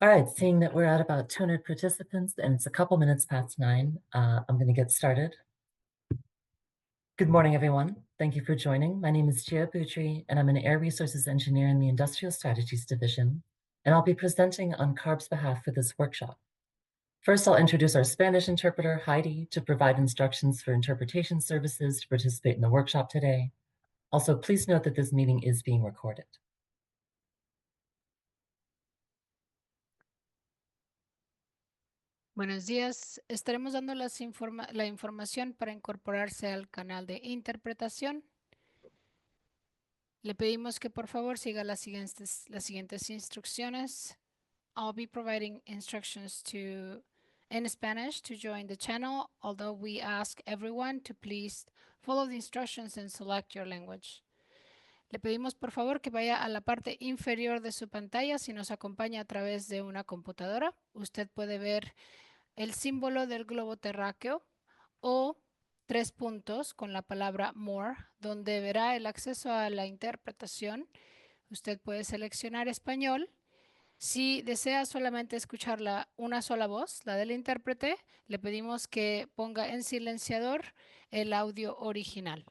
All right, seeing that we're at about 200 participants and it's a couple minutes past 9, I'm going to get started. Good morning, everyone. Thank you for joining. My name is Gia Boutry, and I'm an Air Resources Engineer in the Industrial Strategies Division, and I'll be presenting on CARB's behalf for this workshop. First, I'll introduce our Spanish interpreter, Heidi, to provide instructions for interpretation services to participate in the workshop today. Also, please note that this meeting is being recorded. Buenos días. Estaremos dando la información para incorporarse al canal de interpretación. Le pedimos que por favor siga las siguientes instrucciones. I'll be providing instructions in Spanish to join the channel, although we ask everyone to please follow the instructions and select your language. Le pedimos por favor que vaya a la parte inferior de su pantalla si nos acompaña a través de una computadora. Usted puede ver el símbolo del globo terráqueo o 3 puntos con la palabra More, donde verá el acceso a la interpretación. Usted puede seleccionar español. Si desea solamente escuchar una sola voz, la del intérprete, le pedimos que ponga en silenciador el audio original.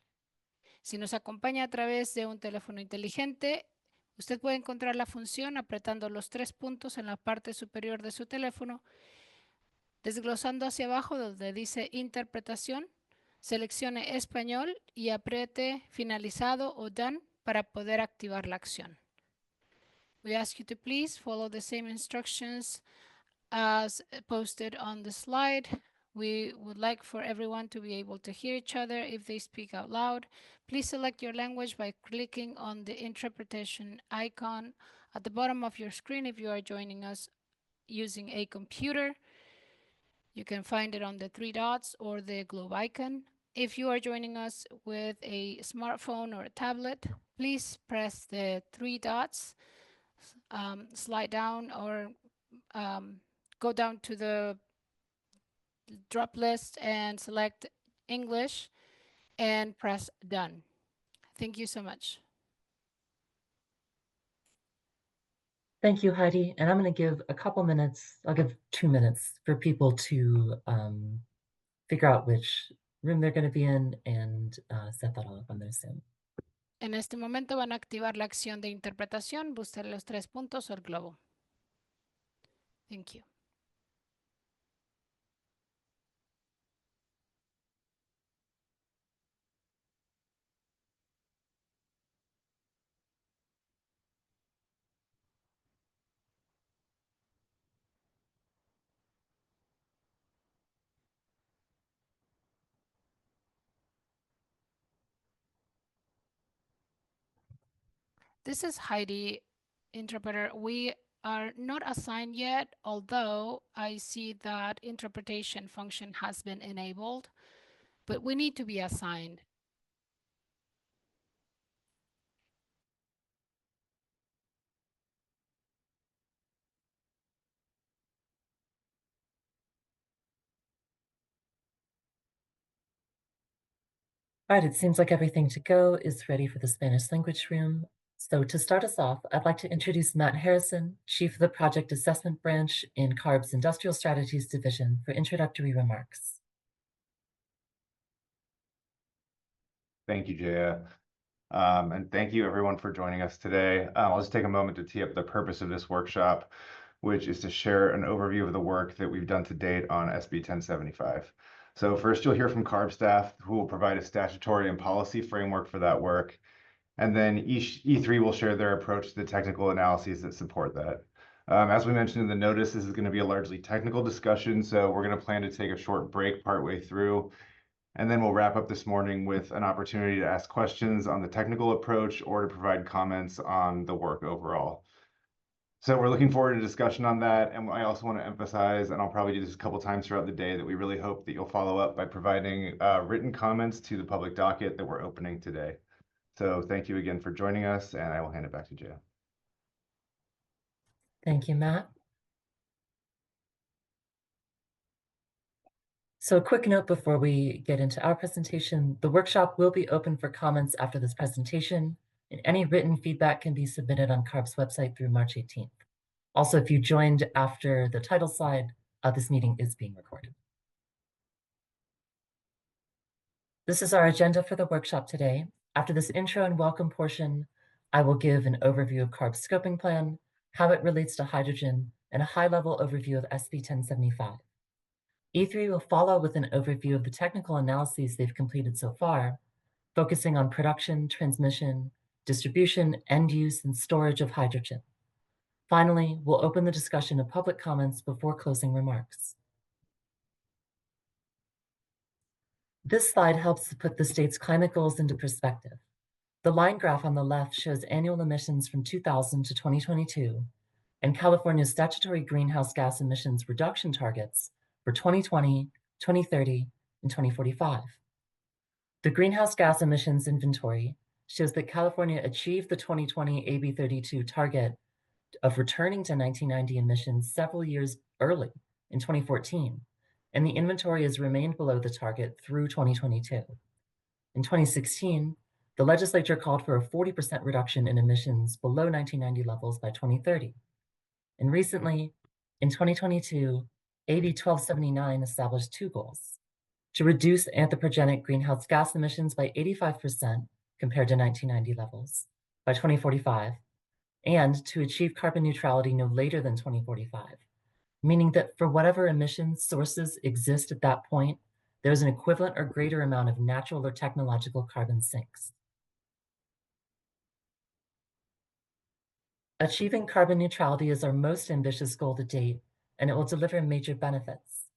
Si nos acompaña a través de un teléfono inteligente, usted puede encontrar la función apretando los 3 puntos en la parte superior de su teléfono. Desglosando hacia abajo donde dice interpretación, seleccione español y apriete finalizado o done para poder activar la acción. We ask you to please follow the same instructions as posted on the slide. We would like for everyone to be able to hear each other if they speak out loud. Please select your language by clicking on the interpretation icon at the bottom of your screen if you are joining us using a computer. You can find it on the 3 dots or the globe icon. If you are joining us with a smartphone or a tablet, please press the 3 dots, slide down or go down to the drop list and select English and press done. Thank you so much. Thank you, Heidi. And I'm going to give a couple minutes, I'll give 2 minutes for people to figure out which room they're going to be in and set that all up on their Zoom. En este momento van a activar la acción de interpretación, buscar los 3 puntos o el globo. Thank you. This is Heidi, interpreter. We are not assigned yet, although I see that interpretation function has been enabled, but we need to be assigned. All right, it seems like everything to go is ready for the Spanish language room. So to start us off, I'd like to introduce Matt Harrison, Chief of the Project Assessment Branch in CARB's Industrial Strategies Division, for introductory remarks. Thank you, Jaya. And thank you everyone for joining us today. I'll just take a moment to tee up the purpose of this workshop, which is to share an overview of the work that we've done to date on SB 1075. So first you'll hear from CARB staff who will provide a statutory and policy framework for that work. And then E3 will share their approach to the technical analyses that support that. As we mentioned in the notice, this is going to be a largely technical discussion, so we're going to plan to take a short break partway through. And then we'll wrap up this morning with an opportunity to ask questions on the technical approach or to provide comments on the work overall. So we're looking forward to discussion on that. And I also want to emphasize, and I'll probably do this a couple times throughout the day, that we really hope that you'll follow up by providing written comments to the public docket that we're opening today. So thank you again for joining us, and I will hand it back to Jaya. Thank you, Matt. So a quick note before we get into our presentation, the workshop will be open for comments after this presentation, and any written feedback can be submitted on CARB's website through March 18th. Also, if you joined after the title slide, this meeting is being recorded. This is our agenda for the workshop today. After this intro and welcome portion, I will give an overview of CARB's scoping plan, how it relates to hydrogen, and a high-level overview of SB 1075. E3 will follow with an overview of the technical analyses they've completed so far, focusing on production, transmission, distribution, end use, and storage of hydrogen. Finally, we'll open the discussion to public comments before closing remarks. This slide helps to put the state's climate goals into perspective. The line graph on the left shows annual emissions from 2000 to 2022 and California's statutory greenhouse gas emissions reduction targets for 2020, 2030, and 2045. The greenhouse gas emissions inventory shows that California achieved the 2020 AB 32 target of returning to 1990 emissions several years early in 2014, and the inventory has remained below the target through 2022. In 2016, the legislature called for a 40% reduction in emissions below 1990 levels by 2030. And recently, in 2022, AB 1279 established two goals: to reduce anthropogenic greenhouse gas emissions by 85% compared to 1990 levels by 2045, and to achieve carbon neutrality no later than 2045, meaning that for whatever emission sources exist at that point, there's an equivalent or greater amount of natural or technological carbon sinks. Achieving carbon neutrality is our most ambitious goal to date, and it will deliver major benefits.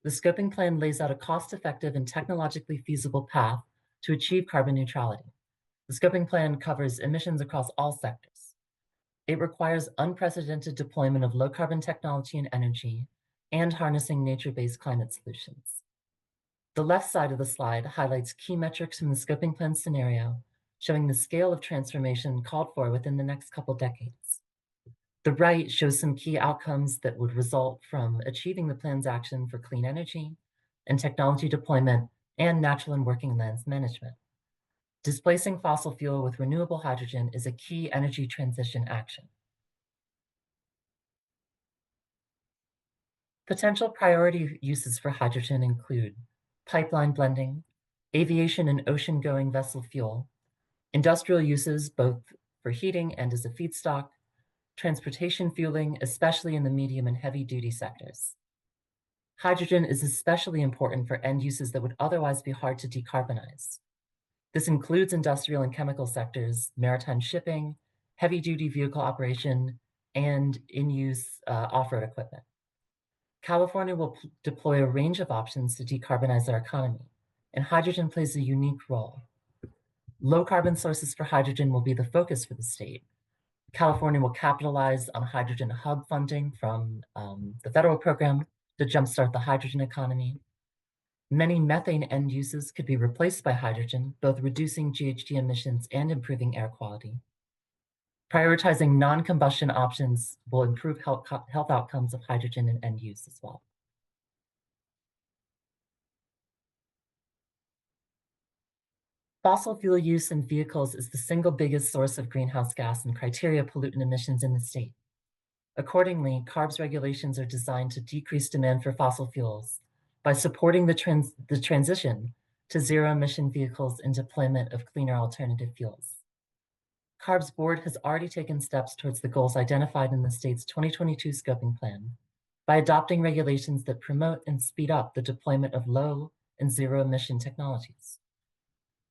The scoping plan lays out a cost-effective and technologically feasible path to achieve carbon neutrality. The scoping plan covers emissions across all sectors. It requires unprecedented deployment of low-carbon technology and energy and harnessing nature-based climate solutions. The left side of the slide highlights key metrics from the scoping plan scenario, showing the scale of transformation called for within the next couple decades. The right shows some key outcomes that would result from achieving the plan's action for clean energy and technology deployment and natural and working lands management. Displacing fossil fuel with renewable hydrogen is a key energy transition action. Potential priority uses for hydrogen include pipeline blending, aviation and ocean-going vessel fuel, industrial uses both for heating and as a feedstock, transportation fueling, especially in the medium and heavy-duty sectors. Hydrogen is especially important for end uses that would otherwise be hard to decarbonize. This includes industrial and chemical sectors, maritime shipping, heavy-duty vehicle operation, and in-use off-road equipment. California will deploy a range of options to decarbonize our economy, and hydrogen plays a unique role. Low-carbon sources for hydrogen will be the focus for the state. California will capitalize on hydrogen hub funding from the federal program to jumpstart the hydrogen economy. Many methane end uses could be replaced by hydrogen, both reducing GHG emissions and improving air quality. Prioritizing non-combustion options will improve health outcomes of hydrogen and end use as well. Fossil fuel use in vehicles is the single biggest source of greenhouse gas and criteria pollutant emissions in the state. Accordingly, CARB's regulations are designed to decrease demand for fossil fuels by supporting the transition to zero-emission vehicles and deployment of cleaner alternative fuels. CARB's board has already taken steps towards the goals identified in the state's 2022 scoping plan by adopting regulations that promote and speed up the deployment of low and zero-emission technologies.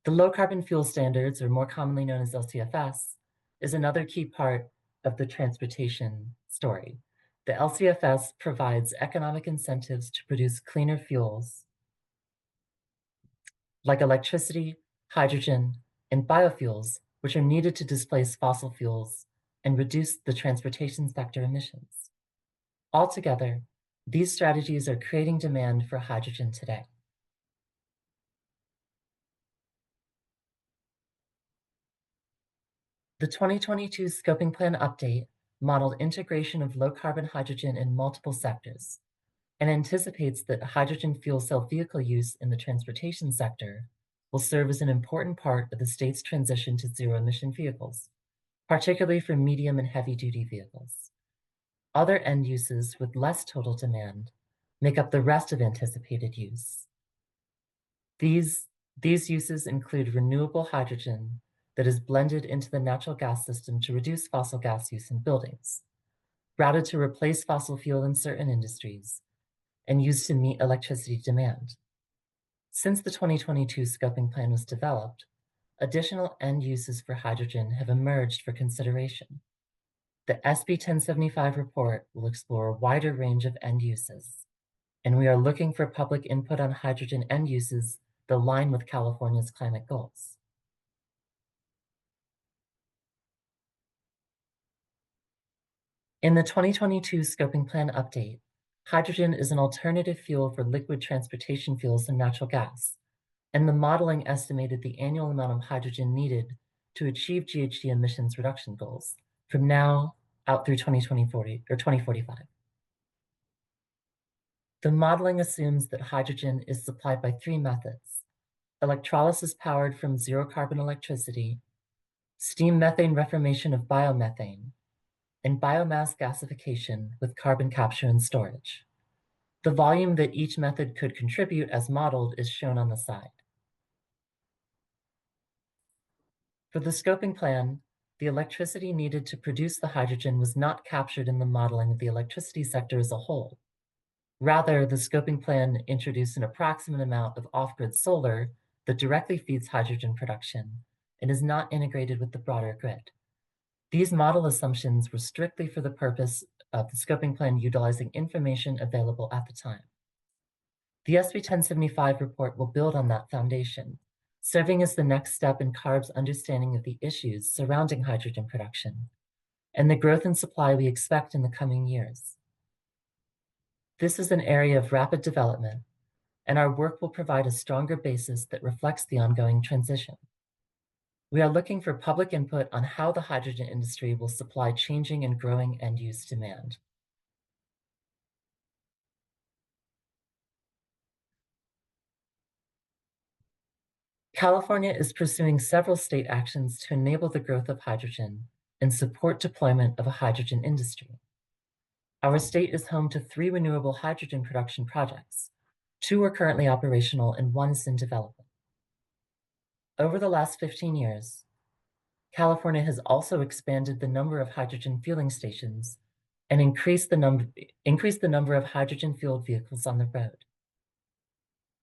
The low-carbon fuel standards, or more commonly known as LCFS, is another key part of the transportation story. The LCFS provides economic incentives to produce cleaner fuels like electricity, hydrogen, and biofuels, which are needed to displace fossil fuels and reduce the transportation sector emissions. Altogether, these strategies are creating demand for hydrogen today. The 2022 scoping plan update modeled integration of low-carbon hydrogen in multiple sectors and anticipates that hydrogen fuel cell vehicle use in the transportation sector will serve as an important part of the state's transition to zero-emission vehicles, particularly for medium and heavy-duty vehicles. Other end uses with less total demand make up the rest of anticipated use. These uses include renewable hydrogen that is blended into the natural gas system to reduce fossil gas use in buildings, routed to replace fossil fuel in certain industries, and used to meet electricity demand. Since the 2022 scoping plan was developed, additional end uses for hydrogen have emerged for consideration. The SB 1075 report will explore a wider range of end uses, and we are looking for public input on hydrogen end uses that align with California's climate goals. In the 2022 scoping plan update, hydrogen is an alternative fuel for liquid transportation fuels and natural gas, and the modeling estimated the annual amount of hydrogen needed to achieve GHG emissions reduction goals from now out through 2045. The modeling assumes that hydrogen is supplied by 3 methods: electrolysis powered from zero carbon electricity, steam methane reformation of biomethane, and biomass gasification with carbon capture and storage. The volume that each method could contribute as modeled is shown on the side. For the scoping plan, the electricity needed to produce the hydrogen was not captured in the modeling of the electricity sector as a whole. Rather, the scoping plan introduced an approximate amount of off-grid solar that directly feeds hydrogen production and is not integrated with the broader grid. These model assumptions were strictly for the purpose of the scoping plan utilizing information available at the time. The SB 1075 report will build on that foundation, serving as the next step in CARB's understanding of the issues surrounding hydrogen production and the growth in supply we expect in the coming years. This is an area of rapid development, and our work will provide a stronger basis that reflects the ongoing transition. We are looking for public input on how the hydrogen industry will supply changing and growing end-use demand. California is pursuing several state actions to enable the growth of hydrogen and support deployment of a hydrogen industry. Our state is home to 3 renewable hydrogen production projects. 2 are currently operational and 1 is in development. Over the last 15 years, California has also expanded the number of hydrogen fueling stations and increased the number of hydrogen-fueled vehicles on the road.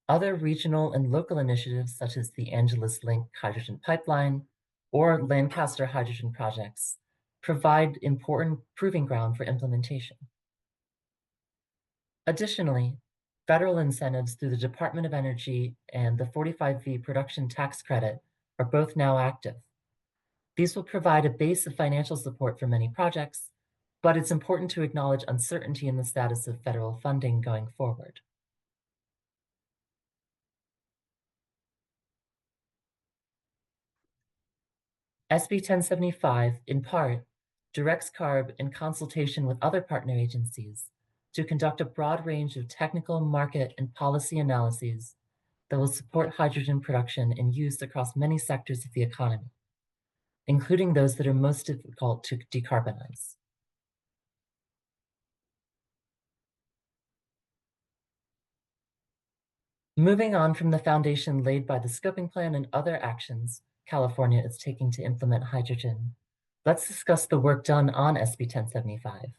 Other regional and local initiatives, such as the Angeles Link hydrogen pipeline or Lancaster hydrogen projects, provide important proving ground for implementation. Additionally, federal incentives through the Department of Energy and the 45V production tax credit are both now active. These will provide a base of financial support for many projects, but it's important to acknowledge uncertainty in the status of federal funding going forward. SB 1075, in part, directs CARB in consultation with other partner agencies to conduct a broad range of technical, market, and policy analyses that will support hydrogen production and use across many sectors of the economy, including those that are most difficult to decarbonize. Moving on from the foundation laid by the scoping plan and other actions California is taking to implement hydrogen, let's discuss the work done on SB 1075.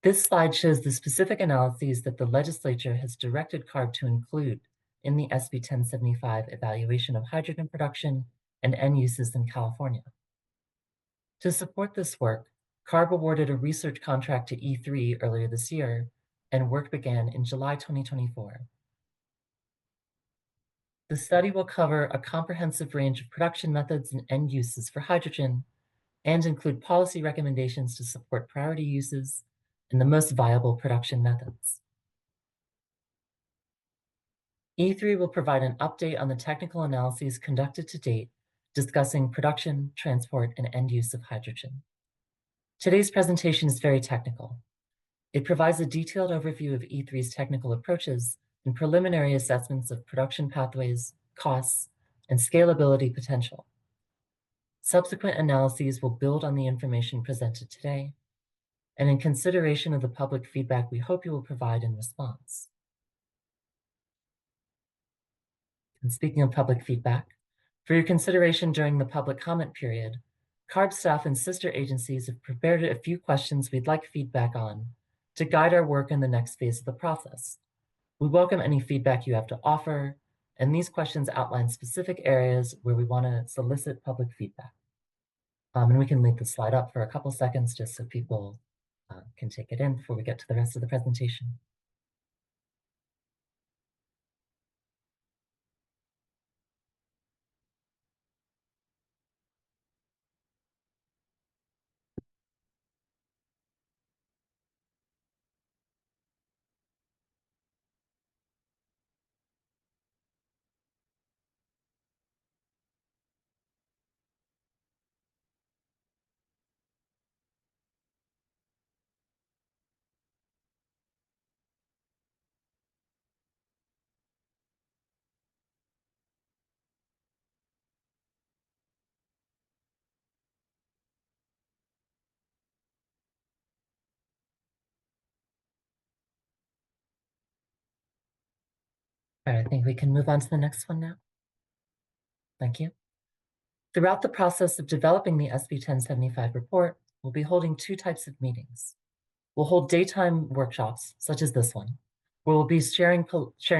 This slide shows the specific analyses that the legislature has directed CARB to include in the SB 1075 evaluation of hydrogen production and end uses in California. To support this work, CARB awarded a research contract to E3 earlier this year, and work began in July 2024. The study will cover a comprehensive range of production methods and end uses for hydrogen and include policy recommendations to support priority uses and the most viable production methods. E3 will provide an update on the technical analyses conducted to date, discussing production, transport, and end use of hydrogen. Today's presentation is very technical. It provides a detailed overview of E3's technical approaches and preliminary assessments of production pathways, costs, and scalability potential. Subsequent analyses will build on the information presented today, and in consideration of the public feedback we hope you will provide in response. And speaking of public feedback, for your consideration during the public comment period, CARB staff and sister agencies have prepared a few questions we'd like feedback on to guide our work in the next phase of the process. We welcome any feedback you have to offer, and these questions outline specific areas where we want to solicit public feedback. And we can leave the slide up for a couple seconds just so people can take it in before we get to the rest of the presentation. All right, I think we can move on to the next one now. Thank you. Throughout the process of developing the SB 1075 report, we'll be holding two types of meetings. We'll hold daytime workshops, such as this one, where we'll be sharing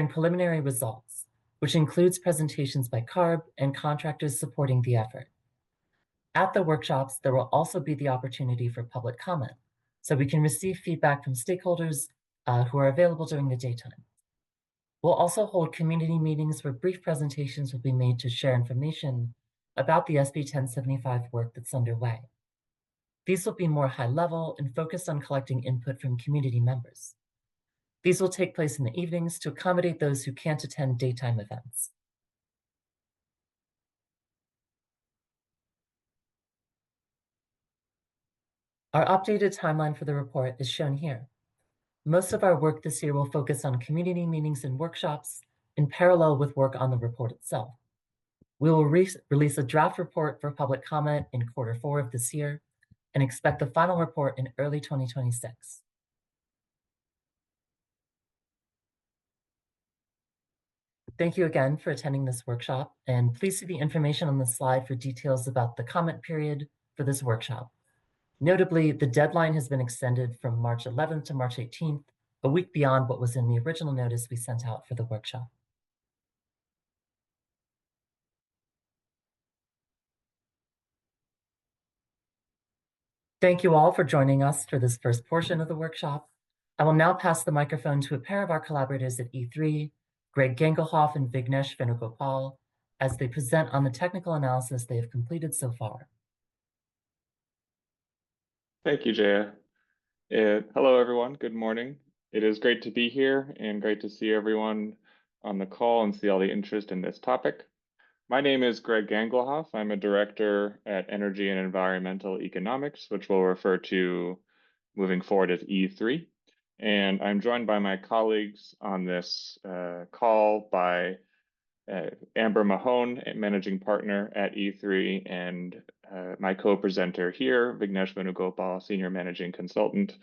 preliminary results, which includes presentations by CARB and contractors supporting the effort. At the workshops, there will also be the opportunity for public comment, so we can receive feedback from stakeholders who are available during the daytime. We'll also hold community meetings where brief presentations will be made to share information about the SB 1075 work that's underway. These will be more high level and focused on collecting input from community members. These will take place in the evenings to accommodate those who can't attend daytime events. Our updated timeline for the report is shown here. Most of our work this year will focus on community meetings and workshops in parallel with work on the report itself. We will release a draft report for public comment in Q4 of this year and expect the final report in early 2026. Thank you again for attending this workshop, and please see the information on the slide for details about the comment period for this workshop. Notably, the deadline has been extended from March 11th to March 18th, a week beyond what was in the original notice we sent out for the workshop. Thank you all for joining us for this first portion of the workshop. I will now pass the microphone to a pair of our collaborators at E3, Greg Gangelhoff and Vignesh Venugopal, as they present on the technical analysis they have completed so far. Thank you, Jaya. Hello, everyone. Good morning. It is great to be here and great to see everyone on the call and see all the interest in this topic. My name is Greg Gangelhoff. I'm a director at Energy and Environmental Economics, which we'll refer to moving forward as E3. And I'm joined by my colleagues on this call by Amber Mahone, managing partner at E3, and my co-presenter here, Vignesh Venugopal, senior managing consultant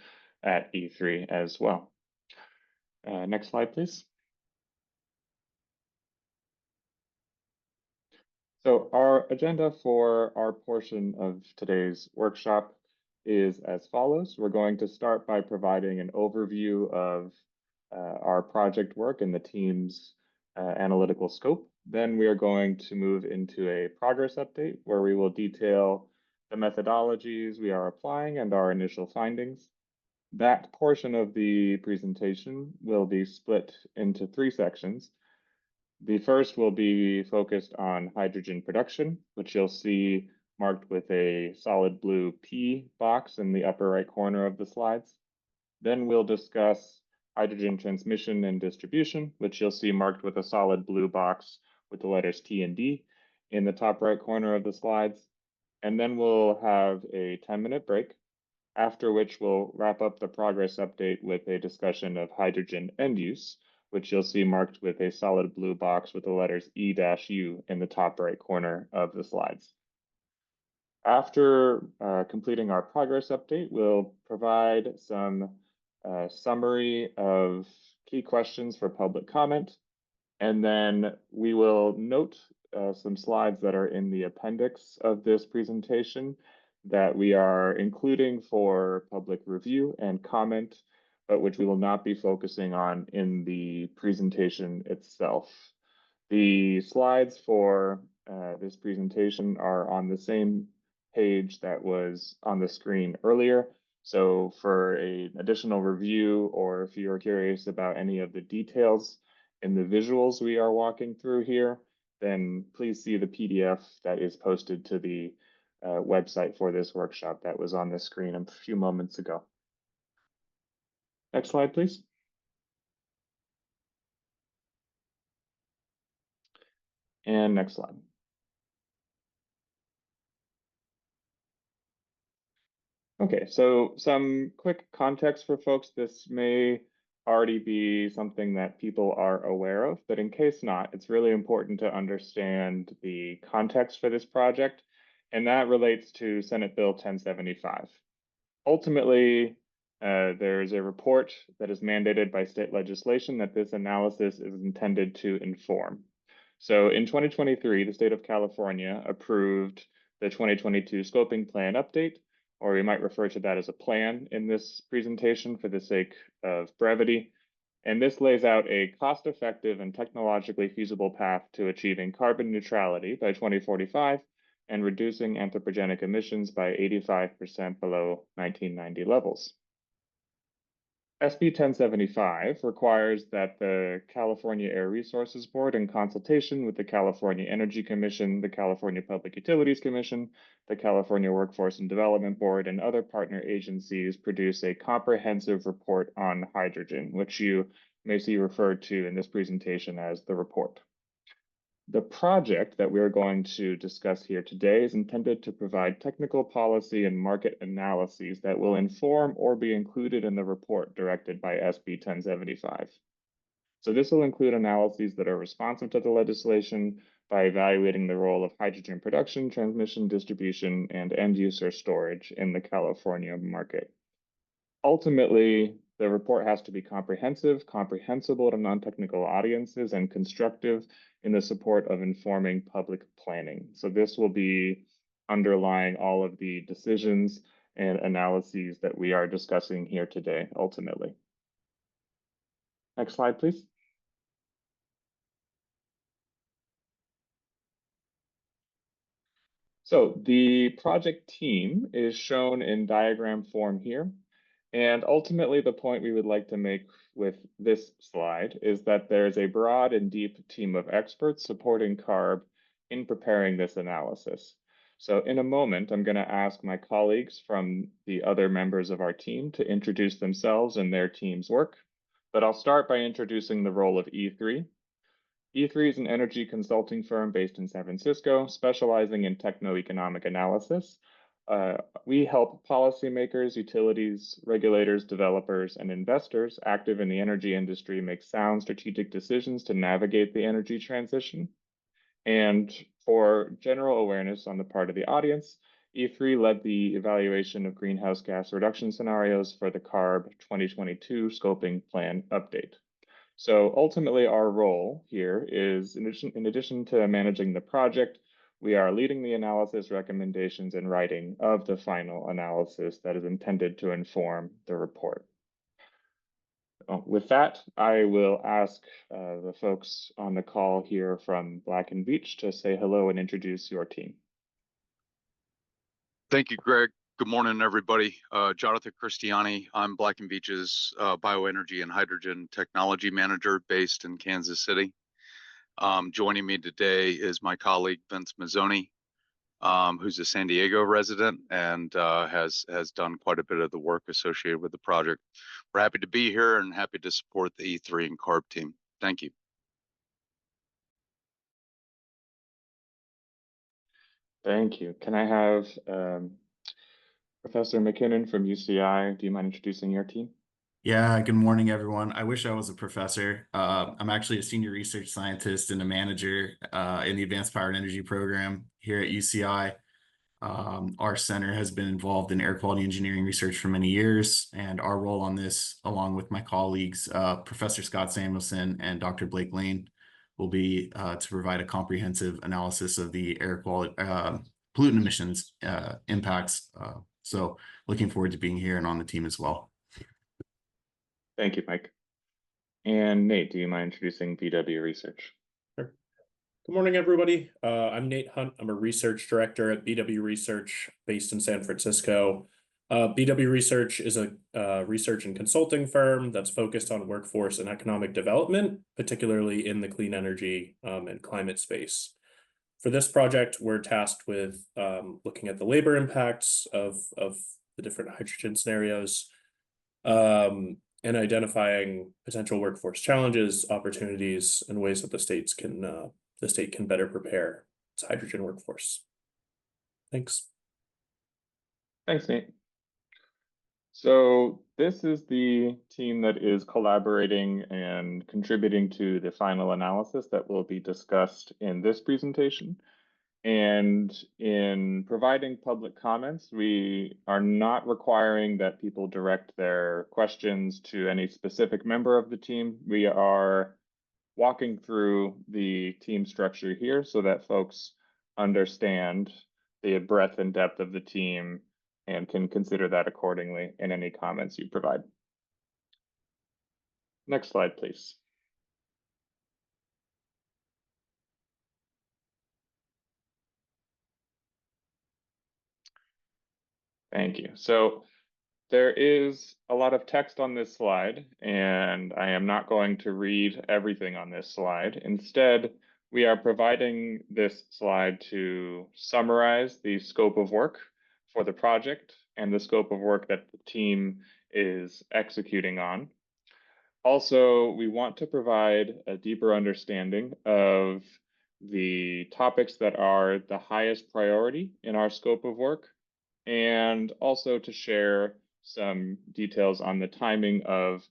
at E3 as well. Next slide, please. So our agenda for our portion of today's workshop is as follows. We're going to start by providing an overview of our project work and the team's analytical scope. Then we are going to move into a progress update where we will detail the methodologies we are applying and our initial findings. That portion of the presentation will be split into three sections. The first will be focused on hydrogen production, which you'll see marked with a solid blue P box in the upper right corner of the slides. Then we'll discuss hydrogen transmission and distribution, which you'll see marked with a solid blue box with the letters T and D in the top right corner of the slides. And then we'll have a 10-minute break, after which we'll wrap up the progress update with a discussion of hydrogen end use, which you'll see marked with a solid blue box with the letters E-U in the top right corner of the slides. After completing our progress update, we'll provide some summary of key questions for public comment, and then we will note some slides that are in the appendix of this presentation that we are including for public review and comment, but which we will not be focusing on in the presentation itself. The slides for this presentation are on the same page that was on the screen earlier. So for an additional review, or if you're curious about any of the details in the visuals we are walking through here, then please see the PDF that is posted to the website for this workshop that was on the screen a few moments ago. Next slide, please. And next slide. Okay, so some quick context for folks. This may already be something that people are aware of, but in case not, it's really important to understand the context for this project, and that relates to Senate Bill 1075. Ultimately, there's a report that is mandated by state legislation that this analysis is intended to inform. So in 2023, the state of California approved the 2022 scoping plan update, or we might refer to that as a plan in this presentation for the sake of brevity. And this lays out a cost-effective and technologically feasible path to achieving carbon neutrality by 2045 and reducing anthropogenic emissions by 85% below 1990 levels. SB 1075 requires that the California Air Resources Board, in consultation with the California Energy Commission, the California Public Utilities Commission, the California Workforce and Development Board, and other partner agencies, produce a comprehensive report on hydrogen, which you may see referred to in this presentation as the report. The project that we are going to discuss here today is intended to provide technical policy and market analyses that will inform or be included in the report directed by SB 1075. So this will include analyses that are responsive to the legislation by evaluating the role of hydrogen production, transmission, distribution, and end user storage in the California market. Ultimately, the report has to be comprehensive, comprehensible to non-technical audiences, and constructive in the support of informing public planning. So this will be underlying all of the decisions and analyses that we are discussing here today, ultimately. Next slide, please. So the project team is shown in diagram form here. And ultimately, the point we would like to make with this slide is that there's a broad and deep team of experts supporting CARB in preparing this analysis. So in a moment, I'm going to ask my colleagues from the other members of our team to introduce themselves and their team's work. But I'll start by introducing the role of E3. E3 is an energy consulting firm based in San Francisco, specializing in techno-economic analysis. We help policymakers, utilities, regulators, developers, and investors active in the energy industry make sound strategic decisions to navigate the energy transition. And for general awareness on the part of the audience, E3 led the evaluation of greenhouse gas reduction scenarios for the CARB 2022 scoping plan update. So ultimately, our role here is, in addition to managing the project, we are leading the analysis, recommendations, and writing of the final analysis that is intended to inform the report. With that, I will ask the folks on the call here from Black & Veatch to say hello and introduce your team. Thank you, Greg. Good morning, everybody. Jonathan Cristiani. I'm Black & Veatch's Bioenergy and Hydrogen Technology Manager based in Kansas City. Joining me today is my colleague, Vince Mazzoni, who's a San Diego resident and has done quite a bit of the work associated with the project. We're happy to be here and happy to support the E3 and CARB team. Thank you. Thank you. Can I have Professor McKinnon from UCI, do you mind introducing your team? Yeah, good morning, everyone. I wish I was a professor. I'm actually a senior research scientist and a manager in the Advanced Power and Energy program here at UCI. Our center has been involved in air quality engineering research for many years, and our role on this, along with my colleagues, Professor Scott Samuelson and Dr. Blake Lane, will be to provide a comprehensive analysis of the air quality, pollutant emissions impacts. So looking forward to being here and on the team as well. Thank you, Mike. And Nate, do you mind introducing BW Research? Sure. Good morning, everybody. I'm Nate Hunt. I'm a research director at BW Research based in San Francisco. BW Research is a research and consulting firm that's focused on workforce and economic development, particularly in the clean energy and climate space. For this project, we're tasked with looking at the labor impacts of the different hydrogen scenarios, and identifying potential workforce challenges, opportunities, and ways that the state can better prepare its hydrogen workforce. Thanks. Thanks, Nate. So this is the team that is collaborating and contributing to the final analysis that will be discussed in this presentation. And in providing public comments, we are not requiring that people direct their questions to any specific member of the team. We are walking through the team structure here so that folks understand the breadth and depth of the team and can consider that accordingly in any comments you provide. Next slide, please. Thank you. So there is a lot of text on this slide, and I am not going to read everything on this slide. Instead, we are providing this slide to summarize the scope of work for the project and the scope of work that the team is executing on. Also, we want to provide a deeper understanding of the topics that are the highest priority in our scope of work, and also to share some details on the timing of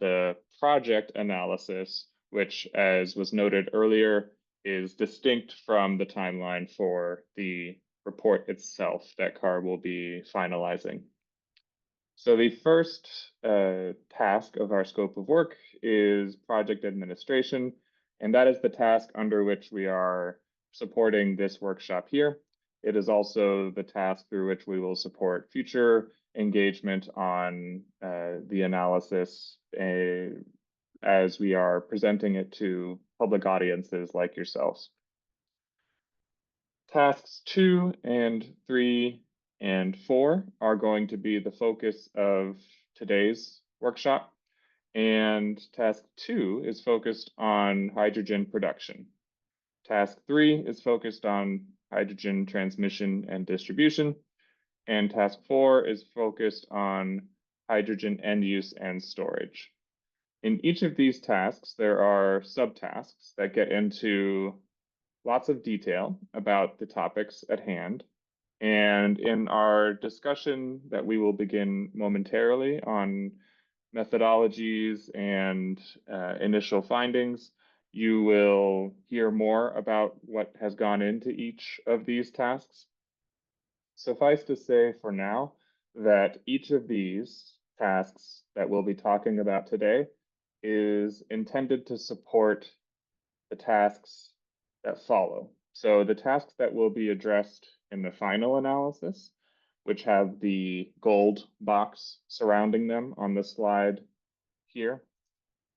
the project analysis, which, as was noted earlier, is distinct from the timeline for the report itself that CARB will be finalizing. So the first task of our scope of work is project administration, and that is the task under which we are supporting this workshop here. It is also the task through which we will support future engagement on the analysis as we are presenting it to public audiences like yourselves. Tasks 2 and 3 and 4 are going to be the focus of today's workshop, and task 2 is focused on hydrogen production. Task 3 is focused on hydrogen transmission and distribution, and task 4 is focused on hydrogen end use and storage. In each of these tasks, there are subtasks that get into lots of detail about the topics at hand. And in our discussion that we will begin momentarily on methodologies and initial findings, you will hear more about what has gone into each of these tasks. Suffice to say for now that each of these tasks that we'll be talking about today is intended to support the tasks that follow. So the tasks that will be addressed in the final analysis, which have the gold box surrounding them on the slide here,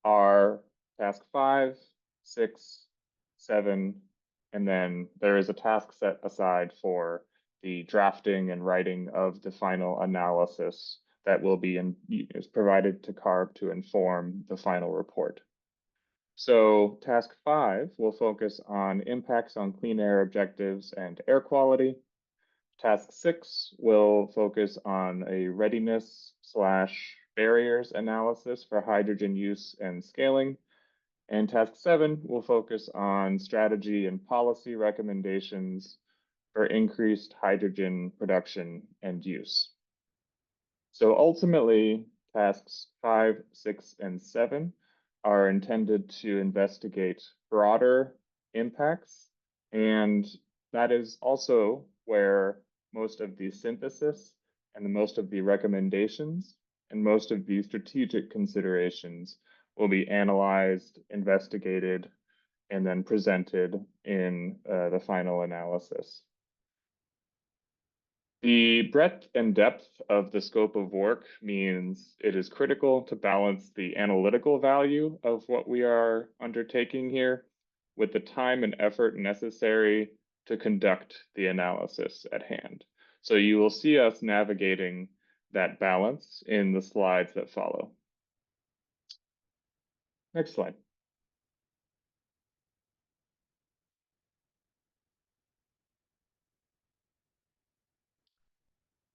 are task 5, 6, 7, and then there is a task set aside for the drafting and writing of the final analysis that will be is provided to CARB to inform the final report. So task 5 will focus on impacts on clean air objectives and air quality. Task 6 will focus on a readiness/barriers analysis for hydrogen use and scaling. And task 7 will focus on strategy and policy recommendations for increased hydrogen production and use. So ultimately, tasks 5, 6, and 7 are intended to investigate broader impacts, and that is also where most of the synthesis and the most of the recommendations and most of the strategic considerations will be analyzed, investigated, and then presented in the final analysis. The breadth and depth of the scope of work means it is critical to balance the analytical value of what we are undertaking here with the time and effort necessary to conduct the analysis at hand. So you will see us navigating that balance in the slides that follow. Next slide.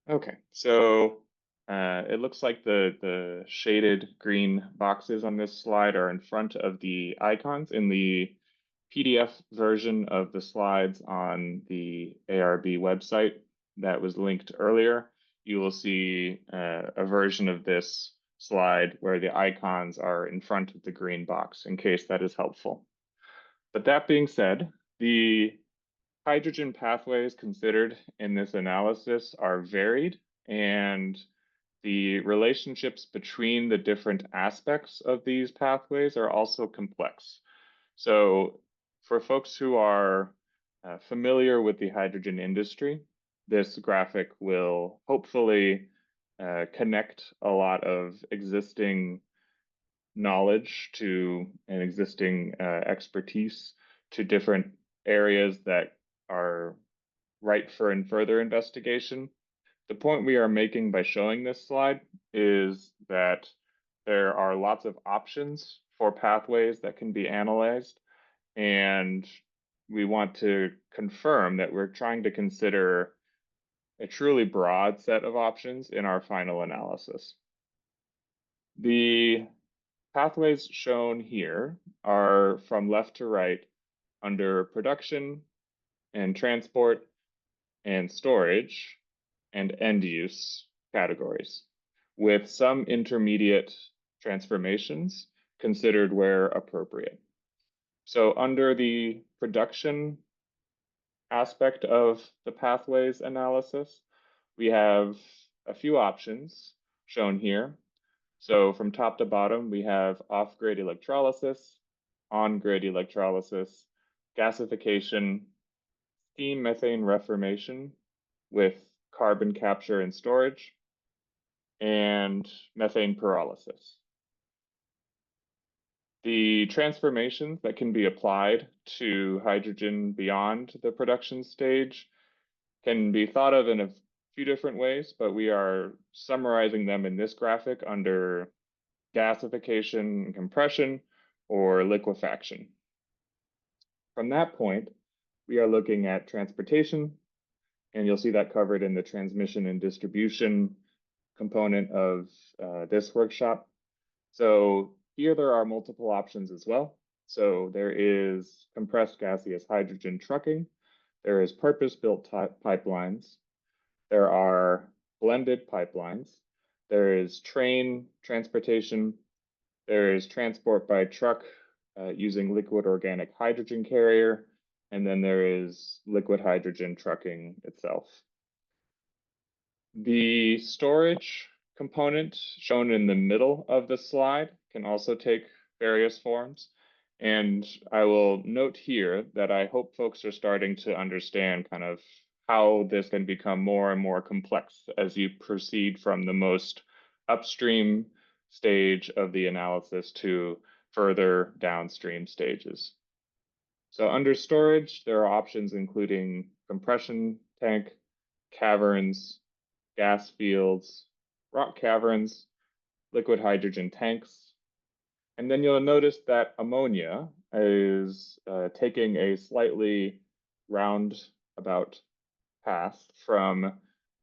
Okay, so it looks like the shaded green boxes on this slide are in front of the icons in the PDF version of the slides on the ARB website that was linked earlier. You will see a version of this slide where the icons are in front of the green box, in case that is helpful. But that being said, the hydrogen pathways considered in this analysis are varied, and the relationships between the different aspects of these pathways are also complex. So for folks who are familiar with the hydrogen industry, this graphic will hopefully connect a lot of existing knowledge to and existing expertise to different areas that are ripe for further investigation. The point we are making by showing this slide is that there are lots of options for pathways that can be analyzed, and we want to confirm that we're trying to consider a truly broad set of options in our final analysis. The pathways shown here are from left to right under production and transport and storage and end use categories, with some intermediate transformations considered where appropriate. So under the production aspect of the pathways analysis, we have a few options shown here. So from top to bottom, we have off-grid electrolysis, on-grid electrolysis, gasification, steam methane reformation with carbon capture and storage, and methane pyrolysis. The transformations that can be applied to hydrogen beyond the production stage can be thought of in a few different ways, but we are summarizing them in this graphic under gasification and compression or liquefaction. From that point, we are looking at transportation, and you'll see that covered in the transmission and distribution component of this workshop. So here there are multiple options as well. So there is compressed gaseous hydrogen trucking, there is purpose-built pipelines, there are blended pipelines, there is train transportation, there is transport by truck using liquid organic hydrogen carrier, and then there is liquid hydrogen trucking itself. The storage component shown in the middle of the slide can also take various forms. And I will note here that I hope folks are starting to understand kind of how this can become more and more complex as you proceed from the most upstream stage of the analysis to further downstream stages. So under storage, there are options including compression tank, caverns, gas fields, rock caverns, liquid hydrogen tanks. And then you'll notice that ammonia is taking a slightly roundabout path from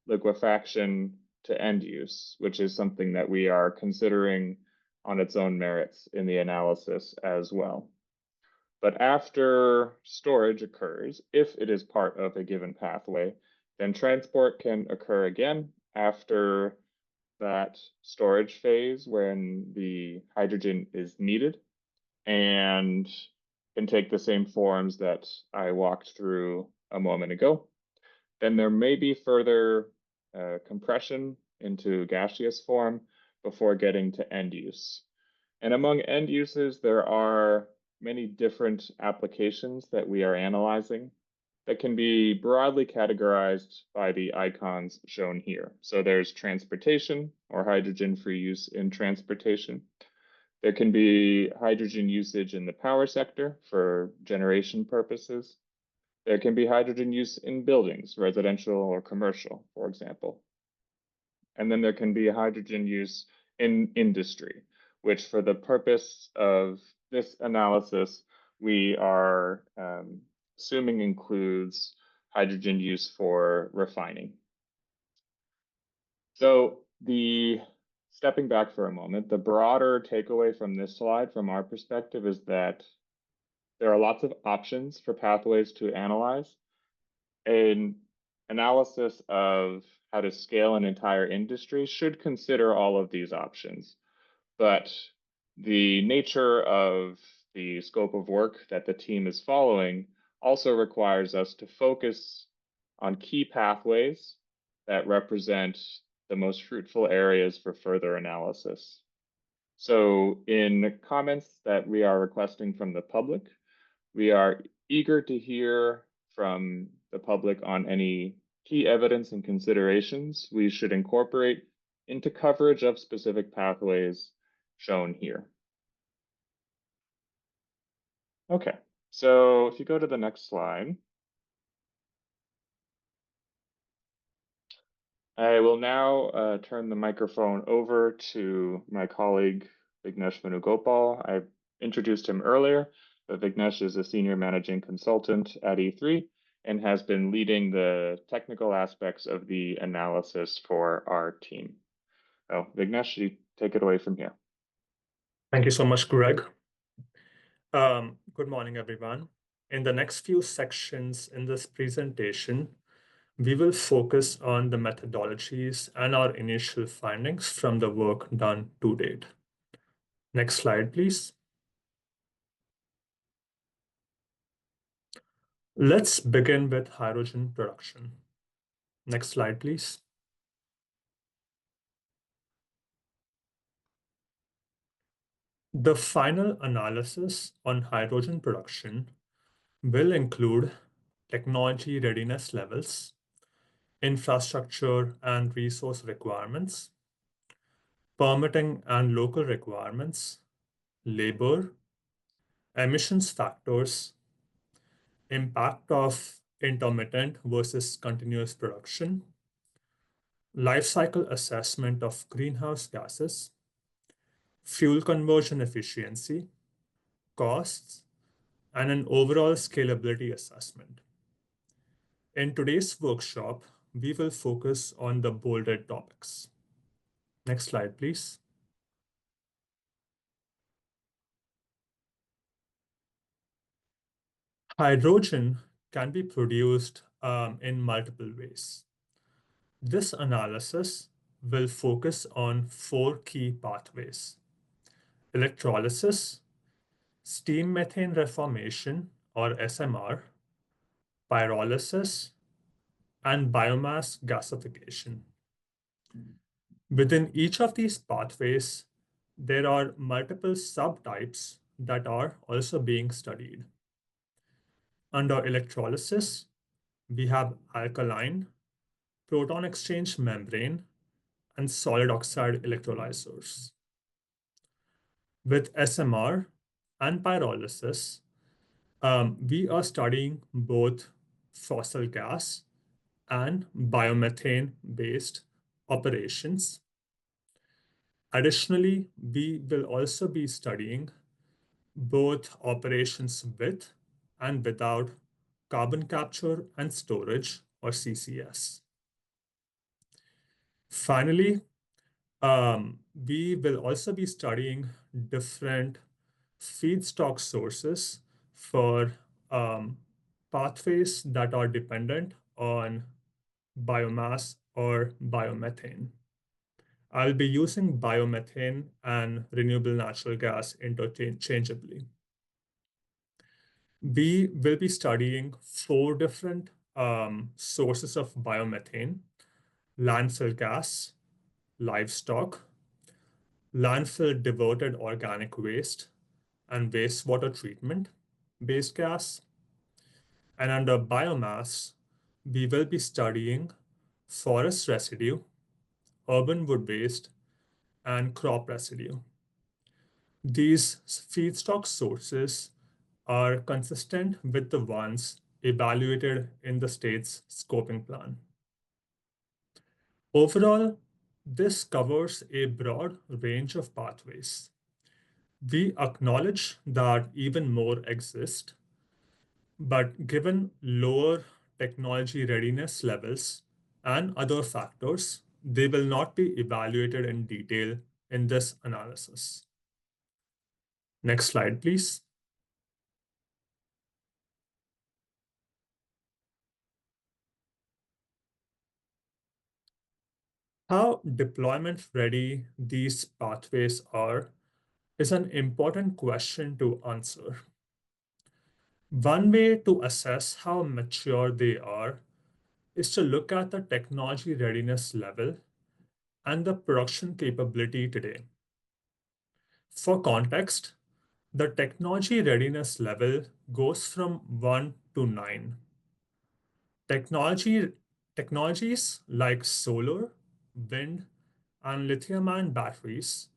liquefaction to end use, which is something that we are considering on its own merits in the analysis as well. But after storage occurs, if it is part of a given pathway, then transport can occur again after that storage phase when the hydrogen is needed, and can take the same forms that I walked through a moment ago. then there may be further compression into gaseous form before getting to end use. And among end uses, there are many different applications that we are analyzing that can be broadly categorized by the icons shown here. So there's transportation or hydrogen-free use in transportation. There can be hydrogen usage in the power sector for generation purposes. There can be hydrogen use in buildings, residential or commercial, for example. And then there can be hydrogen use in industry, which for the purpose of this analysis, we are assuming includes hydrogen use for refining. So stepping back for a moment, the broader takeaway from this slide from our perspective is that there are lots of options for pathways to analyze. An analysis of how to scale an entire industry should consider all of these options. But the nature of the scope of work that the team is following also requires us to focus on key pathways that represent the most fruitful areas for further analysis. So in comments that we are requesting from the public, we are eager to hear from the public on any key evidence and considerations we should incorporate into coverage of specific pathways shown here. Okay, so if you go to the next slide, I will now turn the microphone over to my colleague, Vignesh Venugopal. I introduced him earlier, but Vignesh is a senior managing consultant at E3 and has been leading the technical aspects of the analysis for our team. So Vignesh, you take it away from here. Thank you so much, Greg. Good morning, everyone. In the next few sections in this presentation, we will focus on the methodologies and our initial findings from the work done to date. Next slide, please. Let's begin with hydrogen production. Next slide, please. The final analysis on hydrogen production will include technology readiness levels, infrastructure and resource requirements, permitting and local requirements, labor, emissions factors, impact of intermittent versus continuous production, life cycle assessment of greenhouse gases, fuel conversion efficiency, costs, and an overall scalability assessment. In today's workshop, we will focus on the bolded topics. Next slide, please. Hydrogen can be produced in multiple ways. This analysis will focus on 4 key pathways: electrolysis, steam methane reformation or SMR, pyrolysis, and biomass gasification. Within each of these pathways, there are multiple subtypes that are also being studied. Under electrolysis, we have alkaline, proton exchange membrane, and solid oxide electrolyzers. With SMR and pyrolysis, we are studying both fossil gas and biomethane-based operations. Additionally, we will also be studying both operations with and without carbon capture and storage, or CCS. Finally, we will also be studying different feedstock sources for pathways that are dependent on biomass or biomethane. I'll be using biomethane and renewable natural gas interchangeably. We will be studying 4 different sources of biomethane, landfill gas, livestock, landfill diverted organic waste, and wastewater treatment based gas. And under biomass, we will be studying forest residue, urban wood waste, and crop residue. These feedstock sources are consistent with the ones evaluated in the state's scoping plan. Overall, this covers a broad range of pathways. We acknowledge that even more exist, but given lower technology readiness levels and other factors, they will not be evaluated in detail in this analysis. Next slide, please. How deployment ready these pathways are is an important question to answer. One way to assess how mature they are is to look at the technology readiness level and the production capability today. For context, the technology readiness level goes from 1 to 9. Technologies like solar, wind, and lithium-ion batteries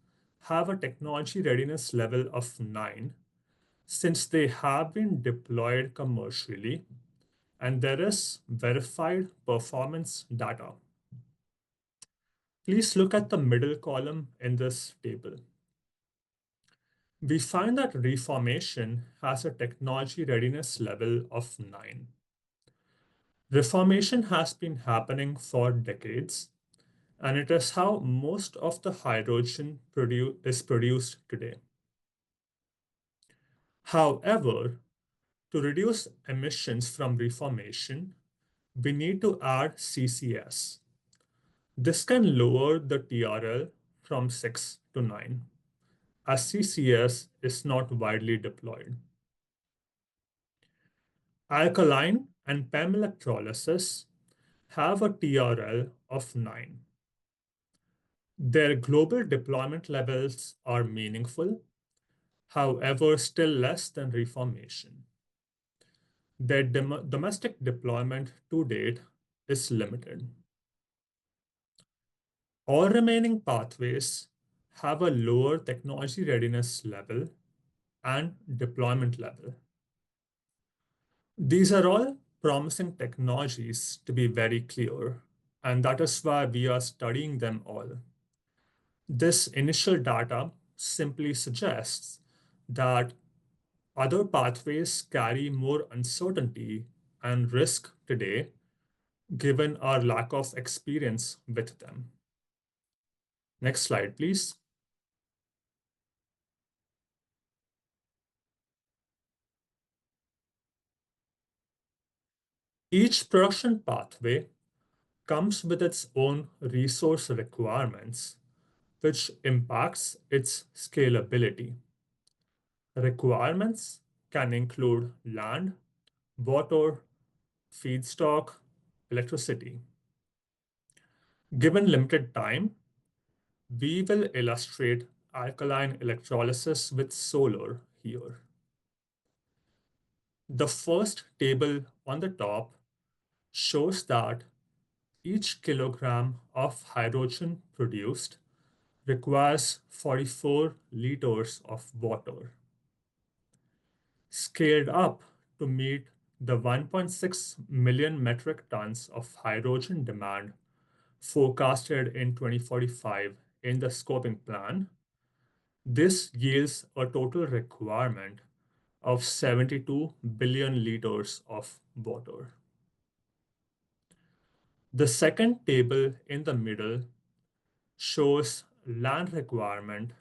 have a technology readiness level of 9 since they have been deployed commercially and there is verified performance data. Please look at the middle column in this table. We find that reformation has a technology readiness level of 9. Reformation has been happening for decades, and it is how most of the hydrogen is produced today. However, to reduce emissions from reformation, we need to add CCS. This can lower the TRL from 6 to 9, as CCS is not widely deployed. Alkaline and PEM electrolysis have a TRL of 9. Their global deployment levels are meaningful, however, still less than reformation. Their domestic deployment to date is limited. All remaining pathways have a lower technology readiness level and deployment level. These are all promising technologies, to be very clear, and that is why we are studying them all. This initial data simply suggests that other pathways carry more uncertainty and risk today, given our lack of experience with them. Next slide, please. Each production pathway comes with its own resource requirements, which impacts its scalability. Requirements can include land, water, feedstock, electricity. Given limited time, we will illustrate alkaline electrolysis with solar here. The first table on the top shows that each kilogram of hydrogen produced requires 44 liters of water. Scaled up to meet the 1.6 million metric tons of hydrogen demand forecasted in 2045 in the scoping plan, this yields a total requirement of 72 billion liters of water. The second table in the middle shows land requirement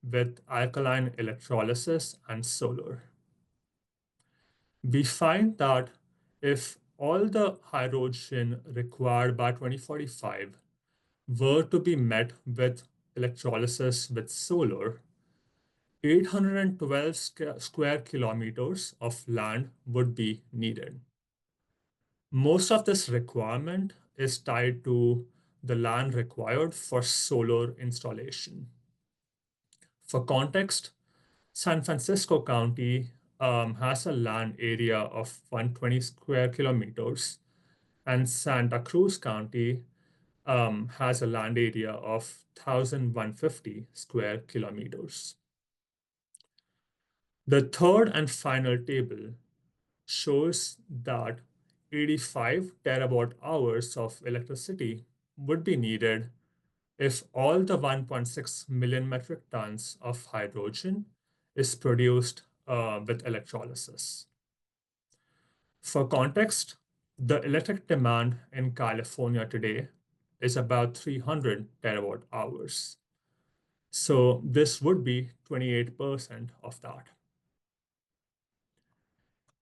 with alkaline electrolysis and solar. We find that if all the hydrogen required by 2045 were to be met with electrolysis with solar, 812 square kilometers of land would be needed. Most of this requirement is tied to the land required for solar installation. For context, San Francisco County has a land area of 120 square kilometers, and Santa Cruz County has a land area of 1,150 square kilometers. The third and final table shows that 85 terawatt hours of electricity would be needed if all the 1.6 million metric tons of hydrogen is produced with electrolysis. For context, the electric demand in California today is about 300 terawatt hours. So this would be 28% of that.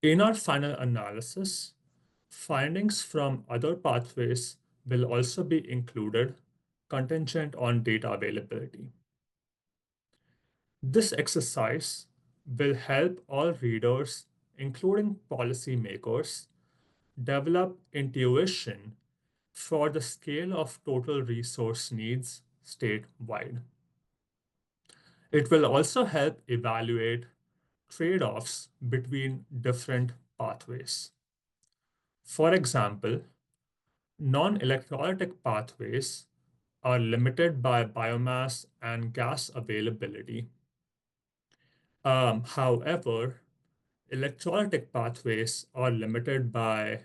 In our final analysis, findings from other pathways will also be included, contingent on data availability. This exercise will help all readers, including policymakers, develop intuition for the scale of total resource needs statewide. It will also help evaluate trade-offs between different pathways. For example, non-electrolytic pathways are limited by biomass and gas availability. However, electrolytic pathways are limited by,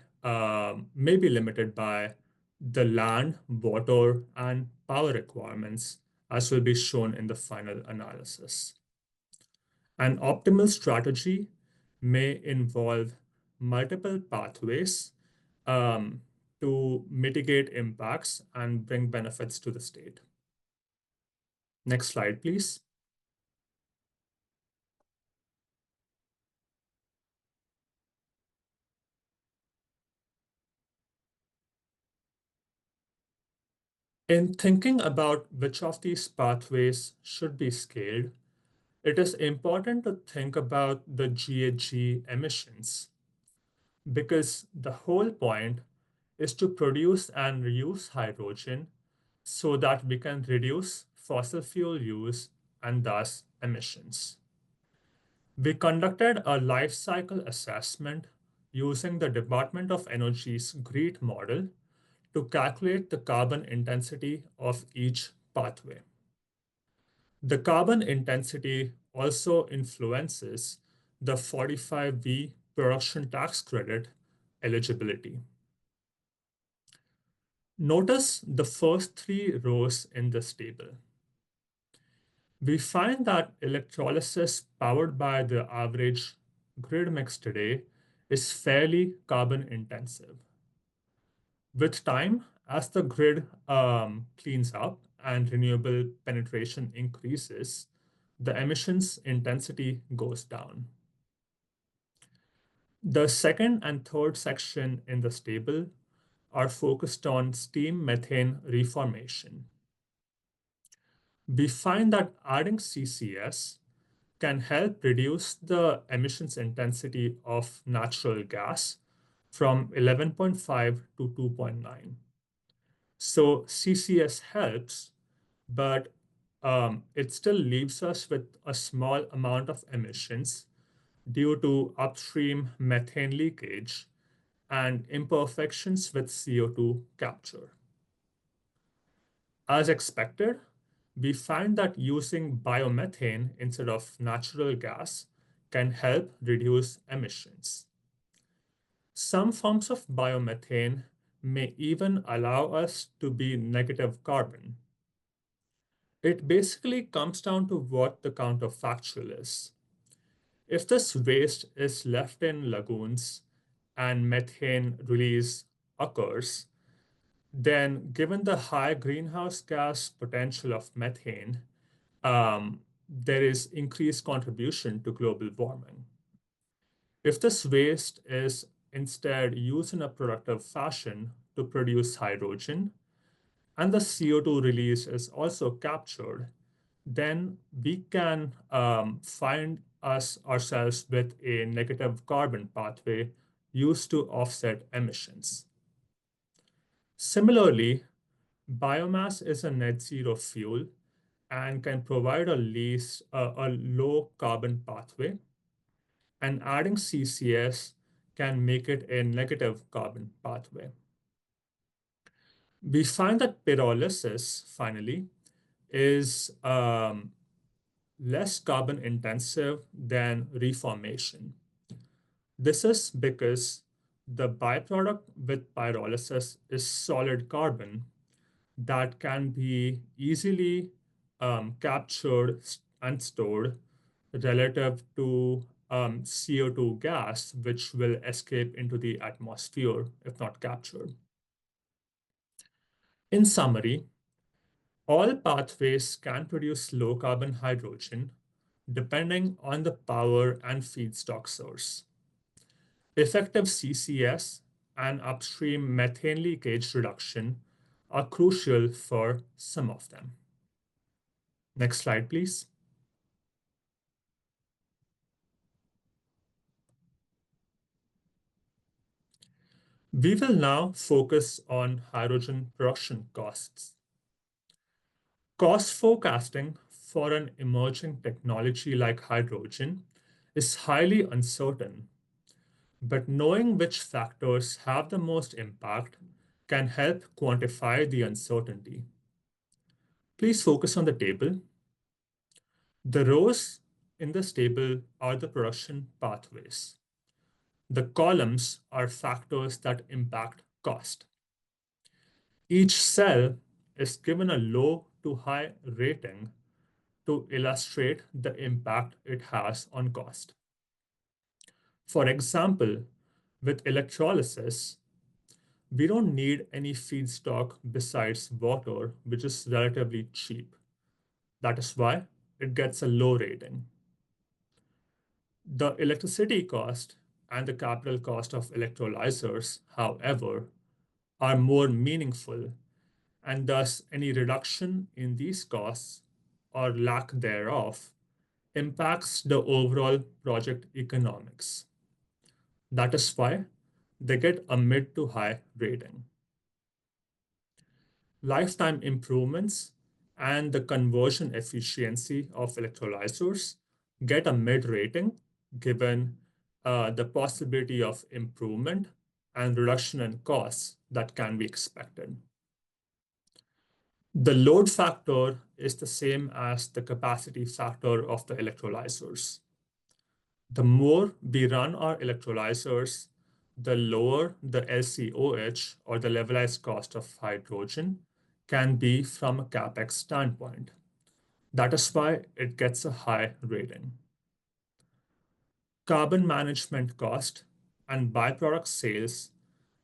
may be limited by the land, water, and power requirements, as will be shown in the final analysis. An optimal strategy may involve multiple pathways to mitigate impacts and bring benefits to the state. Next slide, please. In thinking about which of these pathways should be scaled, it is important to think about the GHG emissions, because the whole point is to produce and reuse hydrogen so that we can reduce fossil fuel use and thus emissions. We conducted a life cycle assessment using the Department of Energy's GREET model to calculate the carbon intensity of each pathway. The carbon intensity also influences the 45V production tax credit eligibility. Notice the first three rows in this table. We find that electrolysis powered by the average grid mix today is fairly carbon intensive. With time, as the grid cleans up and renewable penetration increases, the emissions intensity goes down. The second and third section in this table are focused on steam methane reformation. We find that adding CCS can help reduce the emissions intensity of natural gas from 11.5 to 2.9. So CCS helps, but it still leaves us with a small amount of emissions due to upstream methane leakage and imperfections with CO2 capture. As expected, we find that using biomethane instead of natural gas can help reduce emissions. Some forms of biomethane may even allow us to be negative carbon. It basically comes down to what the counterfactual is. If this waste is left in lagoons and methane release occurs, then given the high greenhouse gas potential of methane, there is increased contribution to global warming. If this waste is instead used in a productive fashion to produce hydrogen, and the CO2 release is also captured, then we can find ourselves with a negative carbon pathway used to offset emissions. Similarly, biomass is a net zero fuel and can provide a low carbon pathway, and adding CCS can make it a negative carbon pathway. We find that pyrolysis, finally, is less carbon intensive than reformation. This is because the byproduct with pyrolysis is solid carbon that can be easily captured and stored relative to CO2 gas, which will escape into the atmosphere if not captured. In summary, all pathways can produce low carbon hydrogen depending on the power and feedstock source. Effective CCS and upstream methane leakage reduction are crucial for some of them. Next slide, please. We will now focus on hydrogen production costs. Cost forecasting for an emerging technology like hydrogen is highly uncertain, but knowing which factors have the most impact can help quantify the uncertainty. Please focus on the table. The rows in this table are the production pathways. The columns are factors that impact cost. Each cell is given a low to high rating to illustrate the impact it has on cost. For example, with electrolysis, we don't need any feedstock besides water, which is relatively cheap. That is why it gets a low rating. The electricity cost and the capital cost of electrolyzers, however, are more meaningful, and thus any reduction in these costs or lack thereof impacts the overall project economics. That is why they get a mid to high rating. Lifetime improvements and the conversion efficiency of electrolyzers get a mid rating given the possibility of improvement and reduction in costs that can be expected. The load factor is the same as the capacity factor of the electrolyzers. The more we run our electrolyzers, the lower the LCOH, or the levelized cost of hydrogen, can be from a CapEx standpoint. That is why it gets a high rating. Carbon management cost and byproduct sales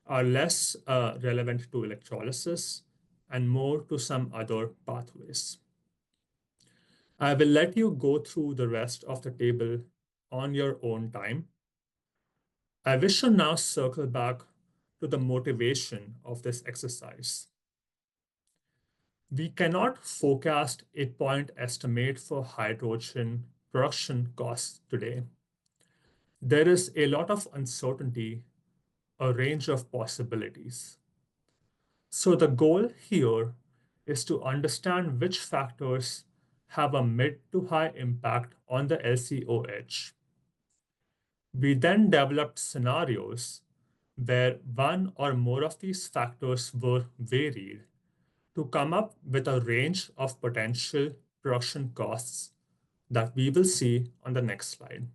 are less relevant to electrolysis and more to some other pathways. I will let you go through the rest of the table on your own time. I wish to now circle back to the motivation of this exercise. We cannot forecast a point estimate for hydrogen production costs today. There is a lot of uncertainty, a range of possibilities. So the goal here is to understand which factors have a mid to high impact on the LCOH. We then developed scenarios where one or more of these factors were varied to come up with a range of potential production costs that we will see on the next slide.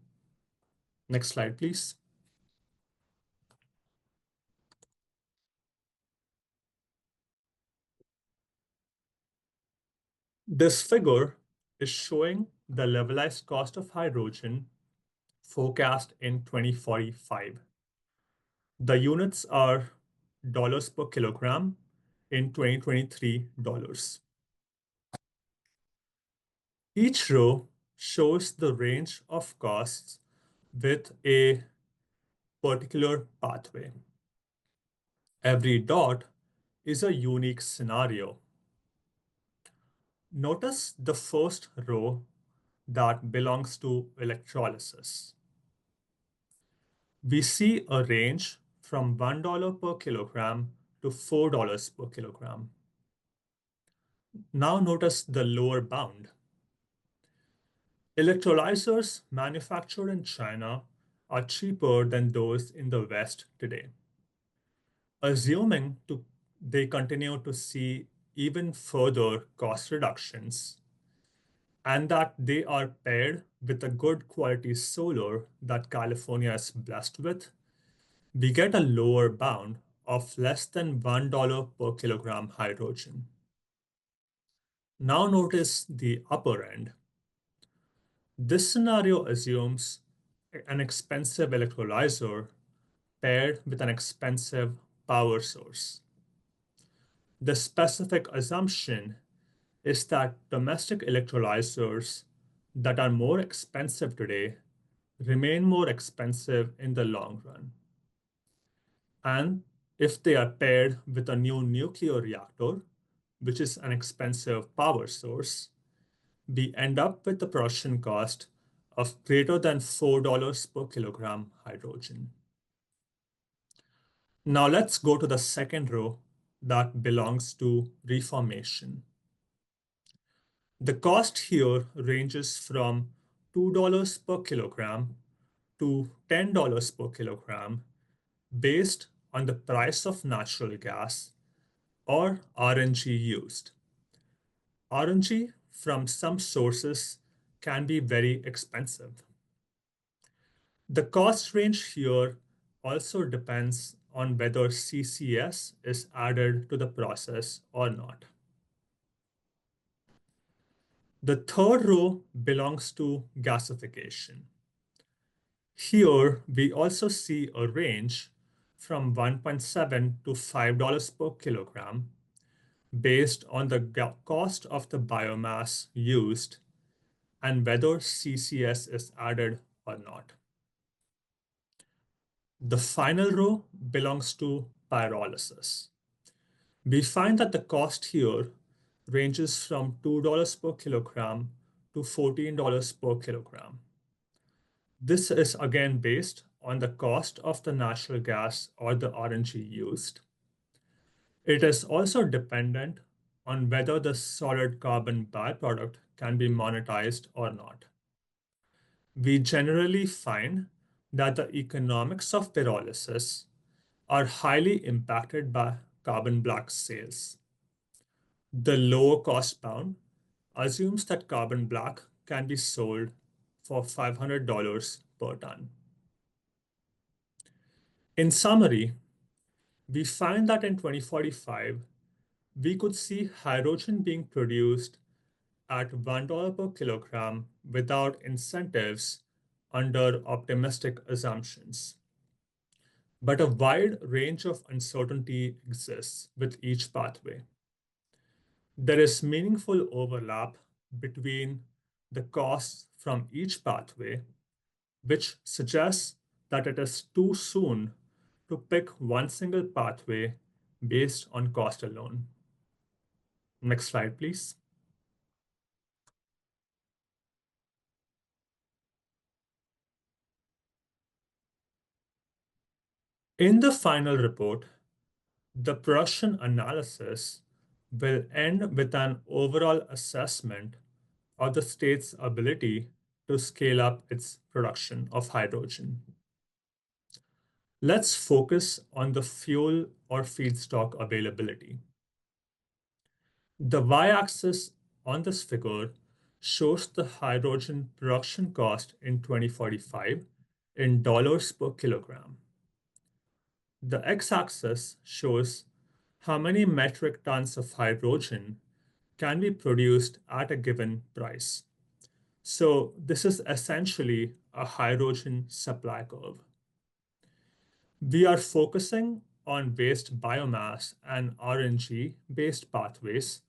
Next slide, please. This figure is showing the levelized cost of hydrogen forecast in 2045. The units are dollars per kilogram in 2023 dollars. Each row shows the range of costs with a particular pathway. Every dot is a unique scenario. Notice the first row that belongs to electrolysis. we see a range from $1 per kilogram to $4 per kilogram. Now notice the lower bound. Electrolyzers manufactured in China are cheaper than those in the West today. Assuming they continue to see even further cost reductions and that they are paired with a good quality solar that California is blessed with, we get a lower bound of less than $1 per kilogram hydrogen. Now notice the upper end. This scenario assumes an expensive electrolyzer paired with an expensive power source. The specific assumption is that domestic electrolyzers that are more expensive today remain more expensive in the long run. And if they are paired with a new nuclear reactor, which is an expensive power source, we end up with a production cost of greater than $4 per kilogram hydrogen. Now let's go to the second row that belongs to reformation. The cost here ranges from $2 per kilogram to $10 per kilogram based on the price of natural gas or RNG used. RNG from some sources can be very expensive. The cost range here also depends on whether CCS is added to the process or not. The third row belongs to gasification. Here, we also see a range from $1.7 to $5 per kilogram based on the cost of the biomass used and whether CCS is added or not. The final row belongs to pyrolysis. We find that the cost here ranges from $2 per kilogram to $14 per kilogram. This is again based on the cost of the natural gas or the RNG used. It is also dependent on whether the solid carbon byproduct can be monetized or not. We generally find that the economics of pyrolysis are highly impacted by carbon black sales. The lower cost bound assumes that carbon black can be sold for $500 per ton. In summary, we find that in 2045, we could see hydrogen being produced at $1 per kilogram without incentives under optimistic assumptions. But a wide range of uncertainty exists with each pathway. There is meaningful overlap between the costs from each pathway, which suggests that it is too soon to pick one single pathway based on cost alone. Next slide, please. In the final report, the production analysis will end with an overall assessment of the state's ability to scale up its production of hydrogen. Let's focus on the fuel or feedstock availability. The y-axis on this figure shows the hydrogen production cost in 2045 in dollars per kilogram. The x-axis shows how many metric tons of hydrogen can be produced at a given price. So this is essentially a hydrogen supply curve. We are focusing on waste biomass and RNG-based pathways,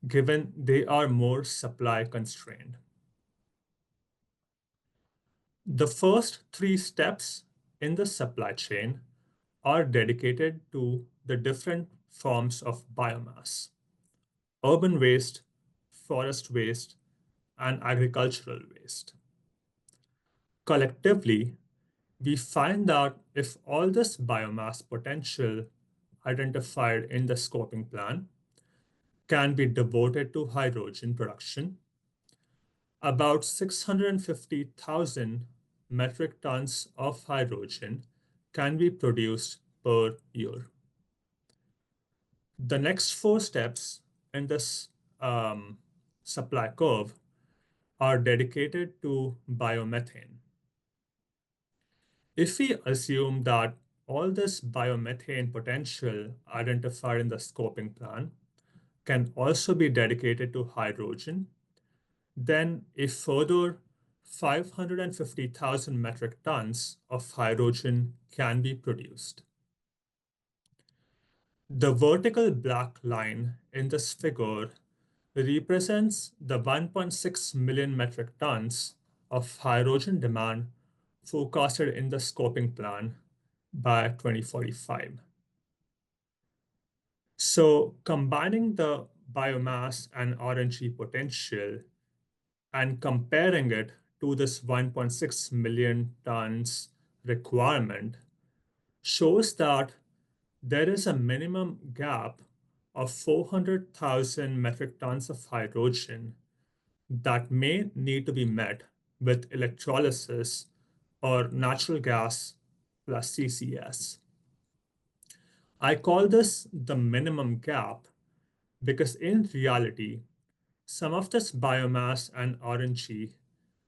given they are more supply constrained. The first three steps in the supply chain are dedicated to the different forms of biomass: urban waste, forest waste, and agricultural waste. Collectively, we find that if all this biomass potential identified in the scoping plan can be devoted to hydrogen production, about 650,000 metric tons of hydrogen can be produced per year. The next 4 steps in this supply curve are dedicated to biomethane. If we assume that all this biomethane potential identified in the scoping plan can also be dedicated to hydrogen, then a further 550,000 metric tons of hydrogen can be produced. The vertical black line in this figure represents the 1.6 million metric tons of hydrogen demand forecasted in the scoping plan by 2045. So combining the biomass and RNG potential and comparing it to this 1.6 million tons requirement shows that there is a minimum gap of 400,000 metric tons of hydrogen that may need to be met with electrolysis or natural gas plus CCS. I call this the minimum gap because in reality, some of this biomass and RNG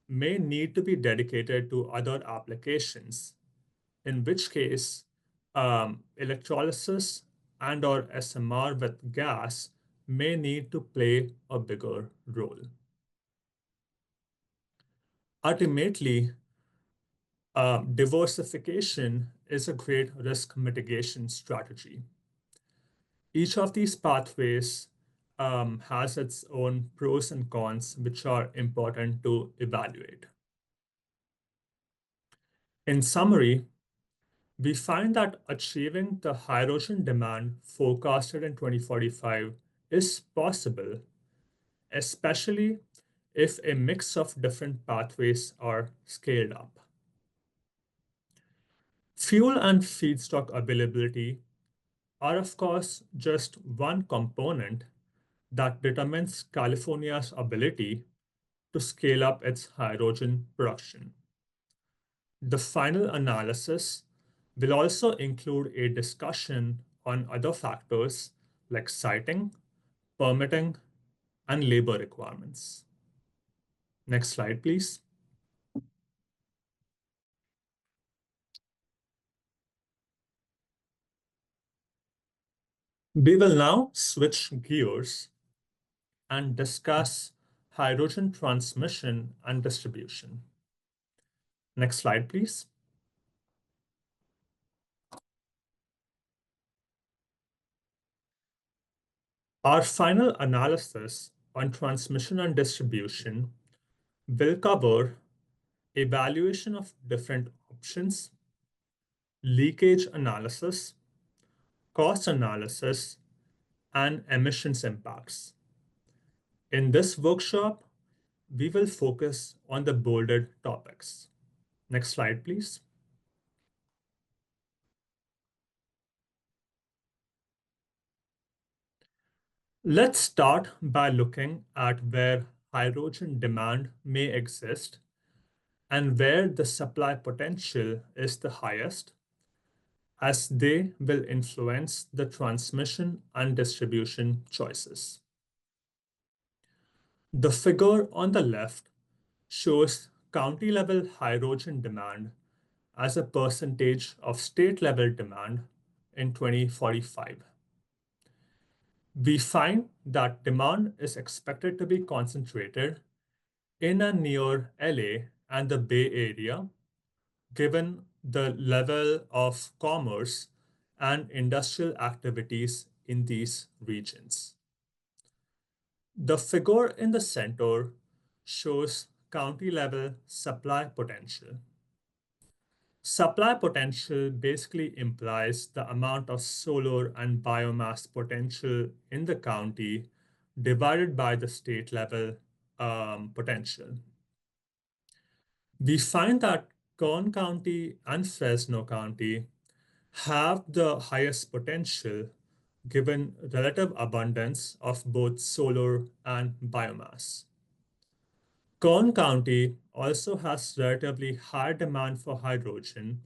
may need to be dedicated to other applications, in which case electrolysis and or SMR with gas may need to play a bigger role. Ultimately, diversification is a great risk mitigation strategy. Each of these pathways has its own pros and cons, which are important to evaluate. In summary, we find that achieving the hydrogen demand forecasted in 2045 is possible, especially if a mix of different pathways are scaled up. Fuel and feedstock availability are, of course, just one component that determines California's ability to scale up its hydrogen production. The final analysis will also include a discussion on other factors like siting, permitting, and labor requirements. Next slide, please. We will now switch gears and discuss hydrogen transmission and distribution. Next slide, please. Our final analysis on transmission and distribution will cover evaluation of different options, leakage analysis, cost analysis, and emissions impacts. In this workshop, we will focus on the bolded topics. Next slide, please. Let's start by looking at where hydrogen demand may exist and where the supply potential is the highest, as they will influence the transmission and distribution choices. The figure on the left shows county-level hydrogen demand as a percentage of state-level demand in 2045. We find that demand is expected to be concentrated in and near LA and the Bay Area, given the level of commerce and industrial activities in these regions. The figure in the center shows county-level supply potential. Supply potential basically implies the amount of solar and biomass potential in the county divided by the state level potential. We find that Kern County and Fresno County have the highest potential given relative abundance of both solar and biomass. Kern County also has relatively high demand for hydrogen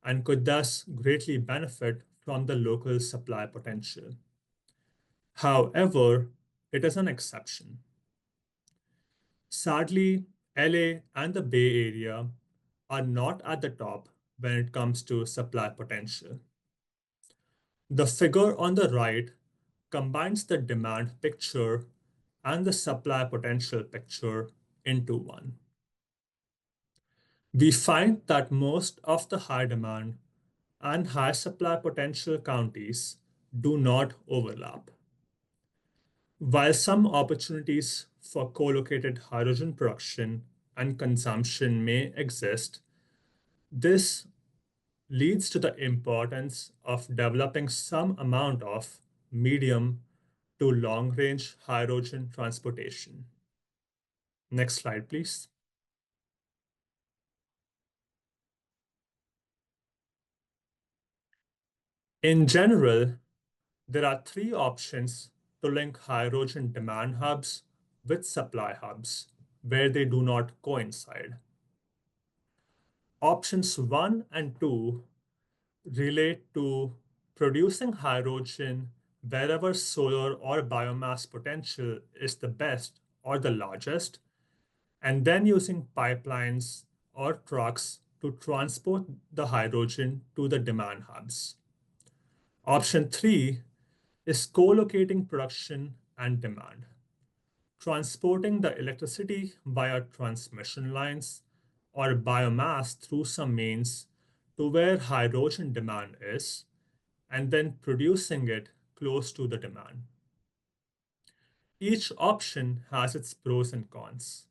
and could thus greatly benefit from the local supply potential. However, it is an exception. Sadly, LA and the Bay Area are not at the top when it comes to supply potential. The figure on the right combines the demand picture and the supply potential picture into one. We find that most of the high demand and high supply potential counties do not overlap. While some opportunities for co-located hydrogen production and consumption may exist, this leads to the importance of developing some amount of medium to long-range hydrogen transportation. Next slide, please. In general, there are three options to link hydrogen demand hubs with supply hubs where they do not coincide. Options 1 and 2 relate to producing hydrogen wherever solar or biomass potential is the best or the largest, and then using pipelines or trucks to transport the hydrogen to the demand hubs. Option 3 is co-locating production and demand, transporting the electricity via transmission lines or biomass through some means to where hydrogen demand is, and then producing it close to the demand. Each option has its pros and cons.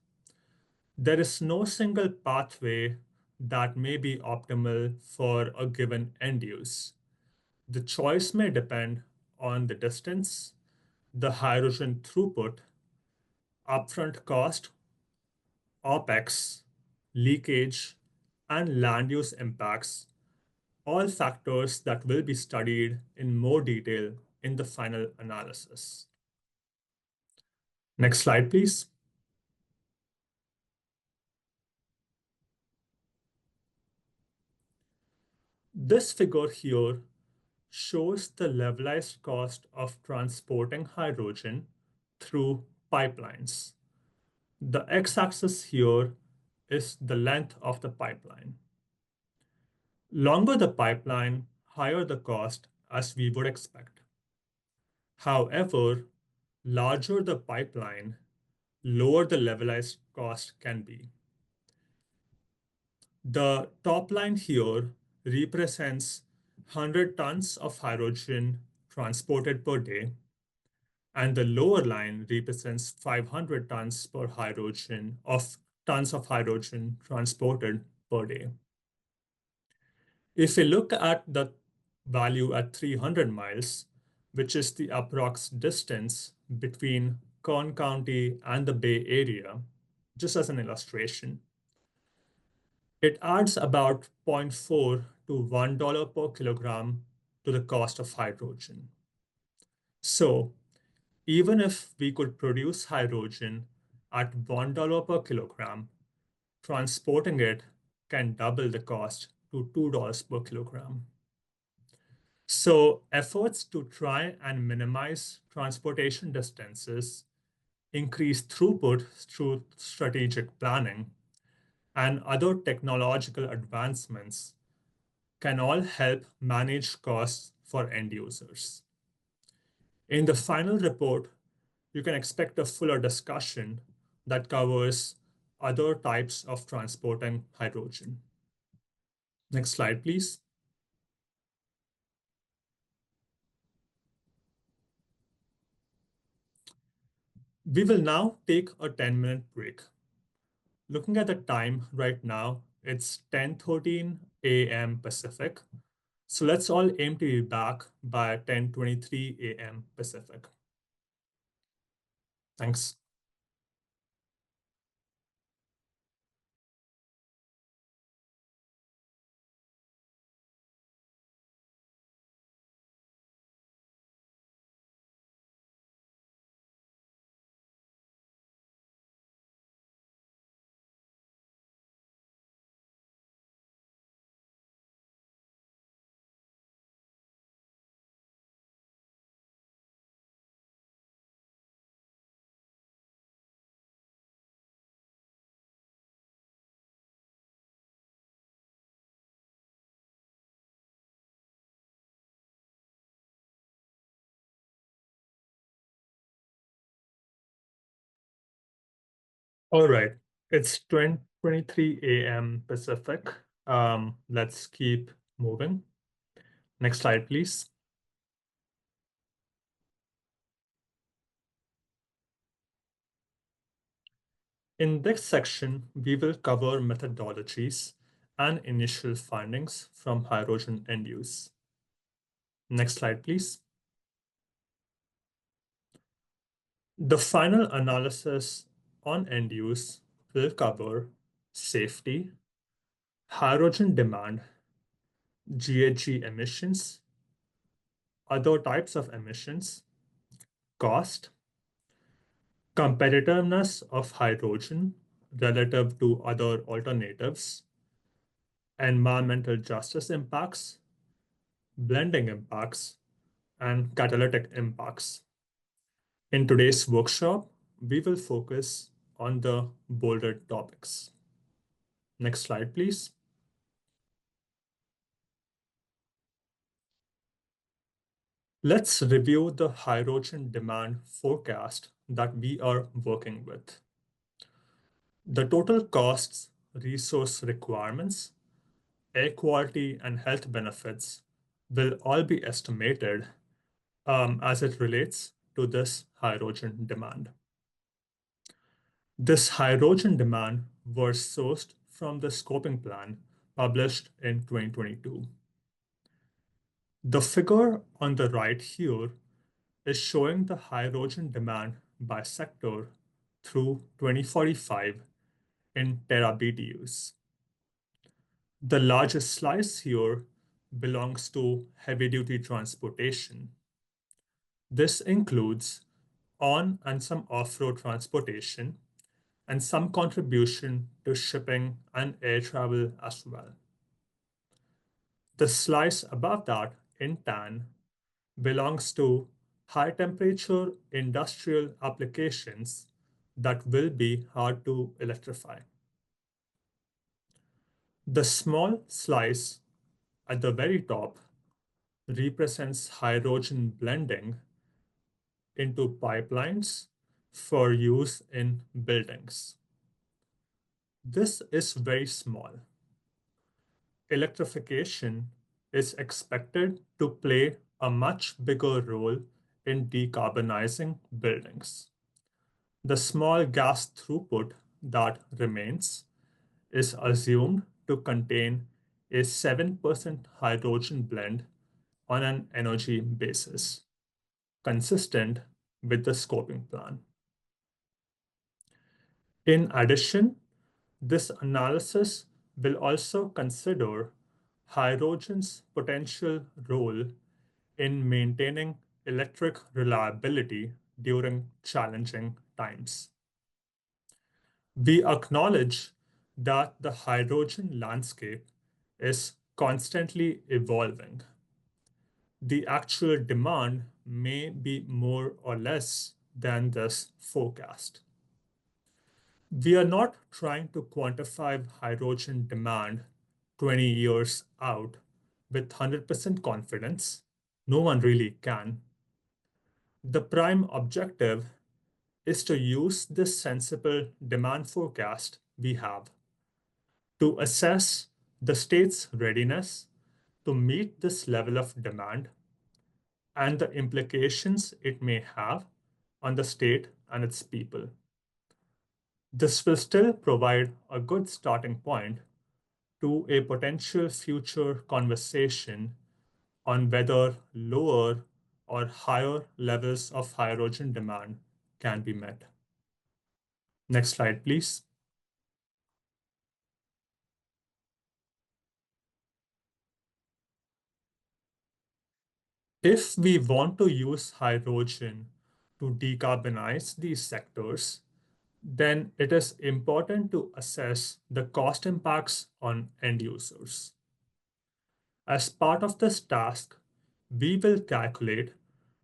There is no single pathway that may be optimal for a given end use. The choice may depend on the distance, the hydrogen throughput, upfront cost, OPEX, leakage, and land use impacts, all factors that will be studied in more detail in the final analysis. Next slide, please. This figure here shows the levelized cost of transporting hydrogen through pipelines. The x-axis here is the length of the pipeline. Longer the pipeline, higher the cost, as we would expect. However, larger the pipeline, lower the levelized cost can be. The top line here represents 100 tons of hydrogen transported per day, and the lower line represents 500 tons of hydrogen transported per day. If we look at the value at 300 miles, which is the approx distance between Kern County and the Bay Area, just as an illustration, it adds about 0.4 to $1 per kilogram to the cost of hydrogen. So even if we could produce hydrogen at $1 per kilogram, transporting it can double the cost to $2 per kilogram. So efforts to try and minimize transportation distances, increase throughput through strategic planning, and other technological advancements can all help manage costs for end users. In the final report, you can expect a fuller discussion that covers other types of transporting hydrogen. Next slide, please. We will now take a 10-minute break. Looking at the time right now, it's 10:13 a.m. Pacific. So let's all aim to be back by 10:23 a.m. Pacific. Thanks. All right, it's 10:23 a.m. Pacific. Let's keep moving. Next slide, please. In this section, we will cover methodologies and initial findings from hydrogen end use. Next slide, please. The final analysis on end use will cover safety, hydrogen demand, GHG emissions, other types of emissions, cost, competitiveness of hydrogen relative to other alternatives, environmental justice impacts, blending impacts, and catalytic impacts. In today's workshop, we will focus on the bolded topics. Next slide, please. Let's review the hydrogen demand forecast that we are working with. The total costs, resource requirements, air quality, and health benefits will all be estimated as it relates to this hydrogen demand. This hydrogen demand was sourced from the scoping plan published in 2022. The figure on the right here is showing the hydrogen demand by sector through 2045 in tera-BTUs. The largest slice here belongs to heavy-duty transportation. This includes on and some off-road transportation and some contribution to shipping and air travel as well. The slice above that in tan belongs to high-temperature industrial applications that will be hard to electrify. The small slice at the very top represents hydrogen blending into pipelines for use in buildings. This is very small. Electrification is expected to play a much bigger role in decarbonizing buildings. The small gas throughput that remains is assumed to contain a 7% hydrogen blend on an energy basis, consistent with the scoping plan. In addition, this analysis will also consider hydrogen's potential role in maintaining electric reliability during challenging times. We acknowledge that the hydrogen landscape is constantly evolving. The actual demand may be more or less than this forecast. We are not trying to quantify hydrogen demand 20 years out with 100% confidence. No one really can. The prime objective is to use this sensible demand forecast we have to assess the state's readiness to meet this level of demand and the implications it may have on the state and its people. This will still provide a good starting point to a potential future conversation on whether lower or higher levels of hydrogen demand can be met. Next slide, please. If we want to use hydrogen to decarbonize these sectors, then it is important to assess the cost impacts on end users. As part of this task, we will calculate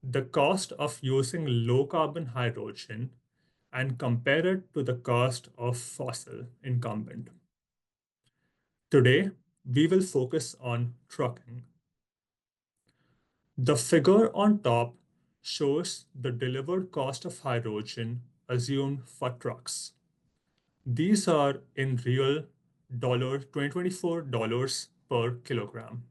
the cost of using low carbon hydrogen and compare it to the cost of fossil incumbent. Today, we will focus on trucking. The figure on top shows the delivered cost of hydrogen assumed for trucks. These are in real 2024 dollars per kilogram.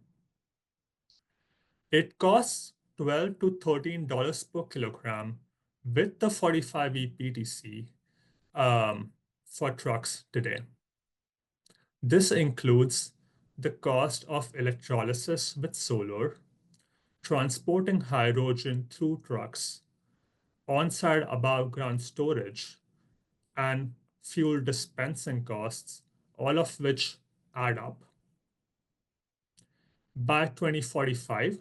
It costs $12 to $13 per kilogram with the 45E PTC for trucks today. This includes the cost of electrolysis with solar, transporting hydrogen through trucks, on-site above-ground storage, and fuel dispensing costs, all of which add up. By 2045,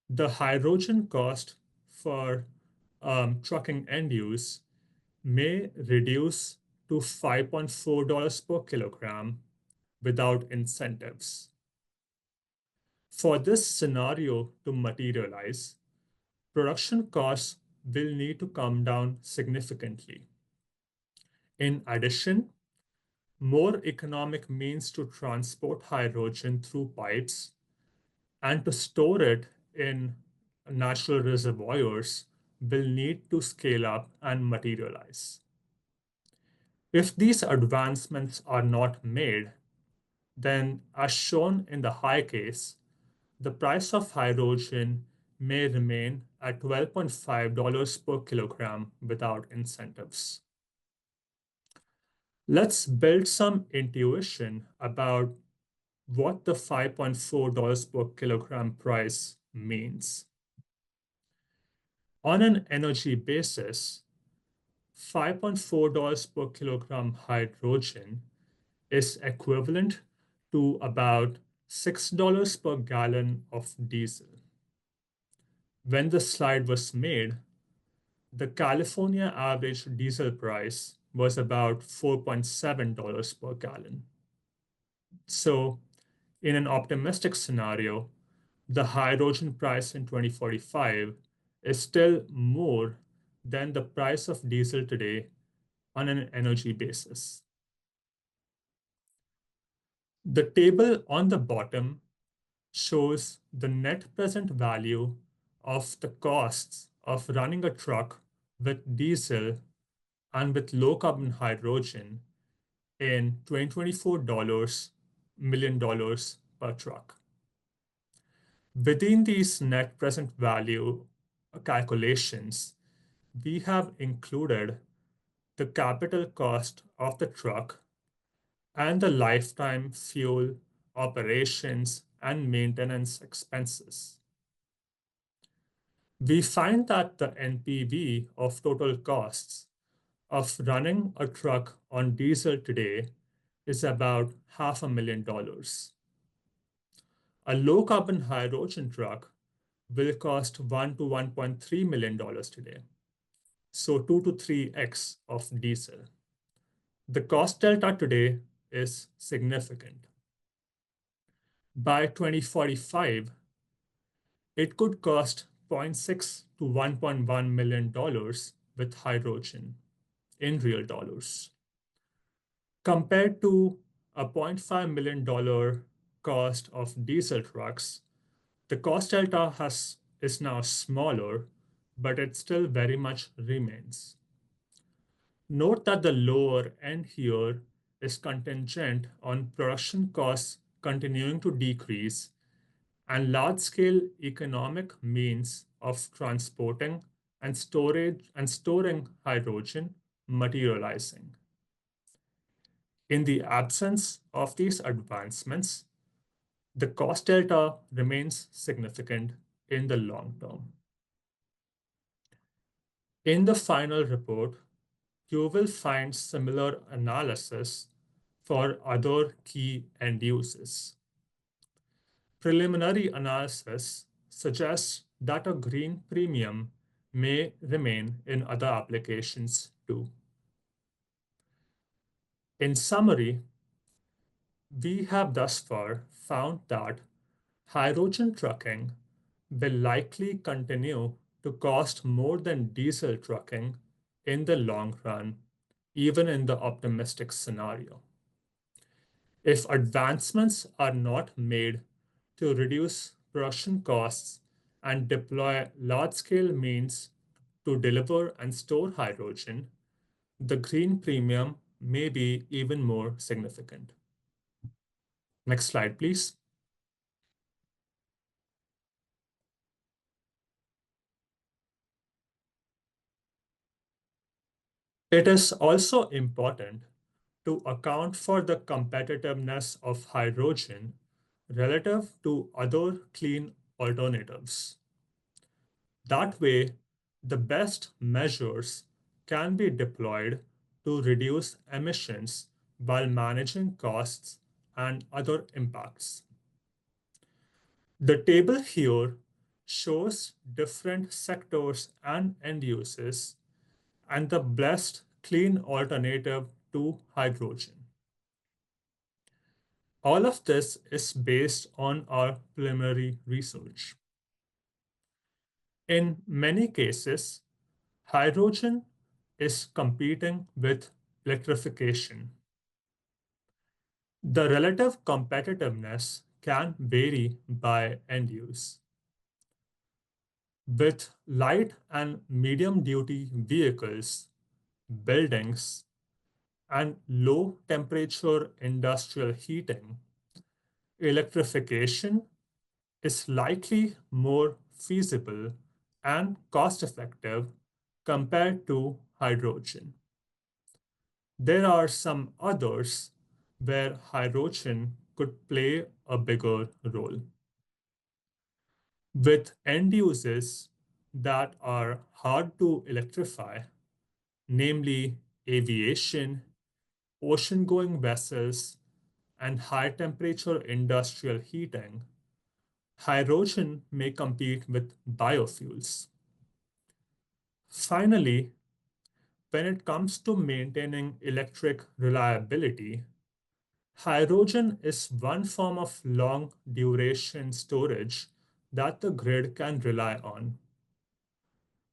the hydrogen cost for trucking end use may reduce to $5.4 per kilogram without incentives. For this scenario to materialize, production costs will need to come down significantly. In addition, more economic means to transport hydrogen through pipes and to store it in natural reservoirs will need to scale up and materialize. If these advancements are not made, then as shown in the high case, the price of hydrogen may remain at $12.5 per kilogram without incentives. Let's build some intuition about what the $5.4 per kilogram price means. On an energy basis, $5.4 per kilogram hydrogen is equivalent to about $6 per gallon of diesel. When the slide was made, the California average diesel price was about $4.7 per gallon. So, in an optimistic scenario, the hydrogen price in 2045 is still more than the price of diesel today on an energy basis. The table on the bottom shows the net present value of the costs of running a truck with diesel and with low carbon hydrogen in 2024 million dollars per truck. Within these net present value calculations, we have included the capital cost of the truck and the lifetime fuel, operations, and maintenance expenses. We find that the NPV of total costs of running a truck on diesel today is about $500,000. A low carbon hydrogen truck will cost $1 to $1.3 million today, so 2 to 3x of diesel. The cost delta today is significant. By 2045, it could cost $0.6 to $1.1 million with hydrogen in real dollars, compared to a $0.5 million cost of diesel trucks. The cost delta is now smaller, but it still very much remains. Note that the lower end here is contingent on production costs continuing to decrease and large-scale economic means of transporting and storing hydrogen materializing. In the absence of these advancements, the cost delta remains significant in the long term. In the final report, you will find similar analysis for other key end uses. Preliminary analysis suggests that a green premium may remain in other applications too. In summary, we have thus far found that hydrogen trucking will likely continue to cost more than diesel trucking in the long run, even in the optimistic scenario. If advancements are not made to reduce production costs and deploy large-scale means to deliver and store hydrogen, the green premium may be even more significant. Next slide, please. It is also important to account for the competitiveness of hydrogen relative to other clean alternatives. That way, the best measures can be deployed to reduce emissions while managing costs and other impacts. The table here shows different sectors and end uses and the best clean alternative to hydrogen. All of this is based on our preliminary research. In many cases, hydrogen is competing with electrification. The relative competitiveness can vary by end use. With light and medium duty vehicles, buildings, and low temperature industrial heating, electrification is likely more feasible and cost effective compared to hydrogen. There are some others where hydrogen could play a bigger role. With end uses that are hard to electrify, namely aviation, ocean-going vessels, and high-temperature industrial heating, hydrogen may compete with biofuels. Finally, when it comes to maintaining electric reliability, hydrogen is one form of long-duration storage that the grid can rely on.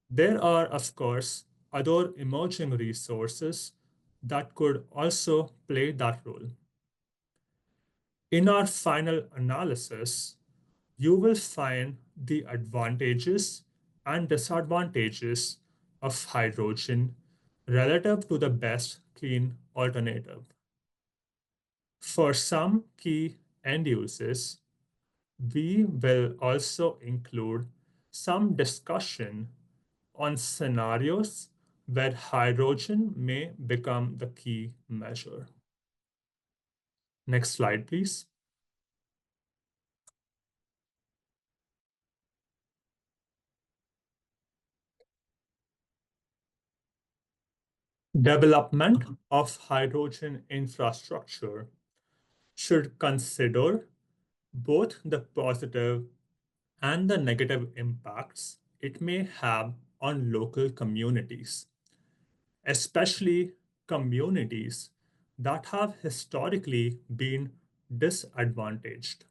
There are, of course, other emerging resources that could also play that role. In our final analysis, you will find the advantages and disadvantages of hydrogen relative to the best clean alternative. For some key end uses, we will also include some discussion on scenarios where hydrogen may become the key measure. Next slide, please. Development of hydrogen infrastructure should consider both the positive and the negative impacts it may have on local communities, especially communities that have historically been disadvantaged.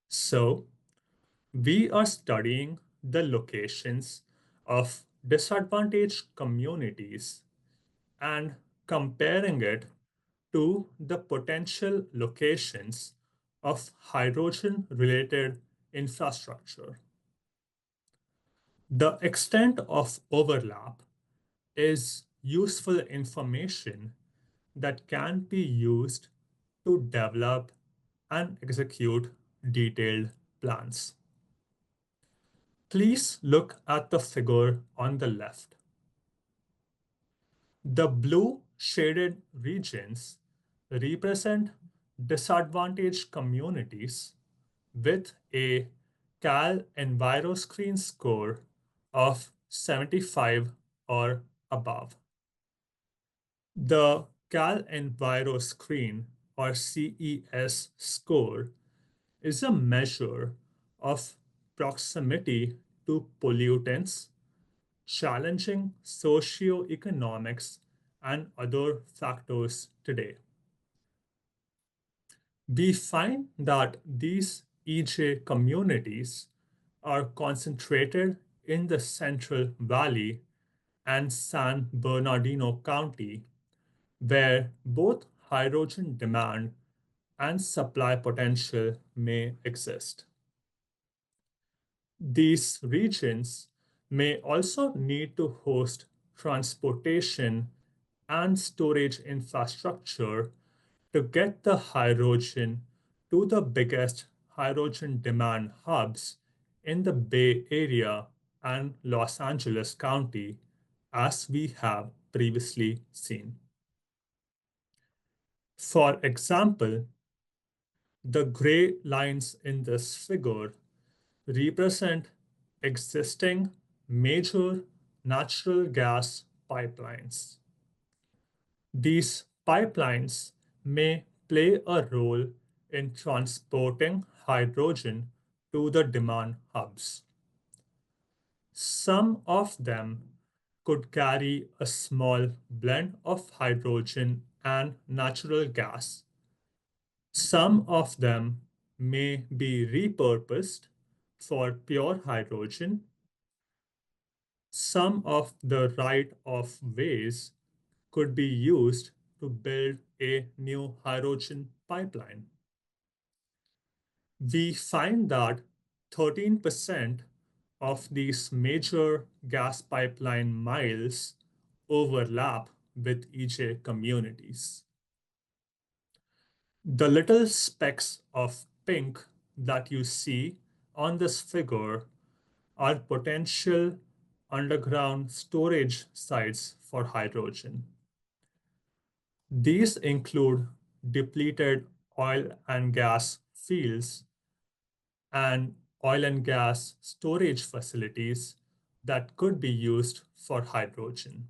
So, we are studying the locations of disadvantaged communities and comparing it to the potential locations of hydrogen-related infrastructure. The extent of overlap is useful information that can be used to develop and execute detailed plans. Please look at the figure on the left. The blue shaded regions represent disadvantaged communities with a Cal EnviroScreen score of 75 or above. The Cal EnviroScreen or CES score is a measure of proximity to pollutants, challenging socioeconomics and other factors today. We find that these EJ communities are concentrated in the Central Valley and San Bernardino County, where both hydrogen demand and supply potential may exist. These regions may also need to host transportation and storage infrastructure to get the hydrogen to the biggest hydrogen demand hubs in the Bay Area and Los Angeles County, as we have previously seen. For example, the gray lines in this figure represent existing major natural gas pipelines. These pipelines may play a role in transporting hydrogen to the demand hubs. Some of them could carry a small blend of hydrogen and natural gas. Some of them may be repurposed for pure hydrogen. Some of the right of ways could be used to build a new hydrogen pipeline. We find that 13% of these major gas pipeline miles overlap with EJ communities. The little specks of pink that you see on this figure are potential underground storage sites for hydrogen. These include depleted oil and gas fields and oil and gas storage facilities that could be used for hydrogen.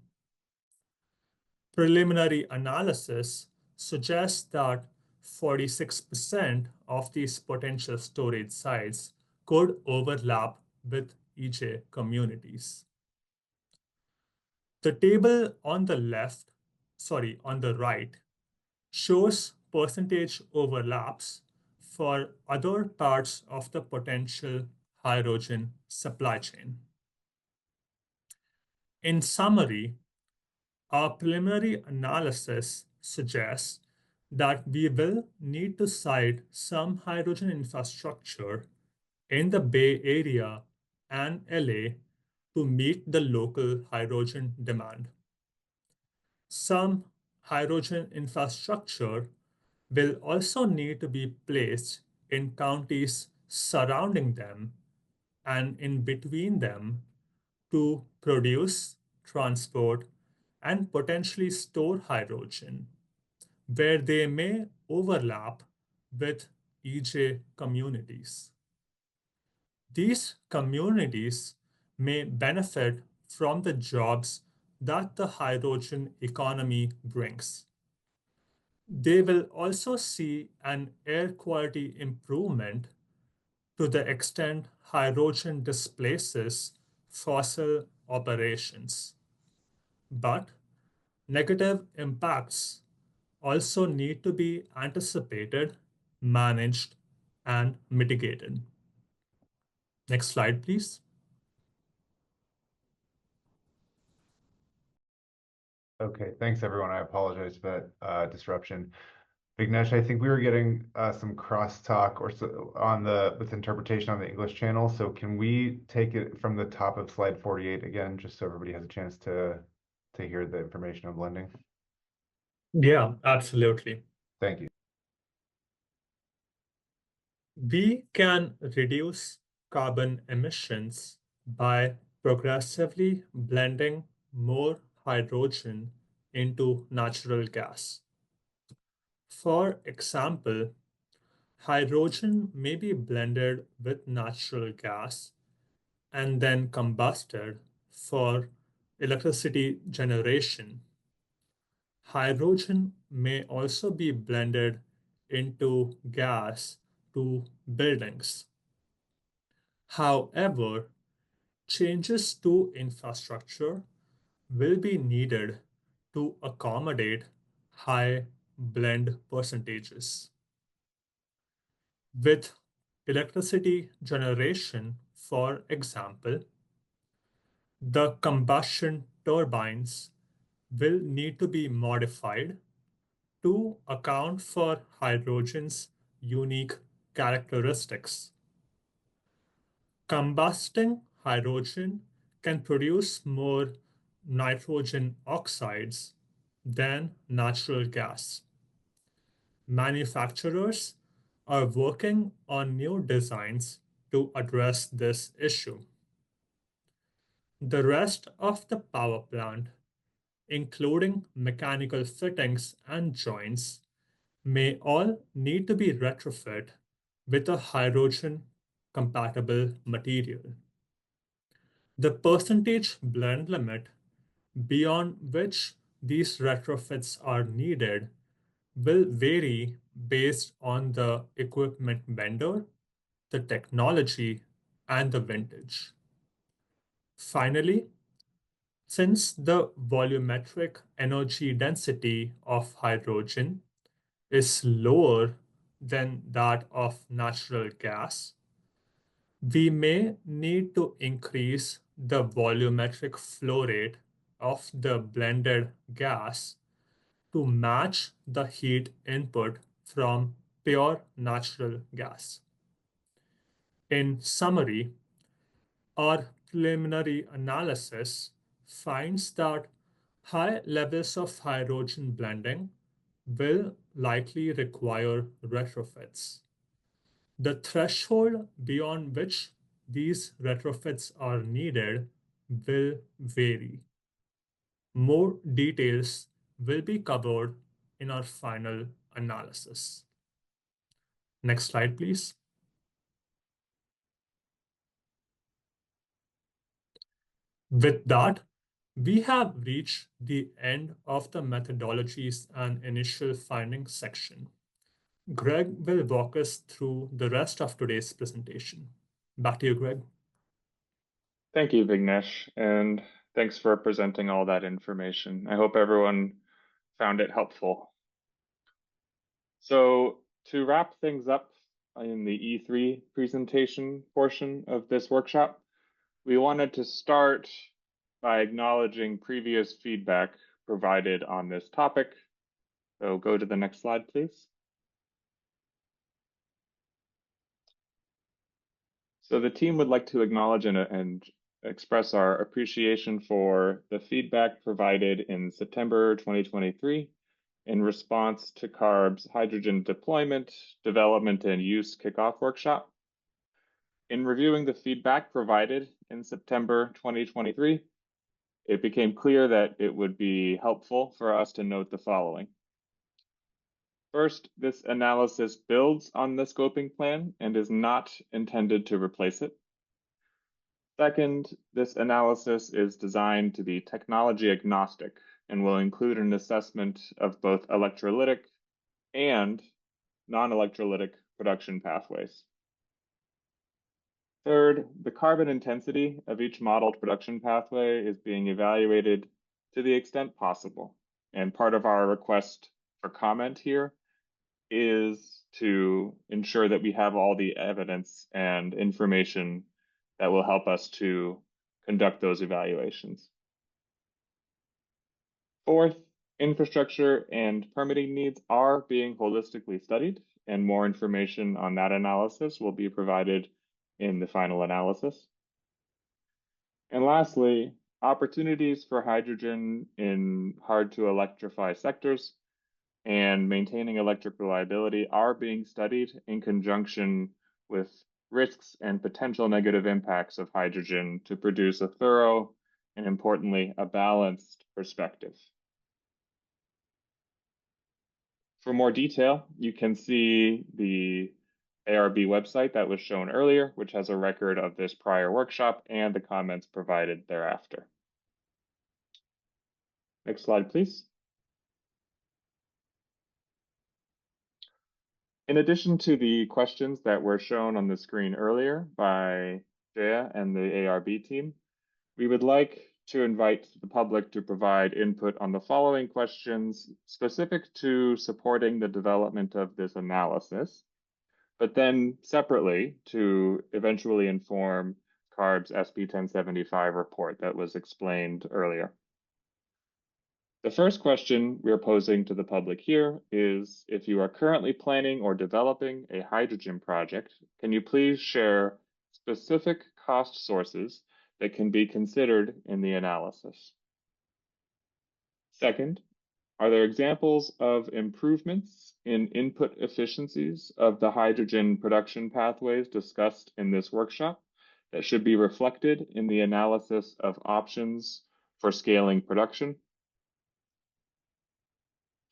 Preliminary analysis suggests that 46% of these potential storage sites could overlap with EJ communities. The table on the right, shows percentage overlaps for other parts of the potential hydrogen supply chain. In summary, our preliminary analysis suggests that we will need to site some hydrogen infrastructure in the Bay Area and LA to meet the local hydrogen demand. Some hydrogen infrastructure will also need to be placed in counties surrounding them and in between them to produce, transport, and potentially store hydrogen, where they may overlap with EJ communities. These communities may benefit from the jobs that the hydrogen economy brings. They will also see an air quality improvement to the extent hydrogen displaces fossil operations. But negative impacts also need to be anticipated, managed, and mitigated. Next slide, please. Okay, thanks everyone. I apologize for that disruption. Vignesh, I think we were getting some crosstalk with interpretation on the English channel. So can we take it from the top of slide 48 again, just so everybody has a chance to hear the information on blending? Yeah, absolutely. Thank you. We can reduce carbon emissions by progressively blending more hydrogen into natural gas. For example, hydrogen may be blended with natural gas and then combusted for electricity generation. Hydrogen may also be blended into gas to buildings. However, changes to infrastructure will be needed to accommodate high blend percentages. With electricity generation, for example, the combustion turbines will need to be modified to account for hydrogen's unique characteristics. Combusting hydrogen can produce more nitrogen oxides than natural gas. Manufacturers are working on new designs to address this issue. The rest of the power plant, including mechanical fittings and joints, may all need to be retrofit with a hydrogen-compatible material. The percentage blend limit beyond which these retrofits are needed will vary based on the equipment vendor, the technology, and the vintage. Finally, since the volumetric energy density of hydrogen is lower than that of natural gas, we may need to increase the volumetric flow rate of the blended gas to match the heat input from pure natural gas. In summary, our preliminary analysis finds that high levels of hydrogen blending will likely require retrofits. The threshold beyond which these retrofits are needed will vary. More details will be covered in our final analysis. Next slide, please. With that, we have reached the end of the methodologies and initial findings section. Greg will walk us through the rest of today's presentation. Back to you, Greg. Thank you, Vignesh, and thanks for presenting all that information. I hope everyone found it helpful. So to wrap things up in the E3 presentation portion of this workshop, we wanted to start by acknowledging previous feedback provided on this topic. So go to the next slide, please. So the team would like to acknowledge and express our appreciation for the feedback provided in September 2023 in response to CARB's hydrogen deployment, development, and use kickoff workshop. In reviewing the feedback provided in September 2023, it became clear that it would be helpful for us to note the following. First, this analysis builds on the scoping plan and is not intended to replace it. Second, this analysis is designed to be technology agnostic and will include an assessment of both electrolytic and non-electrolytic production pathways. Third, the carbon intensity of each modeled production pathway is being evaluated to the extent possible. And part of our request for comment here is to ensure that we have all the evidence and information that will help us to conduct those evaluations. Fourth, infrastructure and permitting needs are being holistically studied, and more information on that analysis will be provided in the final analysis. And lastly, opportunities for hydrogen in hard to electrify sectors and maintaining electric reliability are being studied in conjunction with risks and potential negative impacts of hydrogen to produce a thorough and, importantly, a balanced perspective. For more detail, you can see the ARB website that was shown earlier, which has a record of this prior workshop and the comments provided thereafter. Next slide, please. In addition to the questions that were shown on the screen earlier by Jaya and the ARB team, we would like to invite the public to provide input on the following questions specific to supporting the development of this analysis, but then separately to eventually inform CARB's SB 1075 report that was explained earlier. The first question we're posing to the public here is, if you are currently planning or developing a hydrogen project, can you please share specific cost sources that can be considered in the analysis? Second, Are there examples of improvements in input efficiencies of the hydrogen production pathways discussed in this workshop that should be reflected in the analysis of options for scaling production?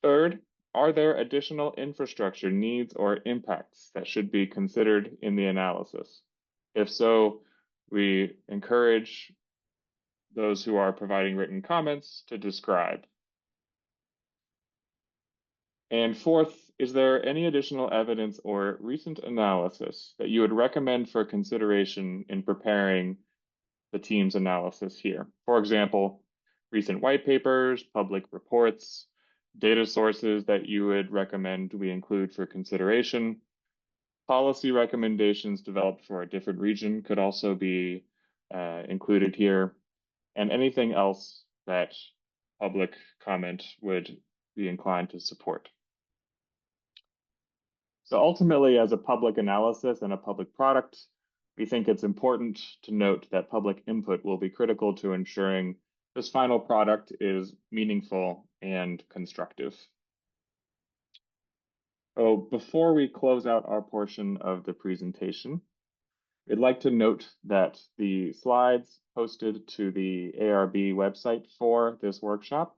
Third, are there additional infrastructure needs or impacts that should be considered in the analysis? If so, we encourage those who are providing written comments to describe. And fourth, is there any additional evidence or recent analysis that you would recommend for consideration in preparing the team's analysis here? For example, recent white papers, public reports, data sources that you would recommend we include for consideration. Policy recommendations developed for a different region could also be included here, and anything else that public comment would be inclined to support. So ultimately, as a public analysis and a public product, we think it's important to note that public input will be critical to ensuring this final product is meaningful and constructive. So before we close out our portion of the presentation, we'd like to note that the slides posted to the ARB website for this workshop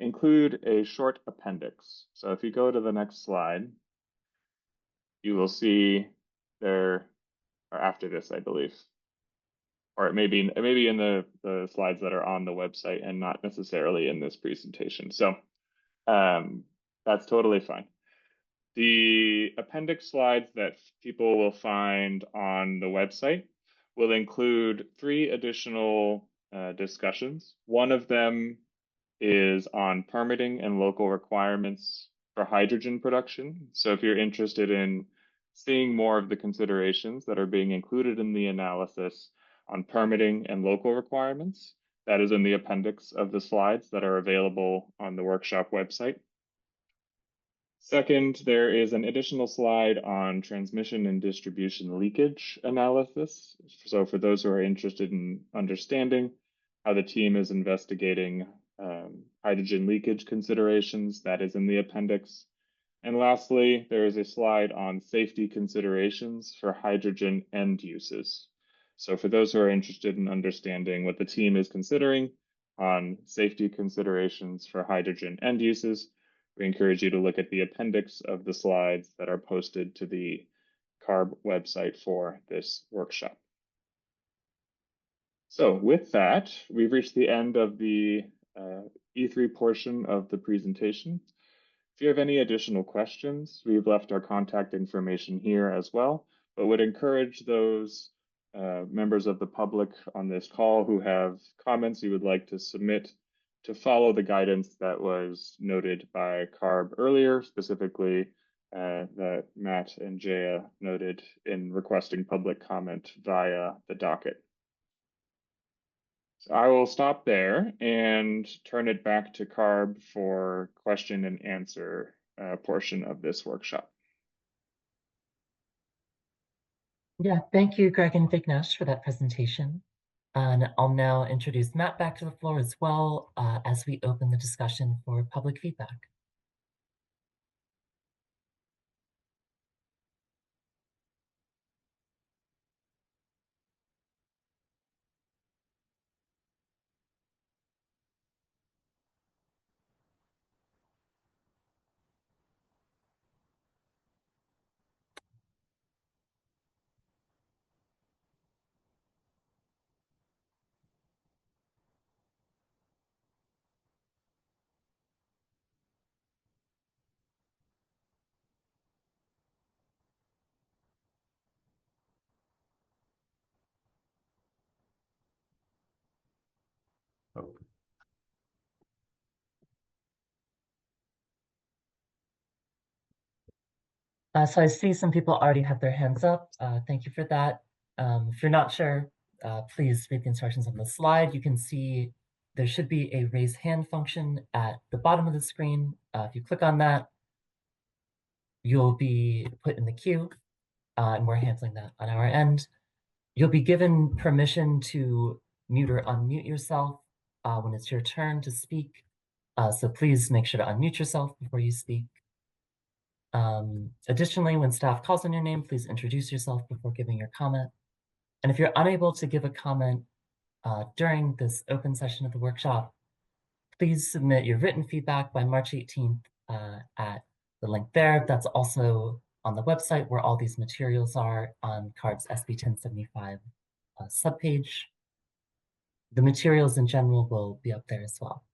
include a short appendix. So if you go to the next slide, you will see there, or after this, I believe, or it may be in the slides that are on the website and not necessarily in this presentation. So that's totally fine. The appendix slides that people will find on the website will include 3 additional discussions. One of them is on permitting and local requirements for hydrogen production. So if you're interested in seeing more of the considerations that are being included in the analysis on permitting and local requirements, that is in the appendix of the slides that are available on the workshop website. Second, there is an additional slide on transmission and distribution leakage analysis. So for those who are interested in understanding how the team is investigating hydrogen leakage considerations, that is in the appendix. And lastly, there is a slide on safety considerations for hydrogen end uses. So for those who are interested in understanding what the team is considering on safety considerations for hydrogen end uses, we encourage you to look at the appendix of the slides that are posted to the CARB website for this workshop. So with that, we've reached the end of the E3 portion of the presentation. If you have any additional questions, we've left our contact information here as well, but would encourage those members of the public on this call who have comments you would like to submit to follow the guidance that was noted by CARB earlier, specifically that Matt and Jaya noted in requesting public comment via the docket. So I will stop there and turn it back to CARB for question and answer portion of this workshop. Yeah, thank you, Greg and Vignesh, for that presentation. And I'll now introduce Matt back to the floor as well as we open the discussion for public feedback. So I see some people already have their hands up. Thank you for that. If you're not sure, please read the instructions on the slide. You can see there should be a raise hand function at the bottom of the screen. If you click on that, you'll be put in the queue, and we're handling that on our end. You'll be given permission to mute or unmute yourself when it's your turn to speak. So please make sure to unmute yourself before you speak. Additionally, when staff calls on your name, please introduce yourself before giving your comment. And if you're unable to give a comment during this open session of the workshop, please submit your written feedback by March 18th at the link there. That's also on the website where all these materials are on CARB's SB 1075 subpage. The materials in general will be up there as well.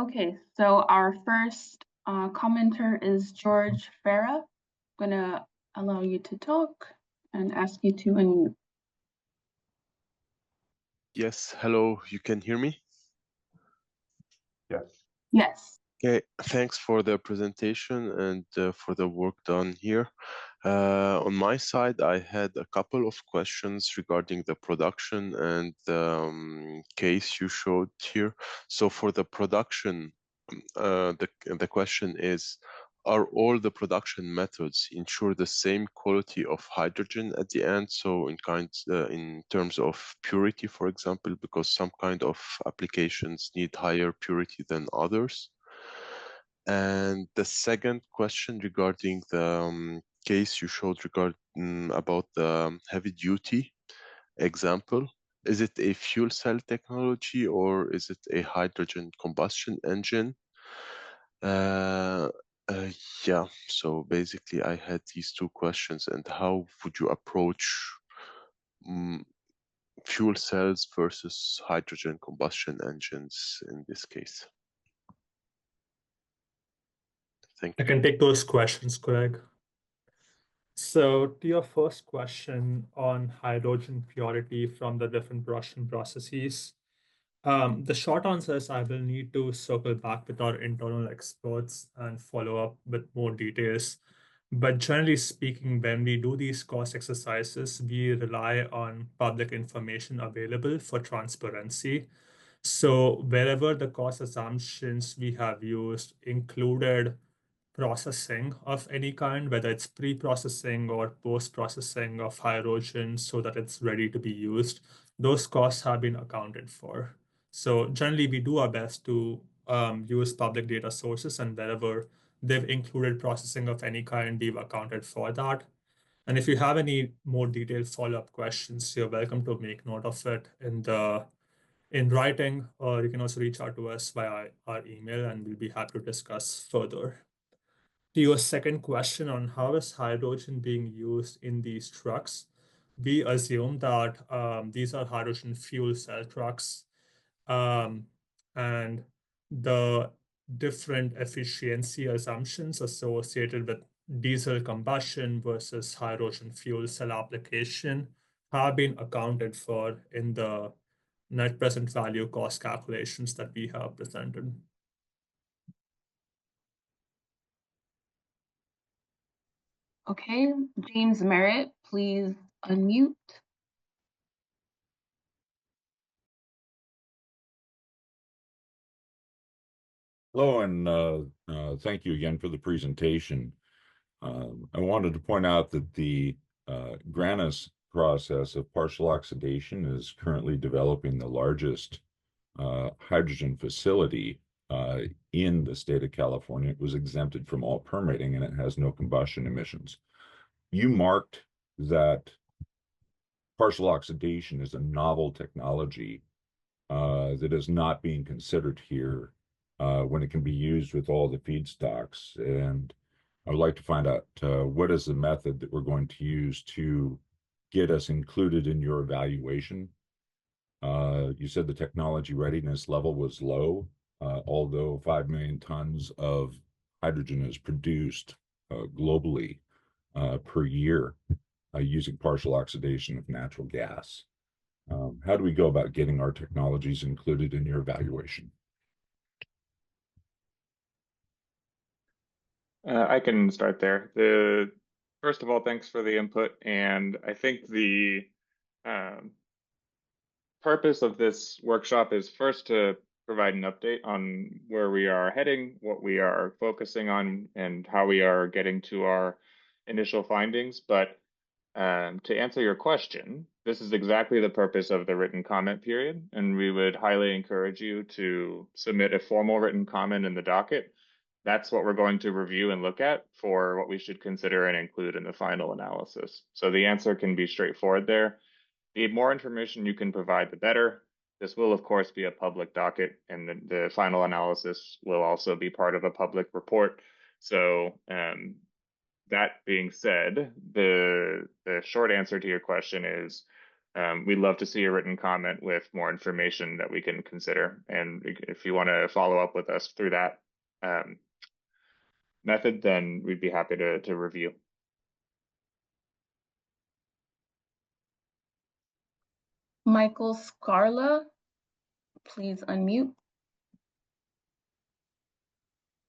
Okay, so our first commenter is George Farah. I'm gonna allow you to talk and ask you to unmute. Yes, hello, you can hear me? Yes. Yes. Okay, thanks for the presentation and for the work done here. On my side, I had a couple of questions regarding the production and the case you showed here. So for the production, the question is, are all the production methods ensure the same quality of hydrogen at the end? So in terms of purity, for example, because some kind of applications need higher purity than others. And the second question regarding the case you showed about the heavy duty example, is it a fuel cell technology or is it a hydrogen combustion engine? Yeah, so basically I had these two questions, and how would you approach fuel cells versus hydrogen combustion engines in this case? Thank I you. can take those questions, Greg. So to your first question on hydrogen purity from the different production processes, the short answer is I will need to circle back with our internal experts and follow up with more details. But generally speaking, when we do these cost exercises, we rely on public information available for transparency. So wherever the cost assumptions we have used included processing of any kind, whether it's pre-processing or post-processing of hydrogen so that it's ready to be used, those costs have been accounted for. So generally, we do our best to use public data sources, and wherever they've included processing of any kind, we've accounted for that. And if you have any more detailed follow-up questions, you're welcome to make note of it in writing, or you can also reach out to us via our email, and we'll be happy to discuss further. To your second question on how is hydrogen being used in these trucks, we assume that these are hydrogen fuel cell trucks, and the different efficiency assumptions associated with diesel combustion versus hydrogen fuel cell application have been accounted for in the net present value cost calculations that we have presented. Okay, James Merritt, please unmute. Hello, and thank you again for the presentation. I wanted to point out that the GRANIS process of partial oxidation is currently developing the largest hydrogen facility in the state of California. It was exempted from all permitting, and it has no combustion emissions. You marked that partial oxidation is a novel technology that is not being considered here when it can be used with all the feedstocks. And I would like to find out what is the method that we're going to use to get us included in your evaluation. You said the technology readiness level was low, although 5 million tons of hydrogen is produced globally per year using partial oxidation of natural gas. How do we go about getting our technologies included in your evaluation? I can start there. First of all, thanks for the input. And I think the purpose of this workshop is first to provide an update on where we are heading, what we are focusing on, and how we are getting to our initial findings. But to answer your question, this is exactly the purpose of the written comment period, and we would highly encourage you to submit a formal written comment in the docket. That's what we're going to review and look at for what we should consider and include in the final analysis. So the answer can be straightforward there. The more information you can provide, the better. This will, of course, be a public docket, and the final analysis will also be part of a public report. So that being said, the short answer to your question is we'd love to see a written comment with more information that we can consider. And if you want to follow up with us through that method, then we'd be happy to review. Michael Scarla, please unmute.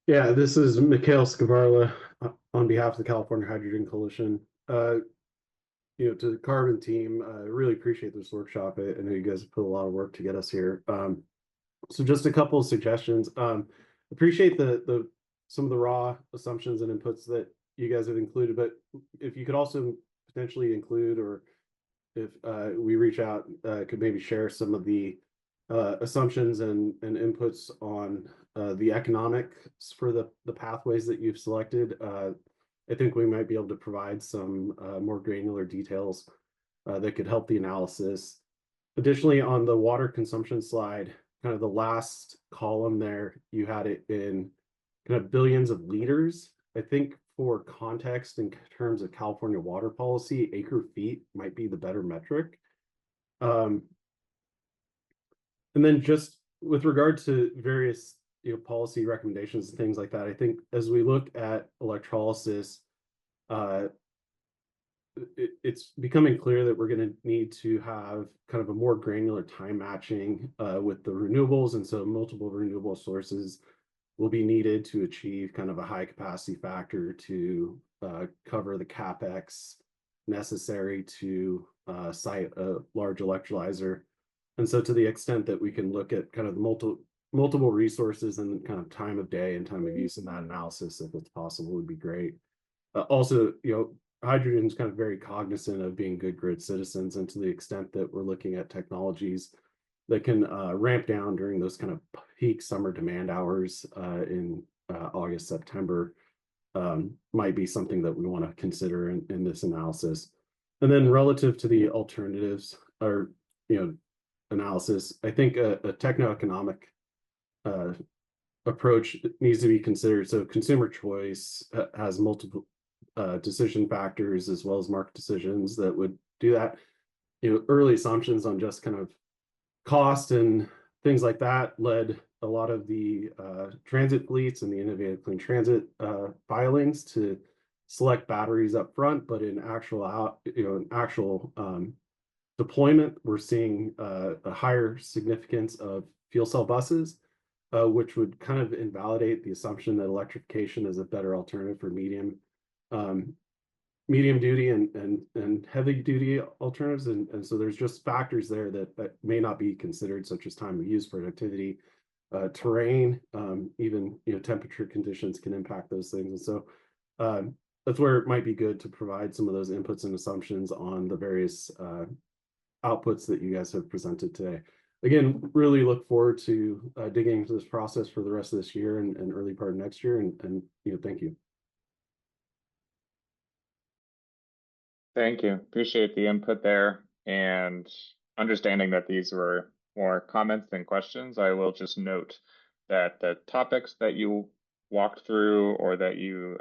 Yeah, this is Mikhail Skavarla on behalf of the California Hydrogen Coalition. To the CARB and team, I really appreciate this workshop. I know you guys have put a lot of work to get us here. So just a couple of suggestions. Appreciate some of the raw assumptions and inputs that you guys have included, but if you could also potentially include, or if we reach out, could maybe share some of the assumptions and inputs on the economics for the pathways that you've selected. I think we might be able to provide some more granular details that could help the analysis. Additionally, on the water consumption slide, kind of the last column there, you had it in kind of billions of liters. I think for context in terms of California water policy, acre feet might be the better metric. And then just with regard to various policy recommendations and things like that, I think as we look at electrolysis, it's becoming clear that we're going to need to have kind of a more granular time matching with the renewables, and so multiple renewable sources will be needed to achieve kind of a high capacity factor to cover the CapEx necessary to site a large electrolyzer. And so to the extent that we can look at kind of the multiple resources and kind of time of day and time of use in that analysis, if it's possible, would be great. Also, hydrogen is kind of very cognizant of being good grid citizens, and to the extent that we're looking at technologies that can ramp down during those kind of peak summer demand hours in August, September, might be something that we want to consider in this analysis. And then relative to the alternatives or analysis, I think a techno-economic approach needs to be considered. So consumer choice has multiple decision factors as well as market decisions that would do that. Early assumptions on just kind of cost and things like that led a lot of the transit fleets and the innovative clean transit filings to select batteries up front, but in actual deployment, we're seeing a higher significance of fuel cell buses, which would kind of invalidate the assumption that electrification is a better alternative for medium duty and heavy duty alternatives. And so there's just factors there that may not be considered, such as time of use, productivity, terrain, even temperature conditions can impact those things. And so that's where it might be good to provide some of those inputs and assumptions on the various outputs that you guys have presented today. Again, really look forward to digging into this process for the rest of this year and early part of next year. And thank you. Thank you. Appreciate the input there, and understanding that these were more comments than questions. I will just note that the topics that you walked through or that you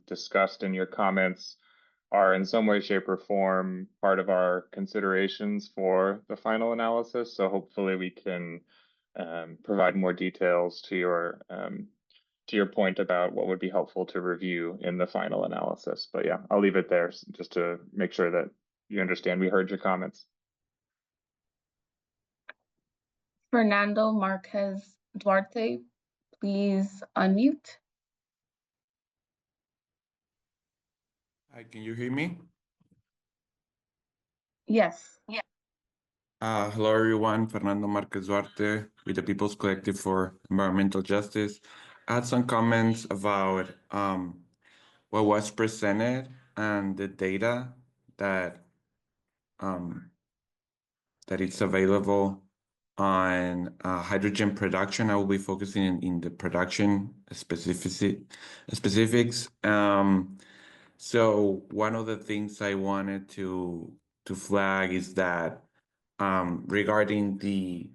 discussed in your comments are in some way, shape, or form part of our considerations for the final analysis. So hopefully we can provide more details to your point about what would be helpful to review in the final analysis. But yeah, I'll leave it there just to make sure that you understand we heard your comments. Fernando Marquez Duarte, please unmute. Hi, can you hear me? Yes. Hello, everyone. Fernando Marquez Duarte with the People's Collective for Environmental Justice. I had some comments about what was presented and the data that that it's available on hydrogen production. I will be focusing in the production specifics. So one of the things I wanted to flag is that regarding the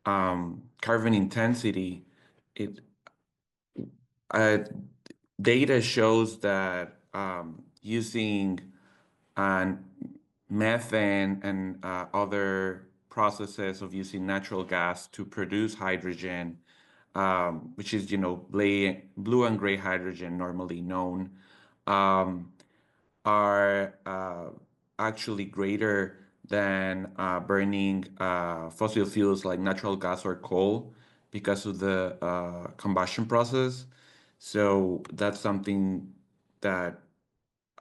carbon intensity, data shows that using methane and other processes of using natural gas to produce hydrogen, which is, blue and gray hydrogen normally known, are actually greater than burning fossil fuels like natural gas or coal because of the combustion process. So that's something that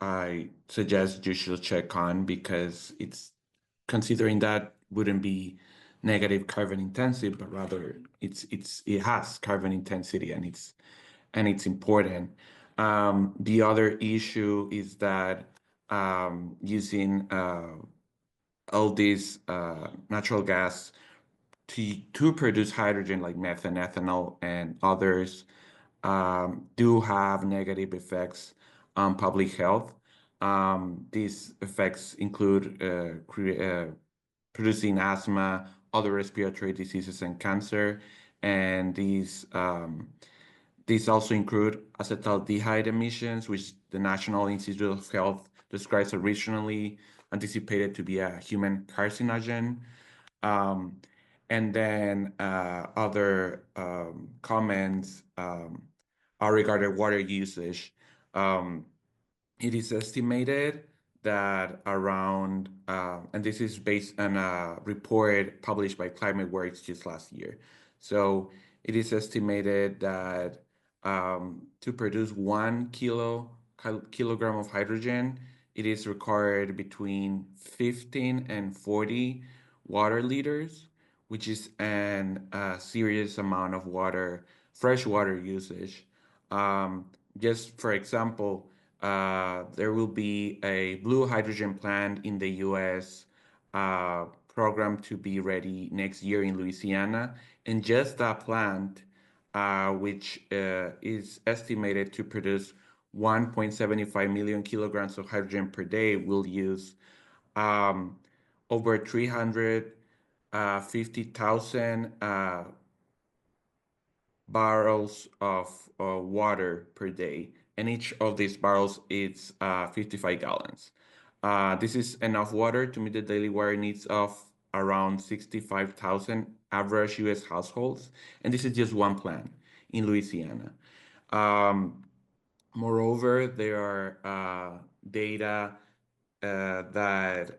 I suggest you should check on, because it's considering that wouldn't be negative carbon intensive, but rather it has carbon intensity, and it's important. The other issue is that using all these natural gas to produce hydrogen, like methane, ethanol, and others, do have negative effects on public health. These effects include producing asthma, other respiratory diseases, and cancer. And these also include acetaldehyde emissions, which the National Institute of Health describes originally anticipated to be a human carcinogen. And then other comments are regarding water usage. It is estimated that around, and this is based on a report published by Climate Works just last year. So it is estimated that to produce 1 kilogram of hydrogen, it is required between 15 and 40 water liters, which is a serious amount of water, fresh water usage. Just for example, there will be a blue hydrogen plant in the US programmed to be ready next year in Louisiana. And just that plant, which is estimated to produce 1.75 million kilograms of hydrogen per day, will use over 350,000 barrels of water per day, and each of these barrels is 55 gallons. This is enough water to meet the daily water needs of around 65,000 average US households, and this is just one plant in Louisiana. Moreover, there are data that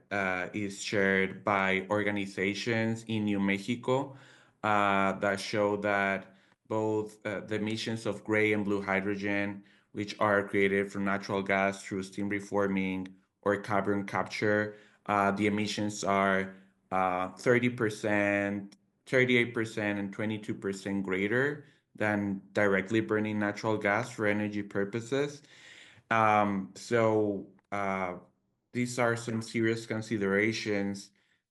is shared by organizations in New Mexico that show that both the emissions of gray and blue hydrogen, which are created from natural gas through steam reforming or carbon capture, the emissions are 30%, 38%, and 22% greater than directly burning natural gas for energy purposes. So these are some serious considerations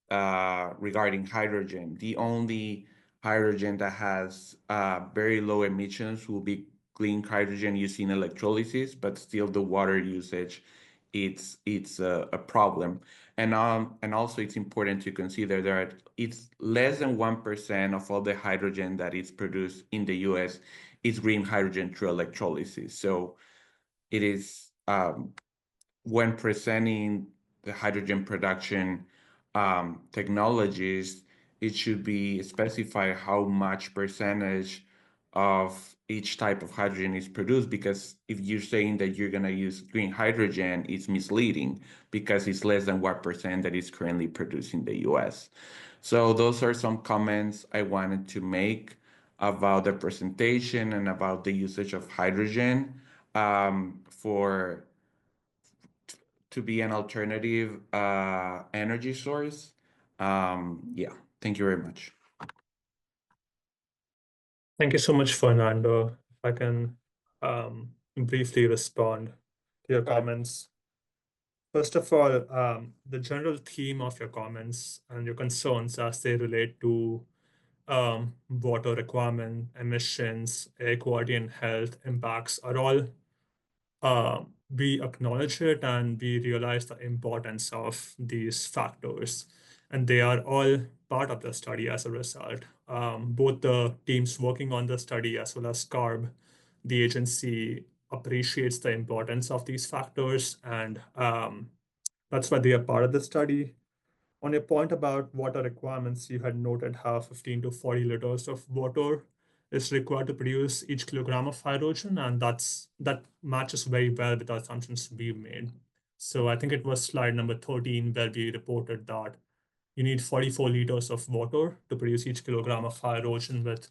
regarding hydrogen. The only hydrogen that has very low emissions will be clean hydrogen using electrolysis, but still the water usage, it's a problem. And also it's important to consider that it's less than 1% of all the hydrogen that is produced in the US is green hydrogen through electrolysis. So it is when presenting the hydrogen production technologies, it should be specified how much percentage of each type of hydrogen is produced, because if you're saying that you're going to use green hydrogen, it's misleading because it's less than 1% that is currently produced in the US. So those are some comments I wanted to make about the presentation and about the usage of hydrogen to be an alternative energy source. Yeah, thank you very much. Thank you so much, Fernando. If I can briefly respond to your comments. First of all, the general theme of your comments and your concerns as they relate to water requirement, emissions, air quality, and health impacts are all, we acknowledge it and we realize the importance of these factors. And they are all part of the study as a result. Both the teams working on the study as well as CARB, the agency appreciates the importance of these factors, and that's why they are part of the study. On your point about water requirements, you had noted how 15 to 40 liters of water is required to produce each kilogram of hydrogen, and that matches very well with the assumptions we've made. So I think it was slide number 13 where we reported that you need 44 liters of water to produce each kilogram of hydrogen with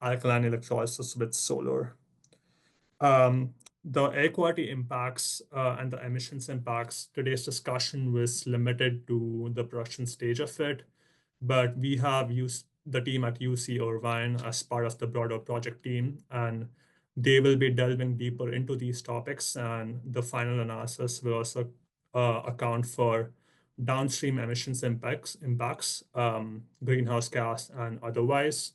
alkaline electrolysis with solar. The air quality impacts and the emissions impacts, today's discussion was limited to the production stage of it, but we have used the team at UC Irvine as part of the broader project team, and they will be delving deeper into these topics, and the final analysis will also account for downstream emissions impacts, greenhouse gas and otherwise.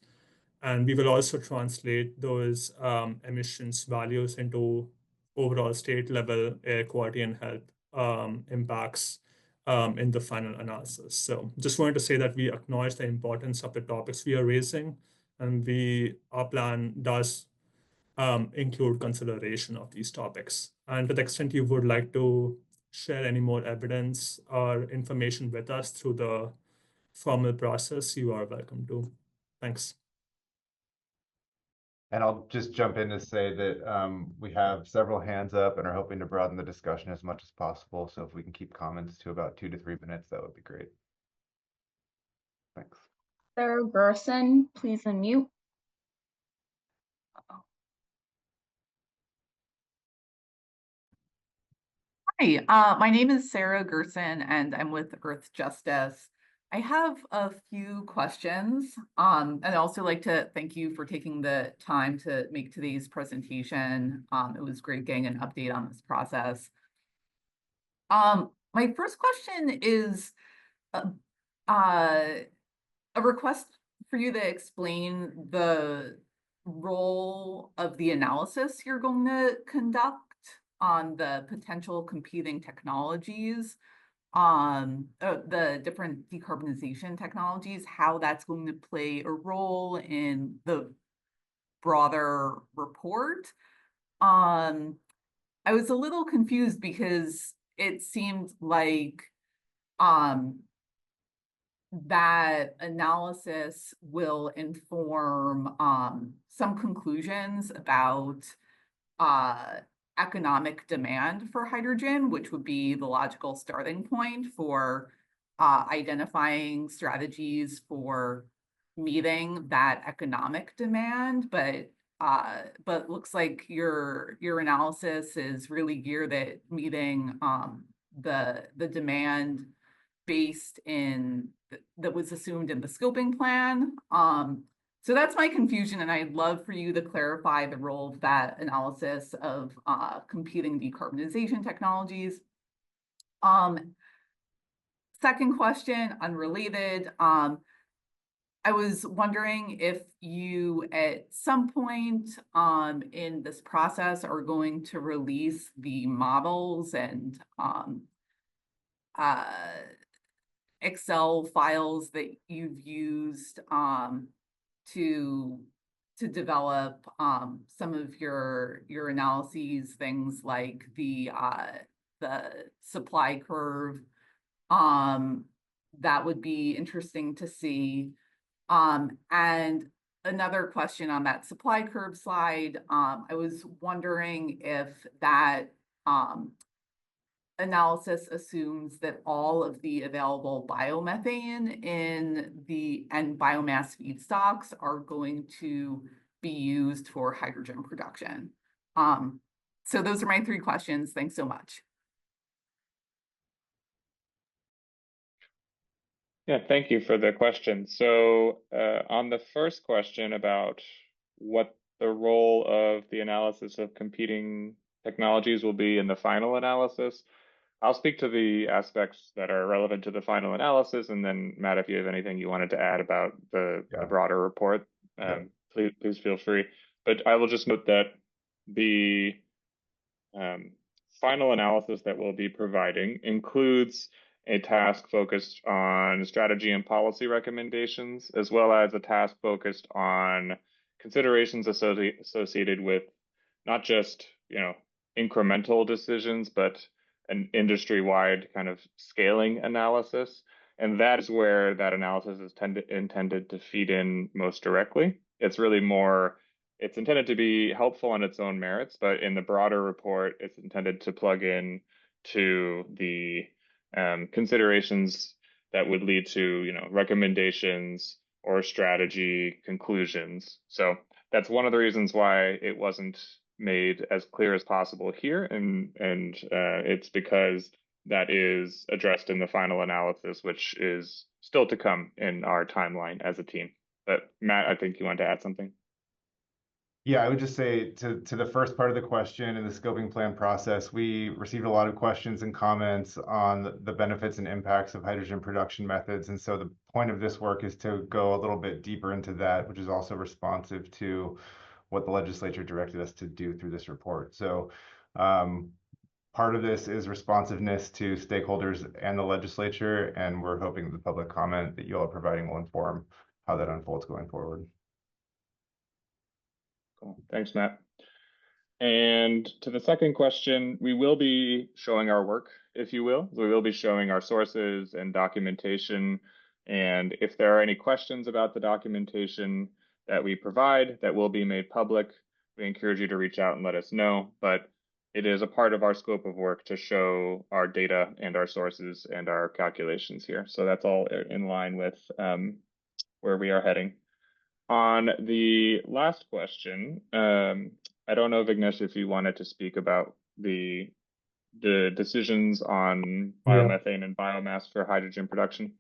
And we will also translate those emissions values into overall state level air quality and health impacts in the final analysis. So just wanted to say that we acknowledge the importance of the topics we are raising, and our plan does include consideration of these topics. And to the extent you would like to share any more evidence or information with us through the formal process, you are welcome to. Thanks. And I'll just jump in to say that we have several hands up and are hoping to broaden the discussion as much as possible. So if we can keep comments to about 2 to 3 minutes, that would be great. Thanks. Sarah Gerson, please unmute. Hi, my name is Sarah Gerson and I'm with Earth Justice. I have a few questions, and I'd also like to thank you for taking the time to make today's presentation. It was great getting an update on this process. My first question is a request for you to explain the role of the analysis you're going to conduct on the potential competing technologies, the different decarbonization technologies, how that's going to play a role in the broader report. I was a little confused because it seemed like that analysis will inform some conclusions about economic demand for hydrogen, which would be the logical starting point for identifying strategies for meeting that economic demand. But looks like your analysis is really geared at meeting the demand based in that was assumed in the scoping plan. So that's my confusion, and I'd love for you to clarify the role of that analysis of competing decarbonization technologies. Second question, unrelated. I was wondering if you, at some point in this process, are going to release the models and Excel files that you've used to develop some of your analyses, things like the supply curve. That would be interesting to see. And another question on that supply curve slide, I was wondering if that analysis assumes that all of the available biomethane and biomass feedstocks are going to be used for hydrogen production. So those are my three questions. Thanks so much. Yeah, thank you for the question. So on the first question about what the role of the analysis of competing technologies will be in the final analysis, I'll speak to the aspects that are relevant to the final analysis, and then Matt, if you have anything you wanted to add about the broader report, please feel free. But I will just note that the final analysis that we'll be providing includes a task focused on strategy and policy recommendations, as well as a task focused on considerations associated with not just, incremental decisions, but an industry-wide kind of scaling analysis. And that is where that analysis is intended to feed in most directly. It's really more, it's intended to be helpful on its own merits, but in the broader report, it's intended to plug in to the considerations that would lead to, recommendations or strategy conclusions. So that's one of the reasons why it wasn't made as clear as possible here, and it's because that is addressed in the final analysis, which is still to come in our timeline as a team. But Matt, I think you wanted to add something. Yeah, I would just say to the first part of the question in the scoping plan process, we received a lot of questions and comments on the benefits and impacts of hydrogen production methods. And so the point of this work is to go a little bit deeper into that, which is also responsive to what the legislature directed us to do through this report. So part of this is responsiveness to stakeholders and the legislature, and we're hoping the public comment that you all are providing will inform how that unfolds going forward. Cool. Thanks, Matt. And to the second question, we will be showing our work, if you will. We will be showing our sources and documentation. And if there are any questions about the documentation that we provide that will be made public, we encourage you to reach out and let us know. But it is a part of our scope of work to show our data and our sources and our calculations here. So that's all in line with where we are heading. On the last question, I don't know, Vignesh, if you wanted to speak about the decisions on biomethane and biomass for hydrogen production.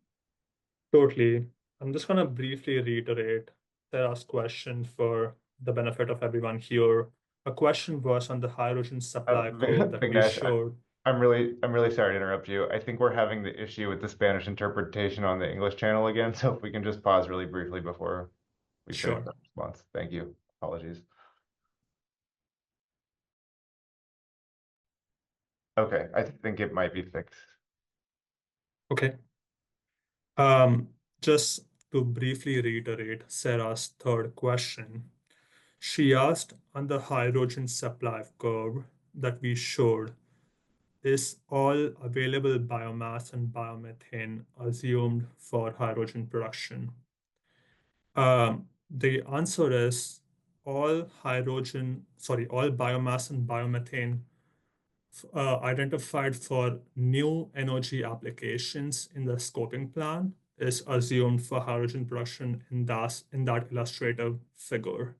Totally. I'm just going to briefly reiterate Sarah's question for the benefit of everyone here. A question was on the hydrogen supply curve that we Vignesh, showed. I'm really sorry to interrupt you. I think we're having the issue with the Spanish interpretation on the English channel again. So if we can just pause really briefly before we finish that response. Thank you. Apologies. Okay, I think it might be fixed. Okay. Just to briefly reiterate Sarah's third question, she asked on the hydrogen supply curve that we showed, is all available biomass and biomethane assumed for hydrogen production? The answer is all biomass and biomethane identified for new energy applications in the scoping plan is assumed for hydrogen production in that illustrative figure.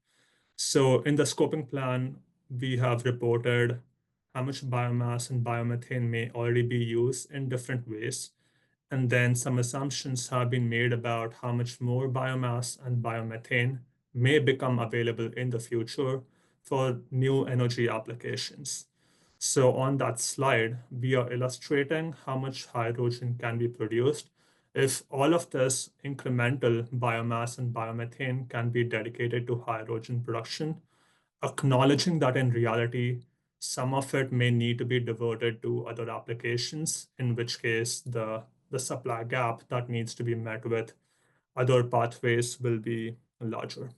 So in the scoping plan, we have reported how much biomass and biomethane may already be used in different ways. And then some assumptions have been made about how much more biomass and biomethane may become available in the future for new energy applications. So on that slide, we are illustrating how much hydrogen can be produced if all of this incremental biomass and biomethane can be dedicated to hydrogen production, acknowledging that in reality, some of it may need to be diverted to other applications, in which case the supply gap that needs to be met with other pathways will be larger.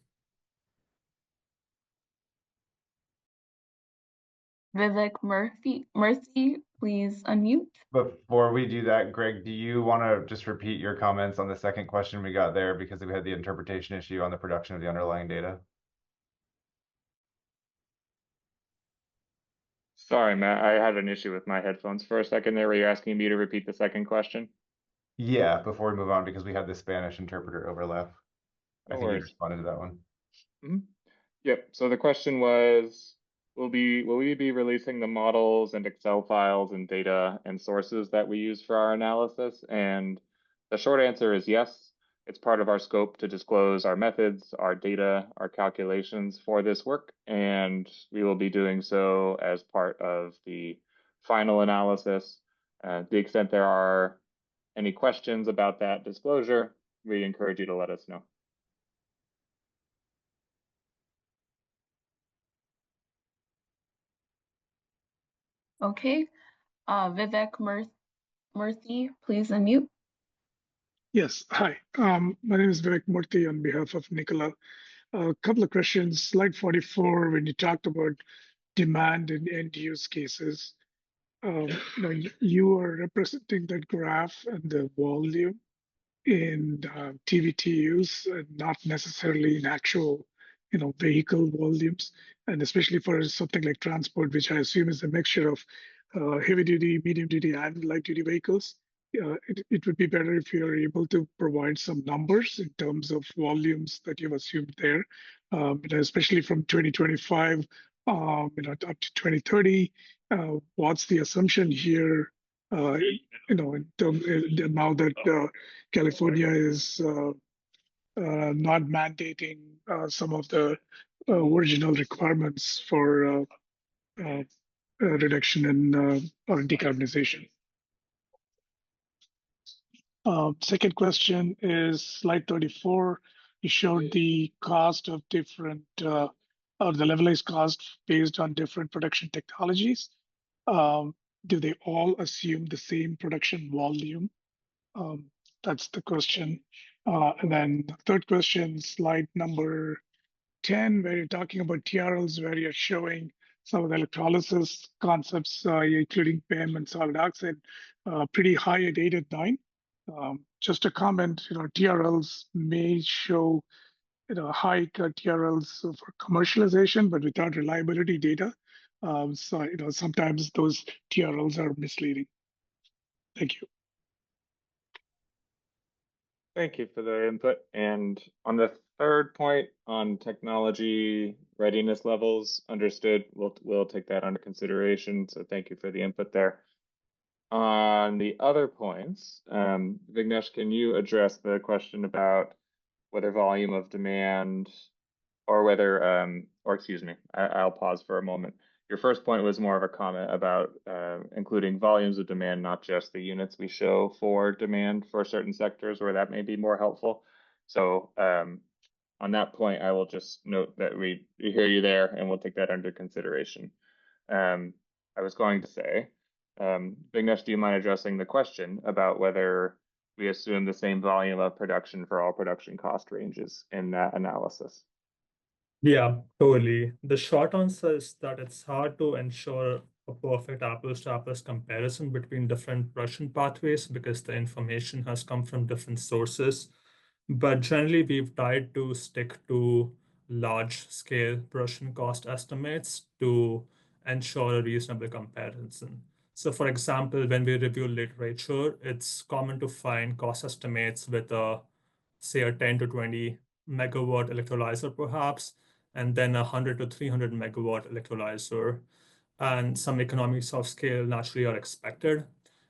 Vivek Murthy, please unmute. Before we do that, Greg, do you want to just repeat your comments on the second question we got there, because we had the interpretation issue on the production of the underlying data? Sorry, Matt, I had an issue with my headphones for a second there. Were you asking me to repeat the second question? Yeah, before we move on, because we had the Spanish interpreter overlap. No I think you responded to that one. Mm-hmm. Yep. So the question was, will we be releasing the models and Excel files and data and sources that we use for our analysis? And the short answer is yes. It's part of our scope to disclose our methods, our data, our calculations for this work, and we will be doing so as part of the final analysis. To the extent there are any questions about that disclosure, we encourage you to let us know. Okay, Vivek Murthy, please unmute. Yes, hi. My name is Vivek Murthy on behalf of Nicola. A couple of questions. Slide 44, when you talked about demand in end use cases, you are representing that graph and the volume in TVTUs, and not necessarily in actual, vehicle volumes, and especially for something like transport, which I assume is a mixture of heavy duty, medium duty, and light duty vehicles. It would be better if you're able to provide some numbers in terms of volumes that you've assumed there, especially from 2025, up to 2030. What's the assumption here? In terms now that California is not mandating some of the original requirements for reduction in or decarbonization. Second question is slide 34. You showed the cost of different, or the levelized cost based on different production technologies. Do they all assume the same production volume? That's the question. And then the third question, slide number 10, where you're talking about TRLs, where you're showing some of the electrolysis concepts, including PEM and solid oxide, pretty high at 8 and 9. Just a comment, TRLs may show high TRLs for commercialization, but without reliability data. So sometimes those TRLs are misleading. Thank you. Thank you for the input. And on the third point on technology readiness levels, understood. We'll take that under consideration. So thank you for the input there. On the other points, Vignesh, can you address the question about whether volume of demand or whether, or excuse me, I'll pause for a moment. Your first point was more of a comment about including volumes of demand, not just the units we show for demand for certain sectors where that may be more helpful. So on that point, I will just note that we hear you there and we'll take that under consideration. I was going to say, Vignesh, do you mind addressing the question about whether we assume the same volume of production for all production cost ranges in that analysis? Yeah, totally. The short answer is that it's hard to ensure a perfect apples to apples comparison between different production pathways because the information has come from different sources. But generally, we've tried to stick to large scale production cost estimates to ensure a reasonable comparison. So for example, when we review literature, it's common to find cost estimates with say a 10 to 20 megawatt electrolyzer perhaps, and then a 100 to 300 megawatt electrolyzer. And some economies of scale naturally are expected.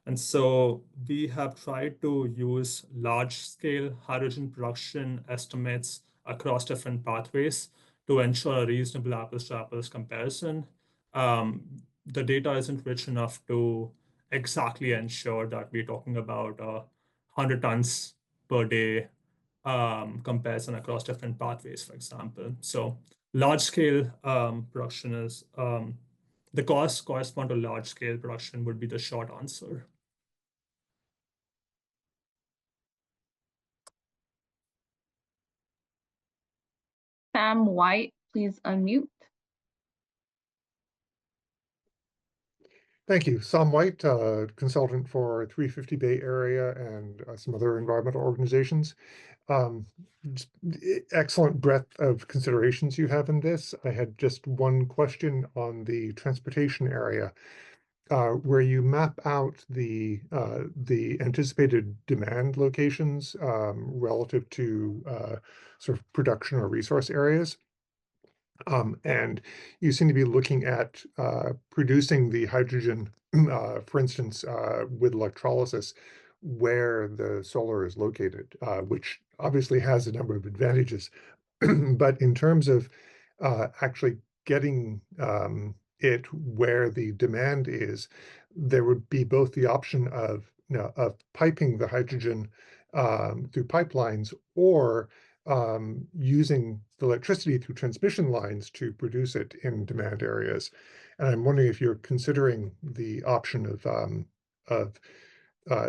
And so we have tried to use large scale hydrogen production estimates across different pathways to ensure a reasonable apples to apples comparison. The data isn't rich enough to exactly ensure that we're talking about 100 tons per day comparison across different pathways, for example. So large scale production is the costs correspond to large scale production would be the short answer. Sam White, please unmute. Thank you. Sam White, consultant for 350 Bay Area and some other environmental organizations. Excellent breadth of considerations you have in this. I had just one question on the transportation area, where you map out the anticipated demand locations relative to sort of production or resource areas. And you seem to be looking at producing the hydrogen, for instance, with electrolysis, where the solar is located, which obviously has a number of advantages. But in terms of actually getting it where the demand is, there would be both the option of, of piping the hydrogen through pipelines, or using the electricity through transmission lines to produce it in demand areas. And I'm wondering if you're considering the option of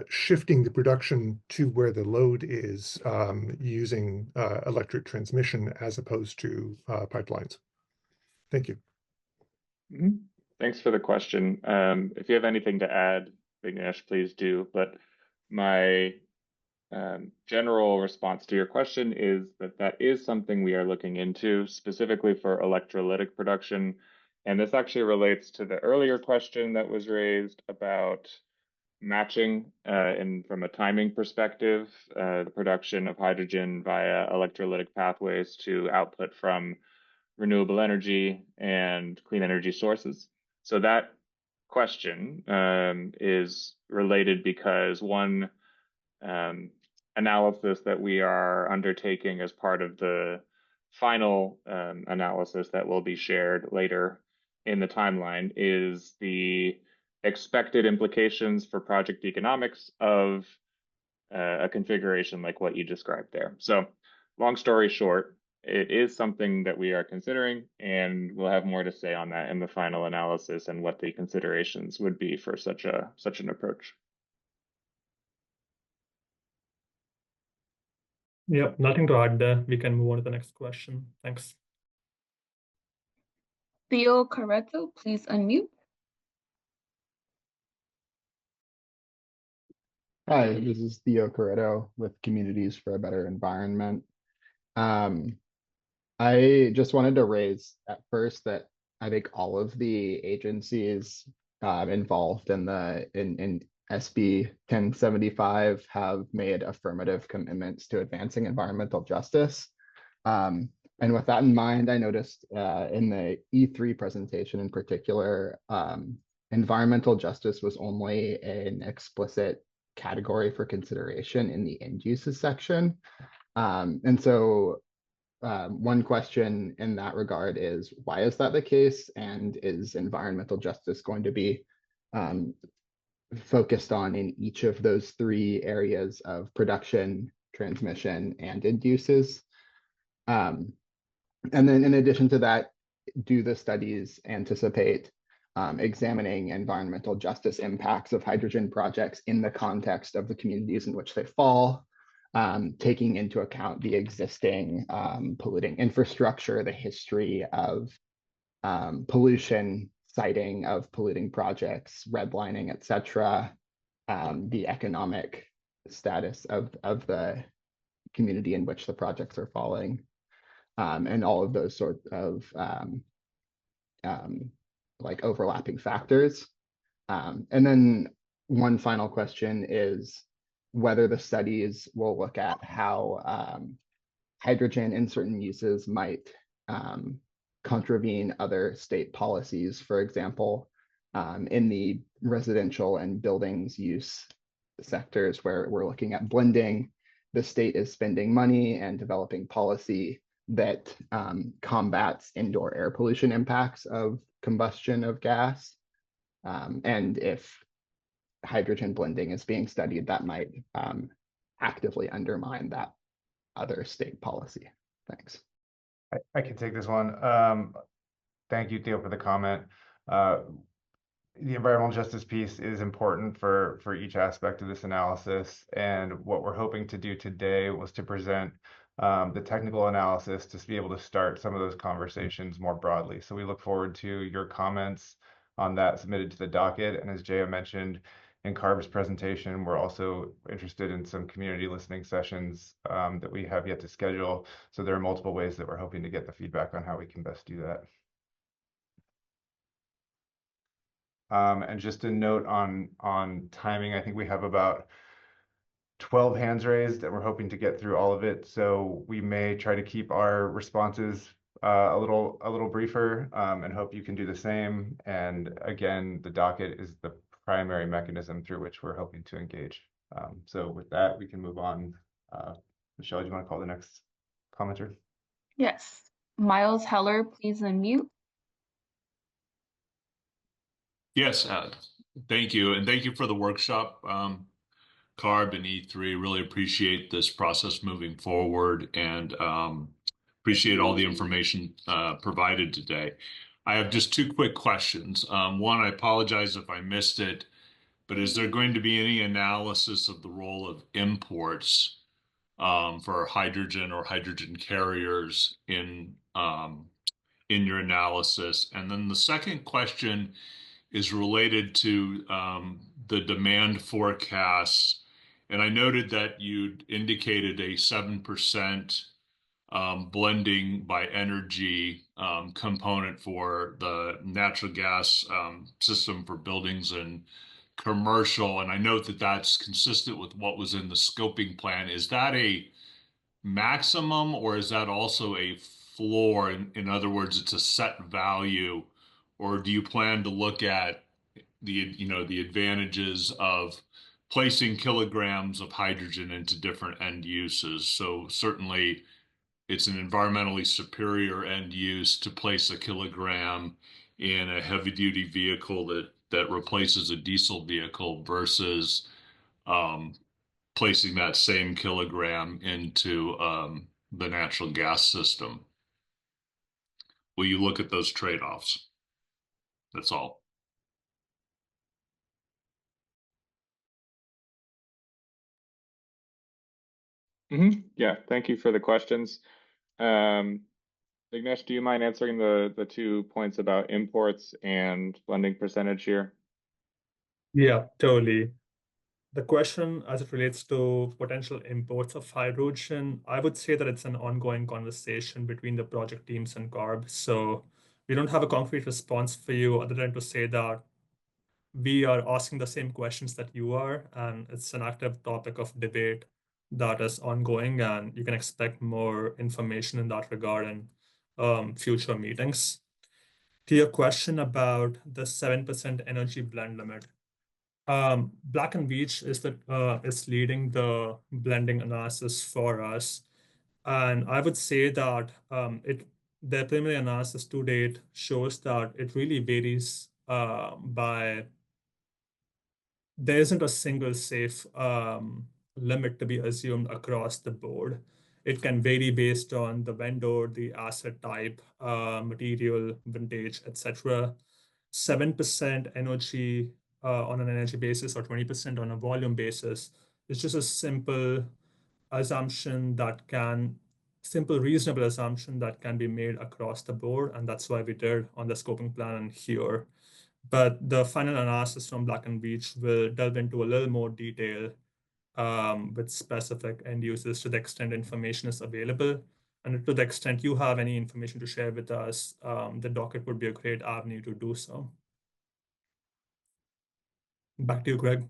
shifting the production to where the load is, using electric transmission as opposed to pipelines. Thank you. Thanks for the question. If you have anything to add, Vignesh, please do. But my general response to your question is that that is something we are looking into specifically for electrolytic production. And this actually relates to the earlier question that was raised about matching and from a timing perspective, the production of hydrogen via electrolytic pathways to output from renewable energy and clean energy sources. So that question is related because one analysis that we are undertaking as part of the final analysis that will be shared later in the timeline is the expected implications for project economics of a configuration like what you described there. So long story short, it is something that we are considering, and we'll have more to say on that in the final analysis and what the considerations would be for such an approach. Yep, nothing to add there. We can move on to the next question. Thanks. Theo Corretto, please unmute. Hi, this is Theo Corretto with Communities for a Better Environment. I just wanted to raise at first that I think all of the agencies involved in SB 1075 have made affirmative commitments to advancing environmental justice. And with that in mind, I noticed in the E3 presentation in particular, environmental justice was only an explicit category for consideration in the end uses section. And so one question in that regard is, why is that the case? And is environmental justice going to be focused on in each of those three areas of production, transmission, and end uses? And then in addition to that, do the studies anticipate examining environmental justice impacts of hydrogen projects in the context of the communities in which they fall, taking into account the existing polluting infrastructure, the history of pollution, citing of polluting projects, redlining, et cetera, the economic status of the community in which the projects are falling, and all of those sorts of like overlapping factors. And then one final question is whether the studies will look at how hydrogen in certain uses might contravene other state policies. For example, in the residential and buildings use sectors where we're looking at blending, the state is spending money and developing policy that combats indoor air pollution impacts of combustion of gas. And if hydrogen blending is being studied, that might actively undermine that other state policy. Thanks. I can take this one. Thank you, Theo, for the comment. The environmental justice piece is important for each aspect of this analysis. And what we're hoping to do today was to present the technical analysis to be able to start some of those conversations more broadly. So we look forward to your comments on that submitted to the docket. And as Jaya mentioned in CARB's presentation, we're also interested in some community listening sessions that we have yet to schedule. So there are multiple ways that we're hoping to get the feedback on how we can best do that. And just a note on timing, I think we have about 12 hands raised and we're hoping to get through all of it. So we may try to keep our responses a little briefer and hope you can do the same. And again, the docket is the primary mechanism through which we're hoping to engage. So with that, we can move on. Michelle, do you want to call the next commenter? Yes. Miles Heller, please unmute. Yes, Thank you. And thank you for the workshop, CARB and E3. Really appreciate this process moving forward and appreciate all the information provided today. I have just two quick questions. One, I apologize if I missed it, but is there going to be any analysis of the role of imports for hydrogen or hydrogen carriers in your analysis? And then the second question is related to the demand forecasts. And I noted that you indicated a 7% blending by energy component for the natural gas system for buildings and commercial. And I note that that's consistent with what was in the scoping plan. Is that a maximum or is that also a floor? In other words, it's a set value, or do you plan to look at the advantages of placing kilograms of hydrogen into different end uses? So certainly it's an environmentally superior end use to place a kilogram in a heavy duty vehicle that replaces a diesel vehicle versus placing that same kilogram into the natural gas system. Will you look at those trade-offs? That's all. Yeah, thank you for the questions. Vignesh, do you mind answering the 2 points about imports and blending percentage here? Yeah, totally. The question as it relates to potential imports of hydrogen, I would say that it's an ongoing conversation between the project teams and CARB. So we don't have a concrete response for you other than to say that we are asking the same questions that you are, and it's an active topic of debate that is ongoing, and you can expect more information in that regard in future meetings. To your question about the 7% energy blend limit, Black & Veatch is leading the blending analysis for us, and I would say that the preliminary analysis to date shows that it really varies by. There isn't a single safe limit to be assumed across the board. It can vary based on the vendor, the asset type, material, vintage, etc. 7% energy on an energy basis or 20% on a volume basis is just a simple reasonable assumption that can be made across the board, and that's why we did on the scoping plan here. But the final analysis from Black & Veatch will delve into a little more detail with specific end users to the extent information is available. And to the extent you have any information to share with us, the docket would be a great avenue to do so. Back to you, Greg.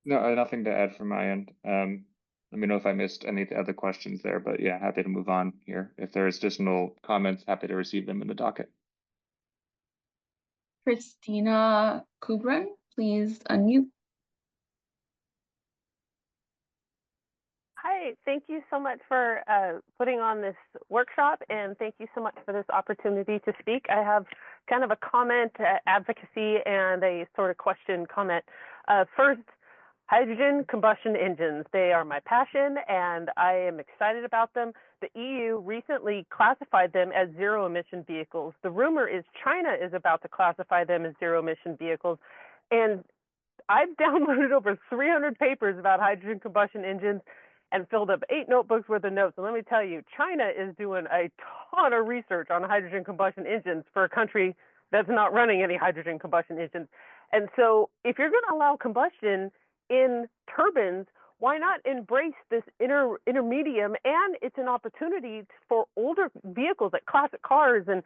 No, nothing to add from my end. Let me know if I missed any of the other questions there, but yeah, happy to move on here. If there's additional comments, happy to receive them in the docket. Christina Kubrin, please unmute. Hi, thank you so much for putting on this workshop, and thank you so much for this opportunity to speak. I have kind of a comment, advocacy, and a sort of question comment. First, hydrogen combustion engines. They are my passion, and I am excited about them. The EU recently classified them as zero-emission vehicles. The rumor is China is about to classify them as zero-emission vehicles, and I've downloaded over 300 papers about hydrogen combustion engines and filled up 8 notebooks worth of notes. And let me tell you, China is doing a ton of research on hydrogen combustion engines for a country that's not running any hydrogen combustion engines. And so if you're going to allow combustion in turbines, why not embrace this intermedium? And it's an opportunity for older vehicles like classic cars and,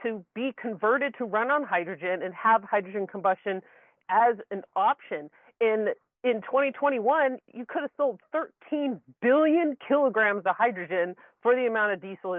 to be converted to run on hydrogen and have hydrogen combustion as an option. In 2021, you could have sold 13 billion kilograms of hydrogen for the amount of diesel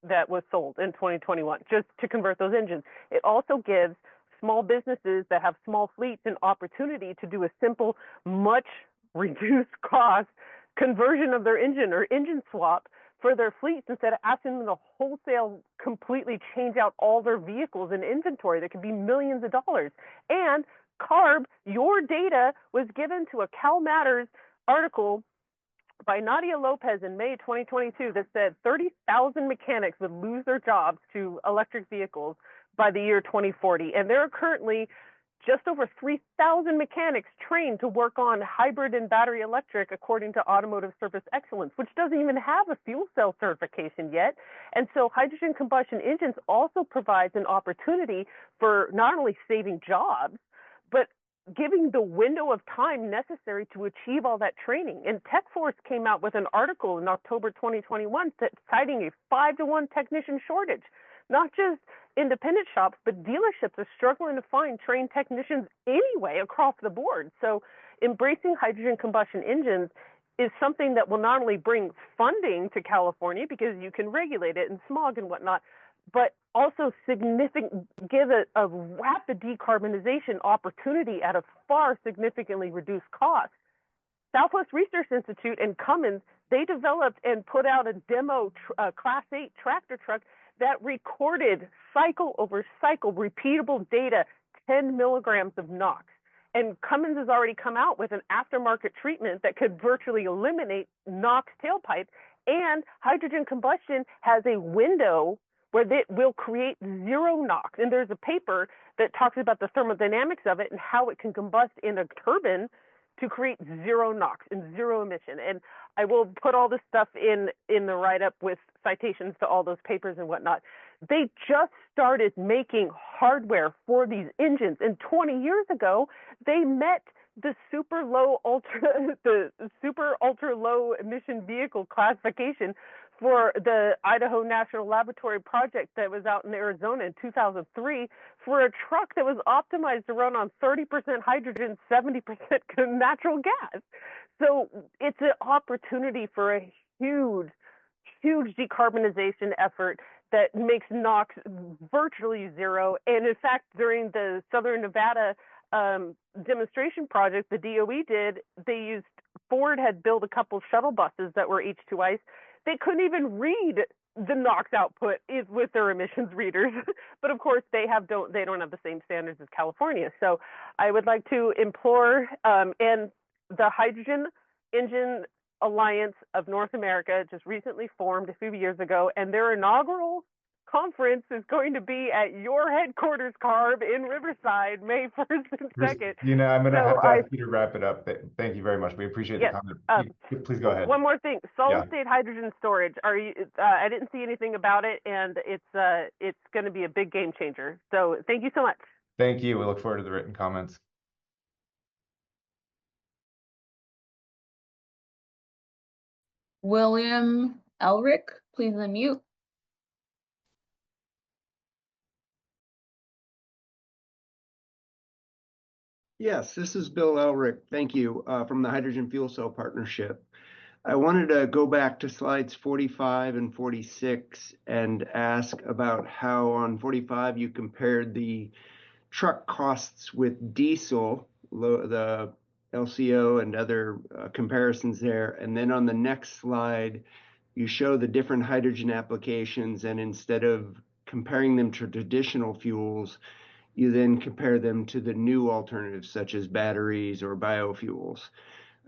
that was sold in 2021, just to convert those engines. It also gives small businesses that have small fleets an opportunity to do a simple, much reduced cost conversion of their engine or engine swap for their fleets instead of asking them to wholesale completely change out all their vehicles and inventory that could be millions of dollars. And CARB, your data was given to a Cal Matters article by Nadia Lopez in May 2022 that said 30,000 mechanics would lose their jobs to electric vehicles by the year 2040. And there are currently just over 3,000 mechanics trained to work on hybrid and battery electric, according to Automotive Service Excellence, which doesn't even have a fuel cell certification yet. And so hydrogen combustion engines also provides an opportunity for not only saving jobs, but giving the window of time necessary to achieve all that training. And TechForce came out with an article in October 2021 citing a 5-to-1 technician shortage. Not just independent shops, but dealerships are struggling to find trained technicians anyway across the board. So embracing hydrogen combustion engines is something that will not only bring funding to California because you can regulate it and smog and whatnot, but also give a rapid decarbonization opportunity at a far significantly reduced cost. Southwest Research Institute and Cummins, they developed and put out a demo Class 8 tractor truck that recorded cycle over cycle repeatable data, 10 milligrams of NOx. And Cummins has already come out with an aftermarket treatment that could virtually eliminate NOx tailpipe. And hydrogen combustion has a window where it will create zero NOx. And there's a paper that talks about the thermodynamics of it and how it can combust in a turbine to create zero NOx and zero emission. And I will put all this stuff in the write-up with citations to all those papers and whatnot. They just started making hardware for these engines. And 20 years ago, they met the super ultra low emission vehicle classification for the Idaho National Laboratory project that was out in Arizona in 2003 for a truck that was optimized to run on 30% hydrogen, 70% natural gas. So it's an opportunity for a huge decarbonization effort that makes NOx virtually zero. And in fact, during the Southern Nevada demonstration project the DOE did, Ford had built a couple shuttle buses that were H2 ICE. They couldn't even read the NOx output with their emissions readers. But of course, they don't have the same standards as California. So I would like to implore, and the Hydrogen Engine Alliance of North America just recently formed a few years ago, and their inaugural conference is going to be at your headquarters, CARB, in Riverside, May 1st and 2nd. I'm going to have to ask you to wrap it up. Thank you very much. We appreciate the comment. Please go ahead. One more thing, solid state hydrogen storage. I didn't see anything about it, and it's going to be a big game changer. So thank you so much. Thank you. We look forward to the written comments. William Elric, please unmute. Yes, this is Bill Elric. Thank you, from the Hydrogen Fuel Cell Partnership. I wanted to go back to slides 45 and 46 and ask about how on 45 you compared the truck costs with diesel, the LCO and other comparisons there. And then on the next slide, you show the different hydrogen applications, and instead of comparing them to traditional fuels, you then compare them to the new alternatives such as batteries or biofuels.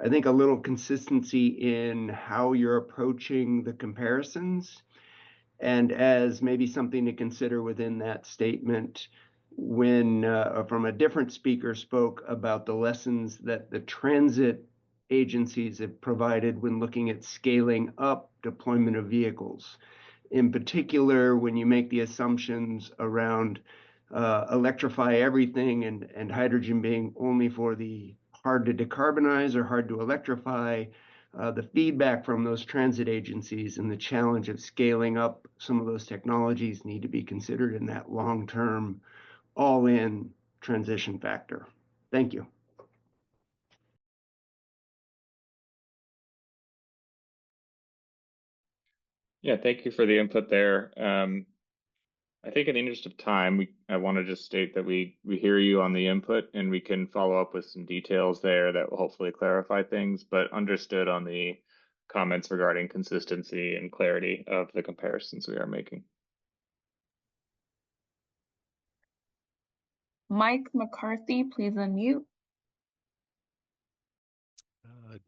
I think a little consistency in how you're approaching the comparisons, and as maybe something to consider within that statement, when from a different speaker spoke about the lessons that the transit agencies have provided when looking at scaling up deployment of vehicles. In particular, when you make the assumptions around electrify everything and hydrogen being only for the hard to decarbonize or hard to electrify, the feedback from those transit agencies and the challenge of scaling up some of those technologies need to be considered in that long-term, all-in transition factor. Thank you. Yeah, thank you for the input there. I think in the interest of time, I want to just state that we hear you on the input, and we can follow up with some details there that will hopefully clarify things, but understood on the comments regarding consistency and clarity of the comparisons we are making. Mike McCarthy, please unmute.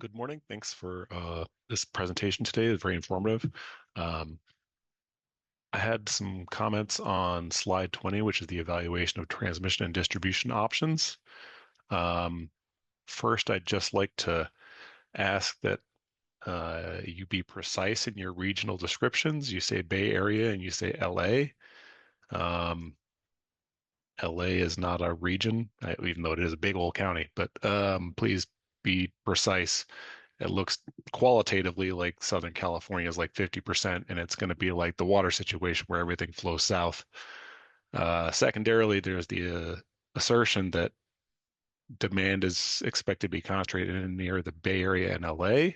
Good morning. Thanks for this presentation today. It's very informative. I had some comments on slide 20, which is the evaluation of transmission and distribution options. First, I'd just like to ask that you be precise in your regional descriptions. You say Bay Area and you say LA. LA is not a region, even though it is a big old county, but please be precise. It looks qualitatively like Southern California is like 50%, and it's going to be like the water situation where everything flows south. Secondarily, there's the assertion that demand is expected to be concentrated in near the Bay Area and LA.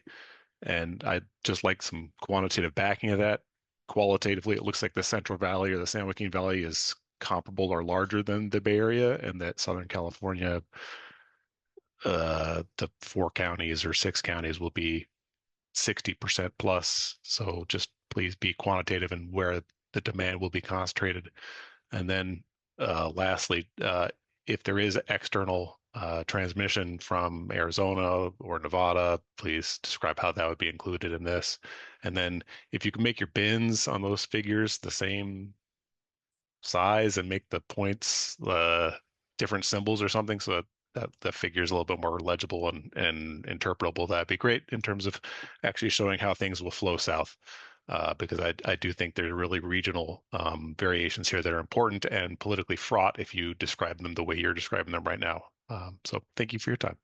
And I'd just like some quantitative backing of that. Qualitatively, it looks like the Central Valley or the San Joaquin Valley is comparable or larger than the Bay Area, and that Southern California, the 4 counties or 6 counties will be 60% plus. So just please be quantitative in where the demand will be concentrated. And then lastly, if there is external transmission from Arizona or Nevada, please describe how that would be included in this. And then if you can make your bins on those figures the same size and make the points different symbols or something so that the figure is a little bit more legible and interpretable, that'd be great in terms of actually showing how things will flow south. Because I do think there's really regional variations here that are important and politically fraught if you describe them the way you're describing them right now. So thank you for your time.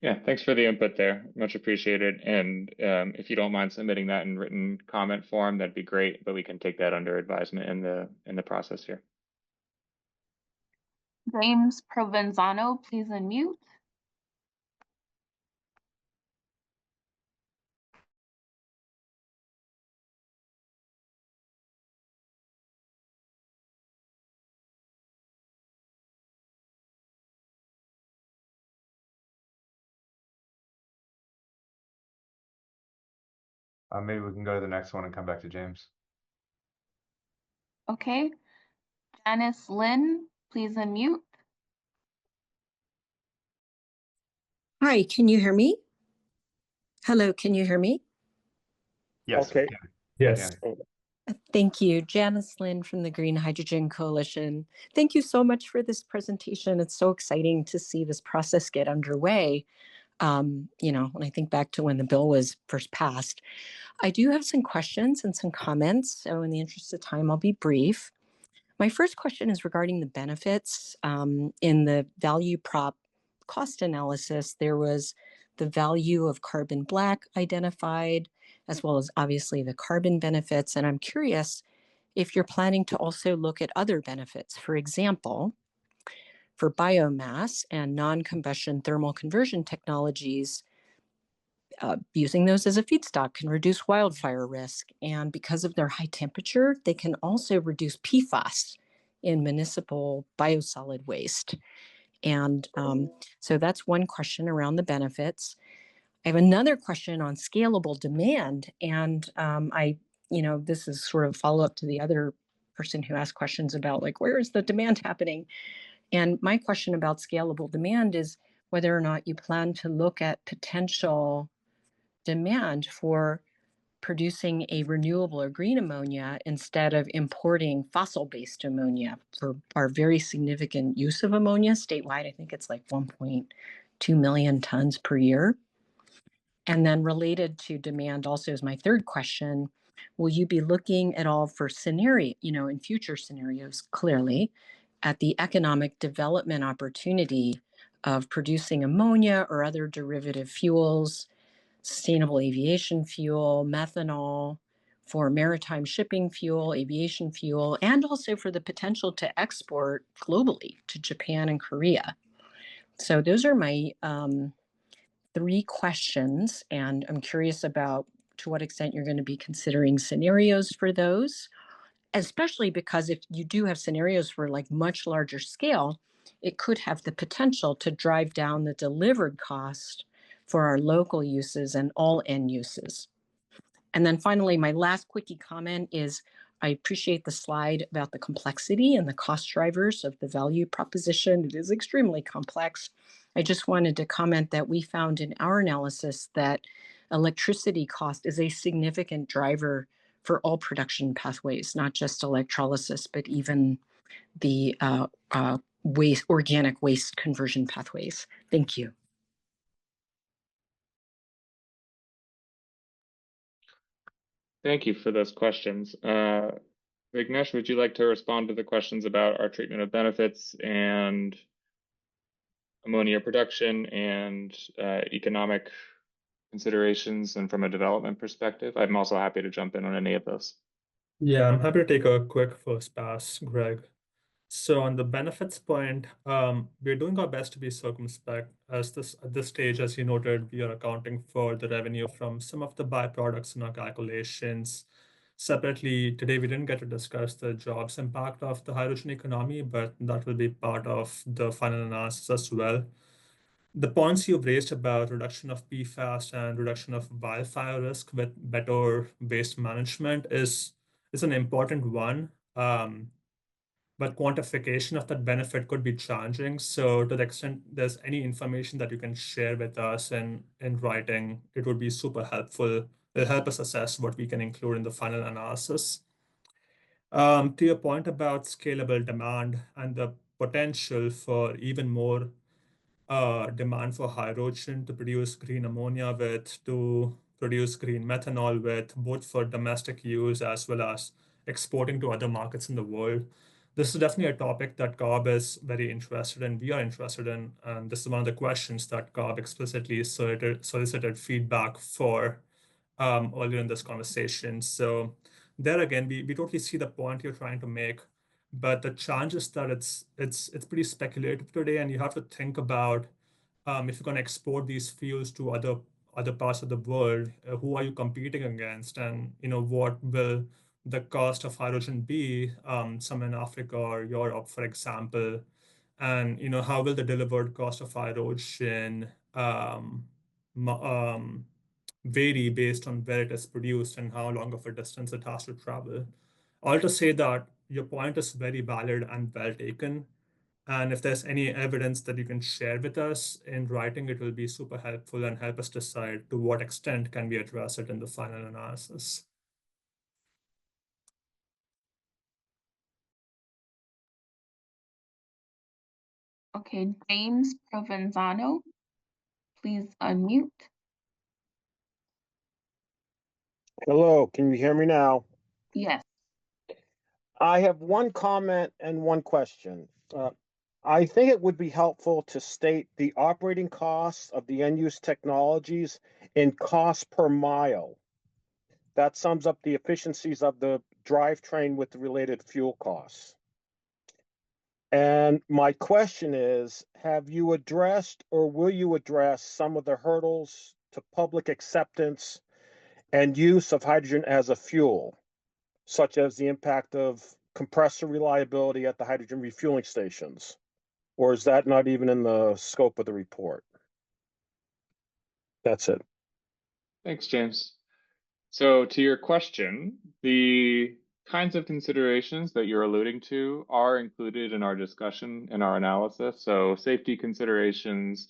Yeah, thanks for the input there. Much appreciated. And if you don't mind submitting that in written comment form, that'd be great, but we can take that under advisement in the process here. James Provenzano, please unmute. Maybe we can go to the next one and come back to James. Okay. Janice Lynn, please unmute. Hi, can you hear me? Hello, can you hear me? Yes. Okay. Yes. Thank you. Janice Lynn from the Green Hydrogen Coalition. Thank you so much for this presentation. It's so exciting to see this process get underway. When I think back to when the bill was first passed, I do have some questions and some comments. So in the interest of time, I'll be brief. My first question is regarding the benefits. In the value prop cost analysis, there was the value of carbon black identified, as well as obviously the carbon benefits. And I'm curious if you're planning to also look at other benefits. For example, for biomass and non-combustion thermal conversion technologies, using those as a feedstock can reduce wildfire risk. And because of their high temperature, they can also reduce PFAS in municipal biosolid waste. And so that's one question around the benefits. I have another question on scalable demand. And this is sort of follow up to the other person who asked questions about where is the demand happening? And my question about scalable demand is whether or not you plan to look at potential demand for producing a renewable or green ammonia instead of importing fossil-based ammonia for our very significant use of ammonia statewide. I think it's like 1.2 million tons per year. And then related to demand also is my third question, will you be looking at all for scenario, in future scenarios, clearly, at the economic development opportunity of producing ammonia or other derivative fuels, sustainable aviation fuel, methanol, for maritime shipping fuel, aviation fuel, and also for the potential to export globally to Japan and Korea? So those are my 3 questions, and I'm curious about to what extent you're going to be considering scenarios for those, especially because if you do have scenarios for much larger scale, it could have the potential to drive down the delivered cost for our local uses and all end uses. And then finally, my last quickie comment is I appreciate the slide about the complexity and the cost drivers of the value proposition. It is extremely complex. I just wanted to comment that we found in our analysis that electricity cost is a significant driver for all production pathways, not just electrolysis, but even the organic waste conversion pathways. Thank you. Thank you for those questions. Vignesh, would you like to respond to the questions about our treatment of benefits and ammonia production and economic considerations and from a development perspective? I'm also happy to jump in on any of those. Yeah, I'm happy to take a quick first pass, Greg. So on the benefits point, we're doing our best to be circumspect at this stage, as you noted, we are accounting for the revenue from some of the byproducts in our calculations. Separately, today we didn't get to discuss the jobs impact of the hydrogen economy, but that will be part of the final analysis as well. The points you've raised about reduction of PFAS and reduction of wildfire risk with better waste management is an important one. But quantification of that benefit could be challenging. So to the extent there's any information that you can share with us in writing, it would be super helpful. It'll help us assess what we can include in the final analysis. To your point about scalable demand and the potential for even more demand for hydrogen to produce green ammonia with, to produce green methanol with, both for domestic use as well as exporting to other markets in the world. This is definitely a topic that CARB is very interested in. We are interested in, and this is one of the questions that CARB explicitly solicited feedback for earlier in this conversation. So there again, we totally see the point you're trying to make, but the challenge is that it's pretty speculative today, and you have to think about if you're going to export these fuels to other parts of the world, who are you competing against, and what will the cost of hydrogen be somewhere in Africa or Europe, for example, and how will the delivered cost of hydrogen vary based on where it is produced and how long of a distance it has to travel. All to say that your point is very valid and well taken. And if there's any evidence that you can share with us in writing, it will be super helpful and help us decide to what extent can we address it in the final analysis. Okay, James Provenzano, please unmute. Hello, can you hear me now? Yes. I have one comment and one question. I think it would be helpful to state the operating costs of the end-use technologies in cost per mile. That sums up the efficiencies of the drivetrain with the related fuel costs. And my question is, have you addressed or will you address some of the hurdles to public acceptance and use of hydrogen as a fuel, such as the impact of compressor reliability at the hydrogen refueling stations? Or is that not even in the scope of the report? That's it. Thanks, James. So to your question, the kinds of considerations that you're alluding to are included in our discussion and our analysis. So safety considerations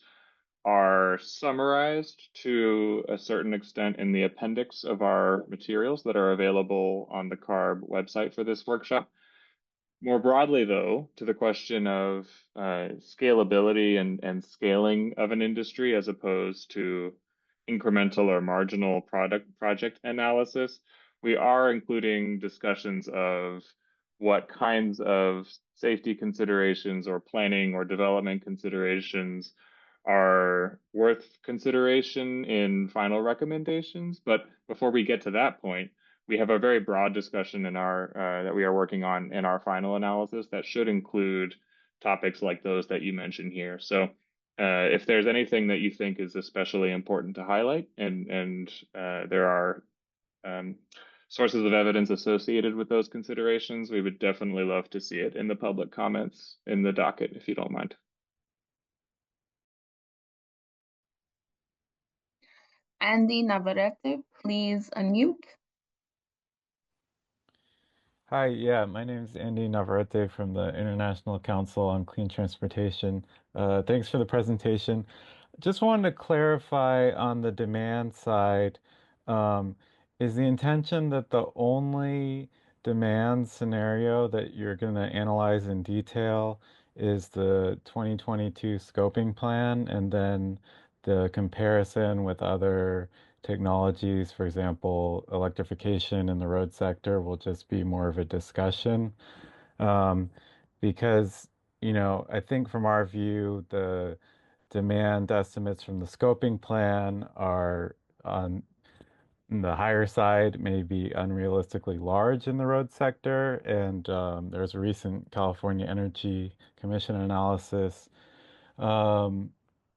are summarized to a certain extent in the appendix of our materials that are available on the CARB website for this workshop. More broadly, though, to the question of scalability and scaling of an industry as opposed to incremental or marginal project analysis, we are including discussions of what kinds of safety considerations or planning or development considerations are worth consideration in final recommendations. But before we get to that point, we have a very broad discussion in our that we are working on in our final analysis that should include topics like those that you mentioned here. So if there's anything that you think is especially important to highlight, and there are sources of evidence associated with those considerations, we would definitely love to see it in the public comments in the docket, if you don't mind. Andy Navarrete, please unmute. Hi, yeah, my name is Andy Navarrete from the International Council on Clean Transportation. Thanks for the presentation. Just wanted to clarify on the demand side, is the intention that the only demand scenario that you're going to analyze in detail is the 2022 scoping plan, and then the comparison with other technologies, for example, electrification in the road sector, will just be more of a discussion? Because, I think from our view, the demand estimates from the scoping plan are on the higher side, may be unrealistically large in the road sector. And there's a recent California Energy Commission analysis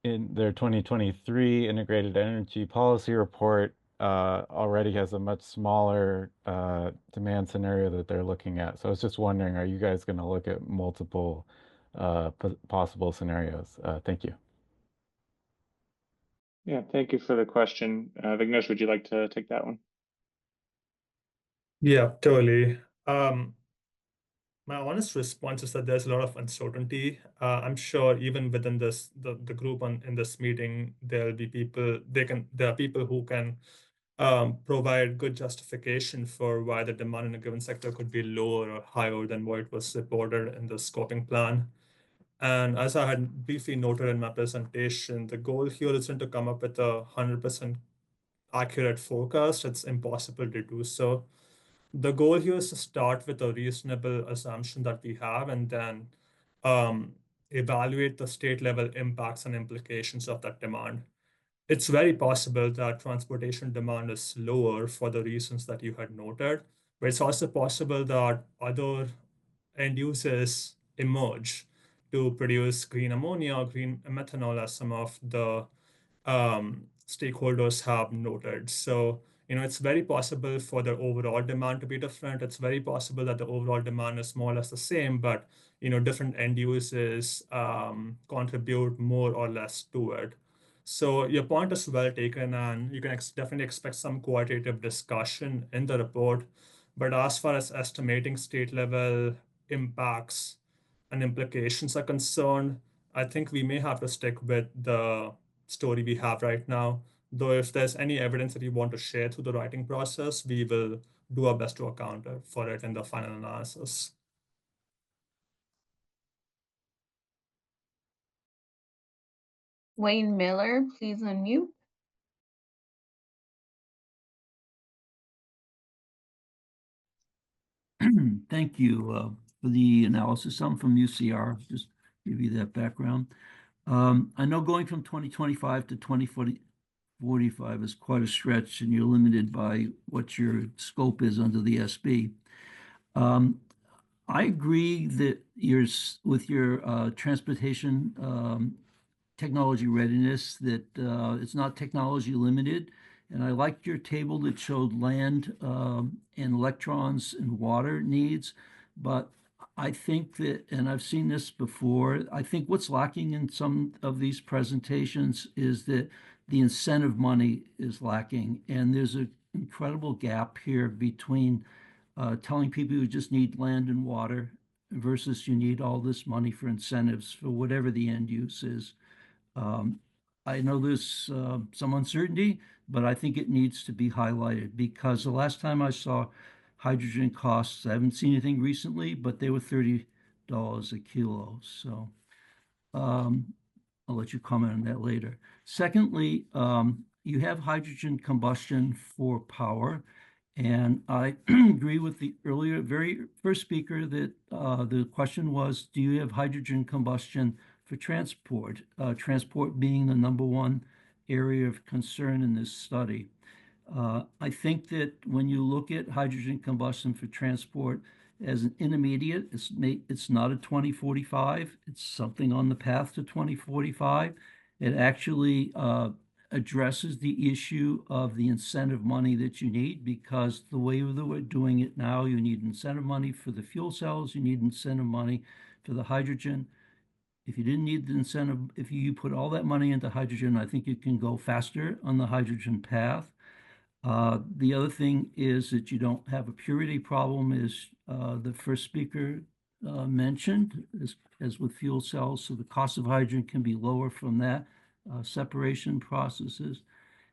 in their 2023 Integrated Energy Policy Report already has a much smaller demand scenario that they're looking at. So I was just wondering, are you guys going to look at multiple possible scenarios? Thank you. Yeah, thank you for the question. Vignesh, would you like to take that one? Yeah, totally. My honest response is that there's a lot of uncertainty. I'm sure even within the group in this meeting, there'll be people there are people who can provide good justification for why the demand in a given sector could be lower or higher than what was reported in the scoping plan. And as I had briefly noted in my presentation, the goal here isn't to come up with a 100% accurate forecast. It's impossible to do so. The goal here is to start with a reasonable assumption that we have, and then evaluate the state level impacts and implications of that demand. It's very possible that transportation demand is lower for the reasons that you had noted, but it's also possible that other end uses emerge to produce green ammonia or green methanol, as some of the stakeholders have noted. So, it's very possible for the overall demand to be different. It's very possible that the overall demand is more or less the same, but, different end uses contribute more or less to it. So your point is well taken, and you can definitely expect some qualitative discussion in the report. But as far as estimating state level impacts and implications are concerned, I think we may have to stick with the story we have right now. Though if there's any evidence that you want to share through the writing process, we will do our best to account for it in the final analysis. Wayne Miller, please unmute. Thank you for the analysis. I'm from UCR, just give you that background. I know going from 2025 to 2045 is quite a stretch, and you're limited by what your scope is under the SB. I agree that with your transportation technology readiness, that it's not technology limited. And I liked your table that showed land and electrons and water needs. But I think that, and I've seen this before, I think what's lacking in some of these presentations is that the incentive money is lacking. And there's an incredible gap here between telling people you just need land and water versus you need all this money for incentives for whatever the end use is. I know there's some uncertainty, but I think it needs to be highlighted, because the last time I saw hydrogen costs, I haven't seen anything recently, but they were $30 a kilo. So I'll let you comment on that later. Secondly, you have hydrogen combustion for power. And I agree with the very first speaker that the question was, do you have hydrogen combustion for transport? Transport being the #1 area of concern in this study. I think that when you look at hydrogen combustion for transport as an intermediate, it's not a 2045. It's something on the path to 2045. It actually addresses the issue of the incentive money that you need, because the way that we're doing it now, you need incentive money for the fuel cells, you need incentive money for the hydrogen. If you didn't need the incentive, if you put all that money into hydrogen, I think you can go faster on the hydrogen path. The other thing is that you don't have a purity problem, as the first speaker mentioned, as with fuel cells. So the cost of hydrogen can be lower from that separation processes.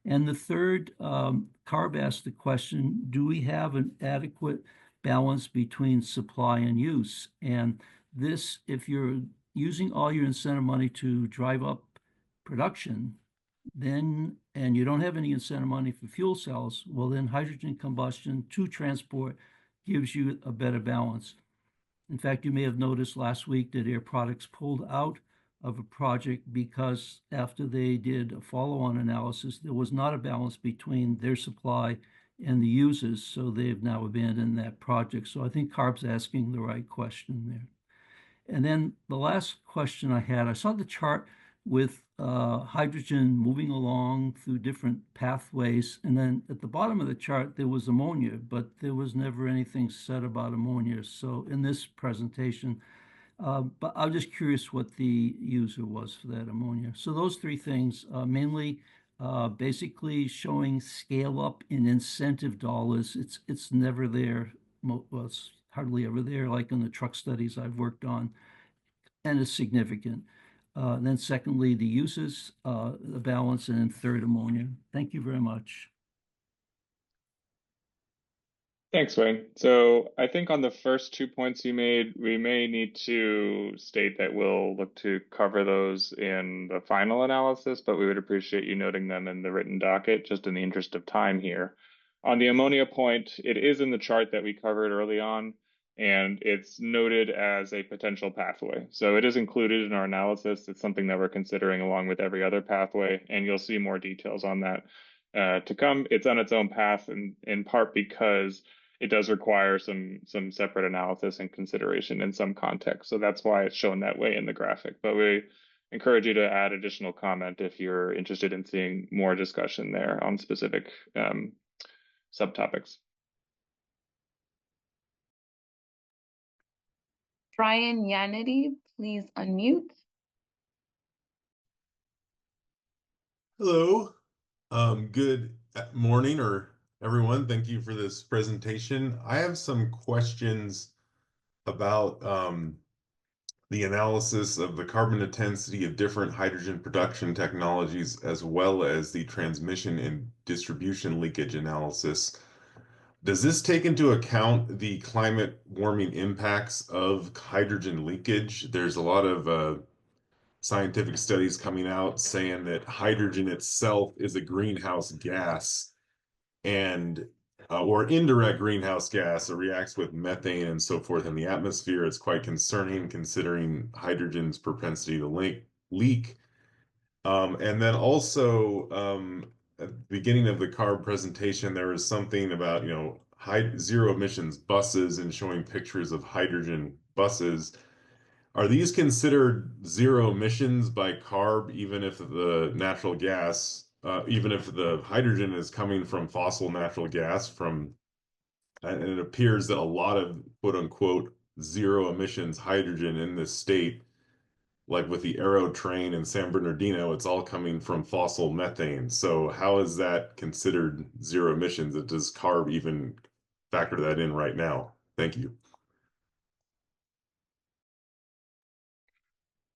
And the third, CARB asked the question, do we have an adequate balance between supply and use? And this, if you're using all your incentive money to drive up production, then, and you don't have any incentive money for fuel cells, well, then hydrogen combustion to transport gives you a better balance. In fact, you may have noticed last week that Air Products pulled out of a project because after they did a follow-on analysis, there was not a balance between their supply and the users, so they've now abandoned that project. So I think CARB's asking the right question there. And then the last question I had, I saw the chart with hydrogen moving along through different pathways. And then at the bottom of the chart, there was ammonia, but there was never anything said about ammonia. So in this presentation, but I'm just curious what the user was for that ammonia. So those three things, mainly basically showing scale up in incentive dollars. It's never there. Well, it's hardly ever there, like in the truck studies I've worked on, and it's significant. Then secondly, the uses, the balance, and then third, ammonia. Thank you very much. Thanks, Wayne. So I think on the first 2 points you made, we may need to state that we'll look to cover those in the final analysis, but we would appreciate you noting them in the written docket, just in the interest of time here. On the ammonia point, it is in the chart that we covered early on, and it's noted as a potential pathway. So it is included in our analysis. It's something that we're considering along with every other pathway, and you'll see more details on that to come. It's on its own path, in part because it does require some separate analysis and consideration in some context. So that's why it's shown that way in the graphic. But we encourage you to add additional comment if you're interested in seeing more discussion there on specific subtopics. Brian Yanity, please unmute. Hello. Good morning, or everyone. Thank you for this presentation. I have some questions about the analysis of the carbon intensity of different hydrogen production technologies, as well as the transmission and distribution leakage analysis. Does this take into account the climate warming impacts of hydrogen leakage? There's a lot of scientific studies coming out saying that hydrogen itself is a greenhouse gas, and or indirect greenhouse gas. It reacts with methane and so forth in the atmosphere. It's quite concerning considering hydrogen's propensity to leak. And then also at the beginning of the CARB presentation, there was something about, zero emissions buses and showing pictures of hydrogen buses. Are these considered zero emissions by CARB, even if the natural gas, even if the hydrogen is coming from fossil natural gas and it appears that a lot of quote unquote zero emissions hydrogen in this state, like with the Aero train in San Bernardino, it's all coming from fossil methane. So how is that considered zero emissions? Does CARB even factor that in right now? Thank you.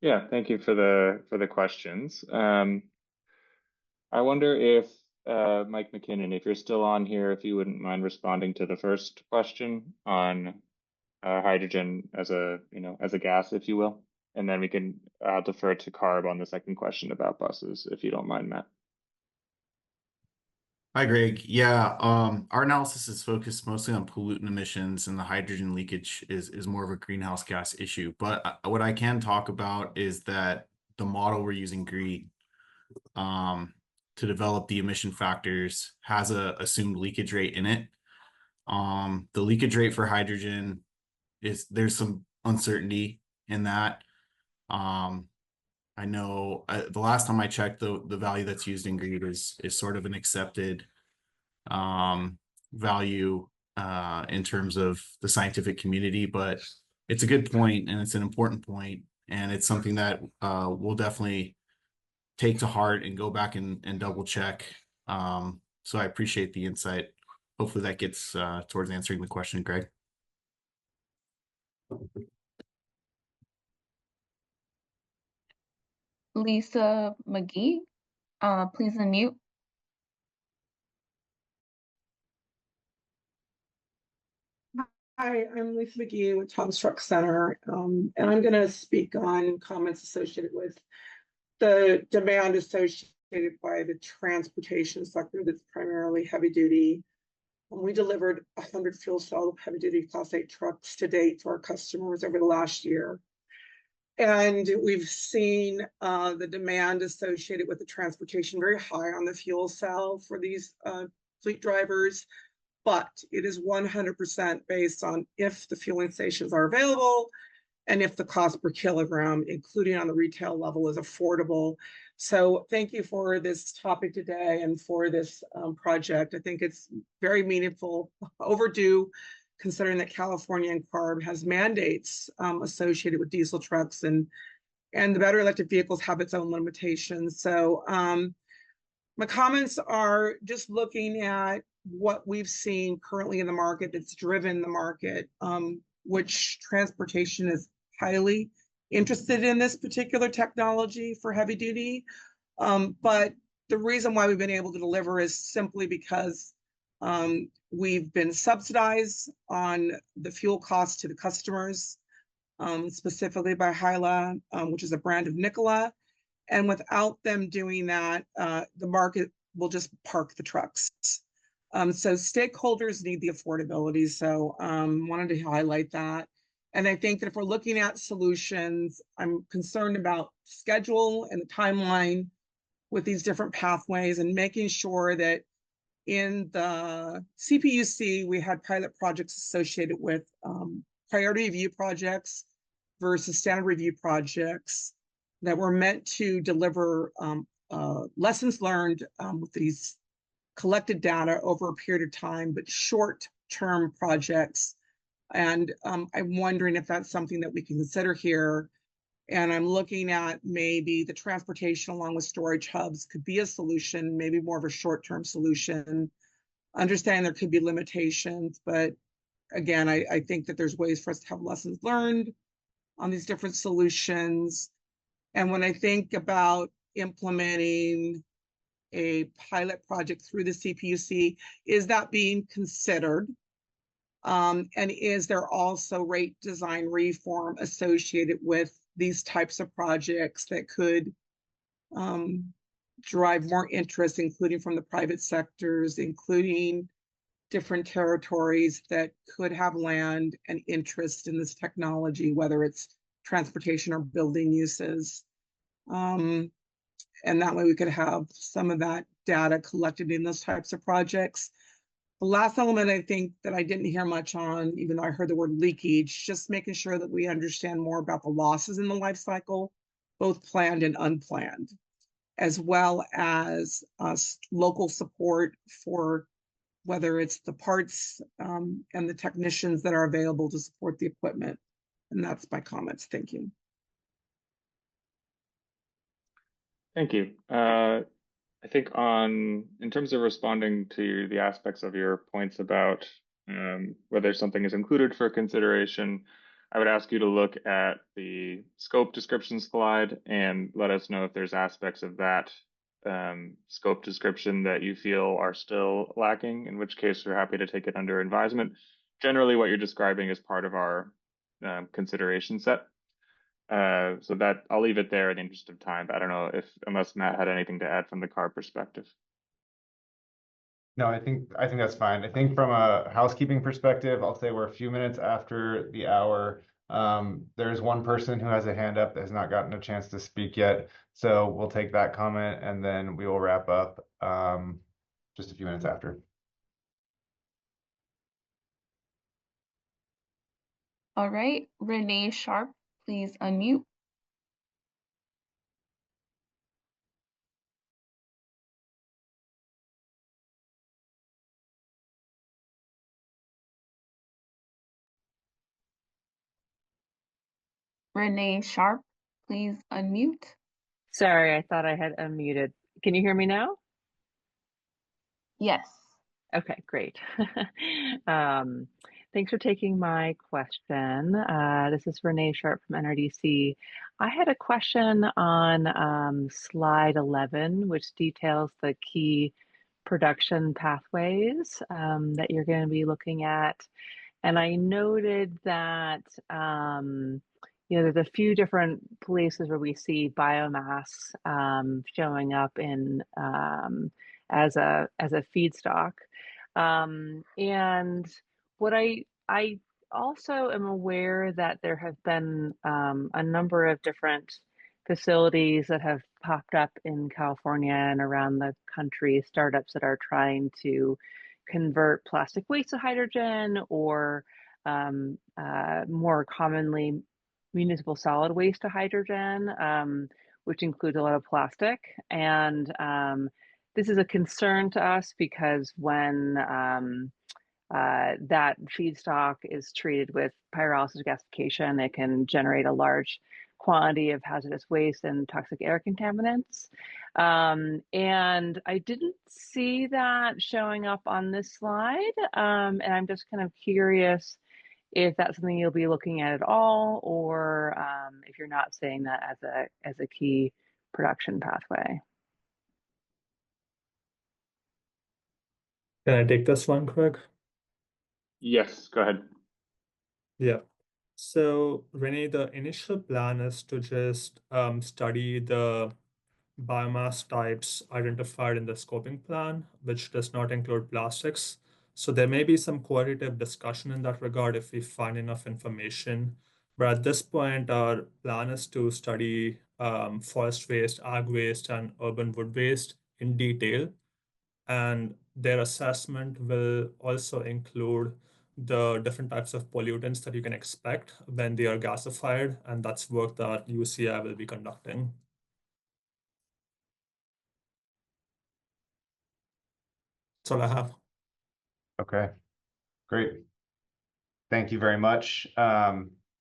Yeah, thank you for the questions. I wonder if Mike McKinnon, if you're still on here, if you wouldn't mind responding to the first question on hydrogen as a gas, if you will, and then we can defer to CARB on the second question about buses, if you don't mind, Matt. Hi, Greg. Yeah, our analysis is focused mostly on pollutant emissions, and the hydrogen leakage is more of a greenhouse gas issue. But what I can talk about is that the model we're using, GREE, to develop the emission factors has a assumed leakage rate in it. The leakage rate for hydrogen there's some uncertainty in that. I know the last time I checked, the value that's used in GREE is sort of an accepted value in terms of the scientific community, but it's a good point and it's an important point. and it's something that we'll definitely take to heart and go back and double check. So I appreciate the insight. Hopefully that gets towards answering the question, Greg. Lisa McGee, please unmute. Hi, I'm Lisa McGee with Thomas Truck Center, and I'm going to speak on comments associated with the demand associated by the transportation sector that's primarily heavy duty. We delivered 100 fuel cell heavy duty Class 8 trucks to date to our customers over the last year. And we've seen the demand associated with the transportation very high on the fuel cell for these fleet drivers. But it is 100% based on if the fueling stations are available and if the cost per kilogram, including on the retail level, is affordable. So thank you for this topic today and for this project. I think it's very meaningful, overdue, considering that California and CARB has mandates associated with diesel trucks, and the battery electric vehicles have its own limitations. So my comments are just looking at what we've seen currently in the market that's driven the market, which transportation is highly interested in this particular technology for heavy duty. But the reason why we've been able to deliver is simply because we've been subsidized on the fuel costs to the customers, specifically by Hyla, which is a brand of Nikola. And without them doing that, the market will just park the trucks. So stakeholders need the affordability. So wanted to highlight that. And I think that if we're looking at solutions, I'm concerned about schedule and the timeline with these different pathways, and making sure that in the CPUC, we had pilot projects associated with priority review projects versus standard review projects that were meant to deliver lessons learned with these collected data over a period of time, but short-term projects. And I'm wondering if that's something that we can consider here. And I'm looking at maybe the transportation along with storage hubs could be a solution, maybe more of a short-term solution. Understanding there could be limitations, but again, I think that there's ways for us to have lessons learned on these different solutions. And when I think about implementing a pilot project through the CPUC, is that being considered? And is there also rate design reform associated with these types of projects that could drive more interest, including from the private sectors, including different territories that could have land and interest in this technology, whether it's transportation or building uses. And that way we could have some of that data collected in those types of projects. The last element I think that I didn't hear much on, even though I heard the word leakage, just making sure that we understand more about the losses in the life cycle, both planned and unplanned, as well as local support for whether it's the parts and the technicians that are available to support the equipment. And that's my comments. Thank you. Thank you. I think in terms of responding to the aspects of your points about whether something is included for consideration, I would ask you to look at the scope description slide and let us know if there's aspects of that scope description that you feel are still lacking, in which case we're happy to take it under advisement. Generally, what you're describing is part of our consideration set. So that I'll leave it there in the interest of time, but I don't know unless Matt had anything to add from the CARB perspective. No, I think that's fine. I think from a housekeeping perspective, I'll say we're a few minutes after the hour. There's one person who has a hand up that has not gotten a chance to speak yet. So we'll take that comment and then we will wrap up just a few minutes after. All right, Renee Sharp, please unmute. Renee Sharp, please unmute. Sorry, I thought I had unmuted. Can you hear me now? Yes. Okay, great. Thanks for taking my question. This is Renee Sharp from NRDC. I had a question on slide 11, which details the key production pathways that you're going to be looking at. And I noted that there's a few different places where we see biomass showing up in as a feedstock. And what I also am aware that there have been a number of different facilities that have popped up in California and around the country, startups that are trying to convert plastic waste to hydrogen, or more commonly municipal solid waste to hydrogen, which includes a lot of plastic. And this is a concern to us because when that feedstock is treated with pyrolysis gasification, it can generate a large quantity of hazardous waste and toxic air contaminants. And I didn't see that showing up on this slide. And I'm just kind of curious if that's something you'll be looking at all, or if you're not seeing that as a key production pathway. Can I take this one, Craig? Yes, go ahead. Yeah. So Renee, the initial plan is to just study the biomass types identified in the scoping plan, which does not include plastics. So there may be some qualitative discussion in that regard if we find enough information. But at this point, our plan is to study forest waste, ag waste, and urban wood waste in detail. And their assessment will also include the different types of pollutants that you can expect when they are gasified, and that's work that UCI will be conducting. That's all I have. Okay, great. Thank you very much.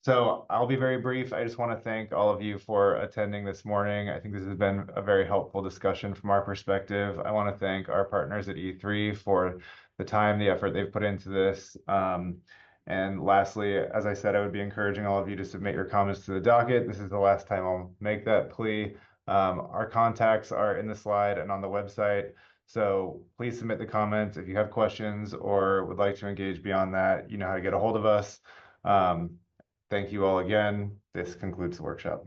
So I'll be very brief. I just want to thank all of you for attending this morning. I think this has been a very helpful discussion from our perspective. I want to thank our partners at E3 for the time, the effort they've put into this. And lastly, as I said, I would be encouraging all of you to submit your comments to the docket. This is the last time I'll make that plea. Our contacts are in the slide and on the website. So please submit the comments. If you have questions or would like to engage beyond that, you know how to get a hold of us. Thank you all again. This concludes the workshop.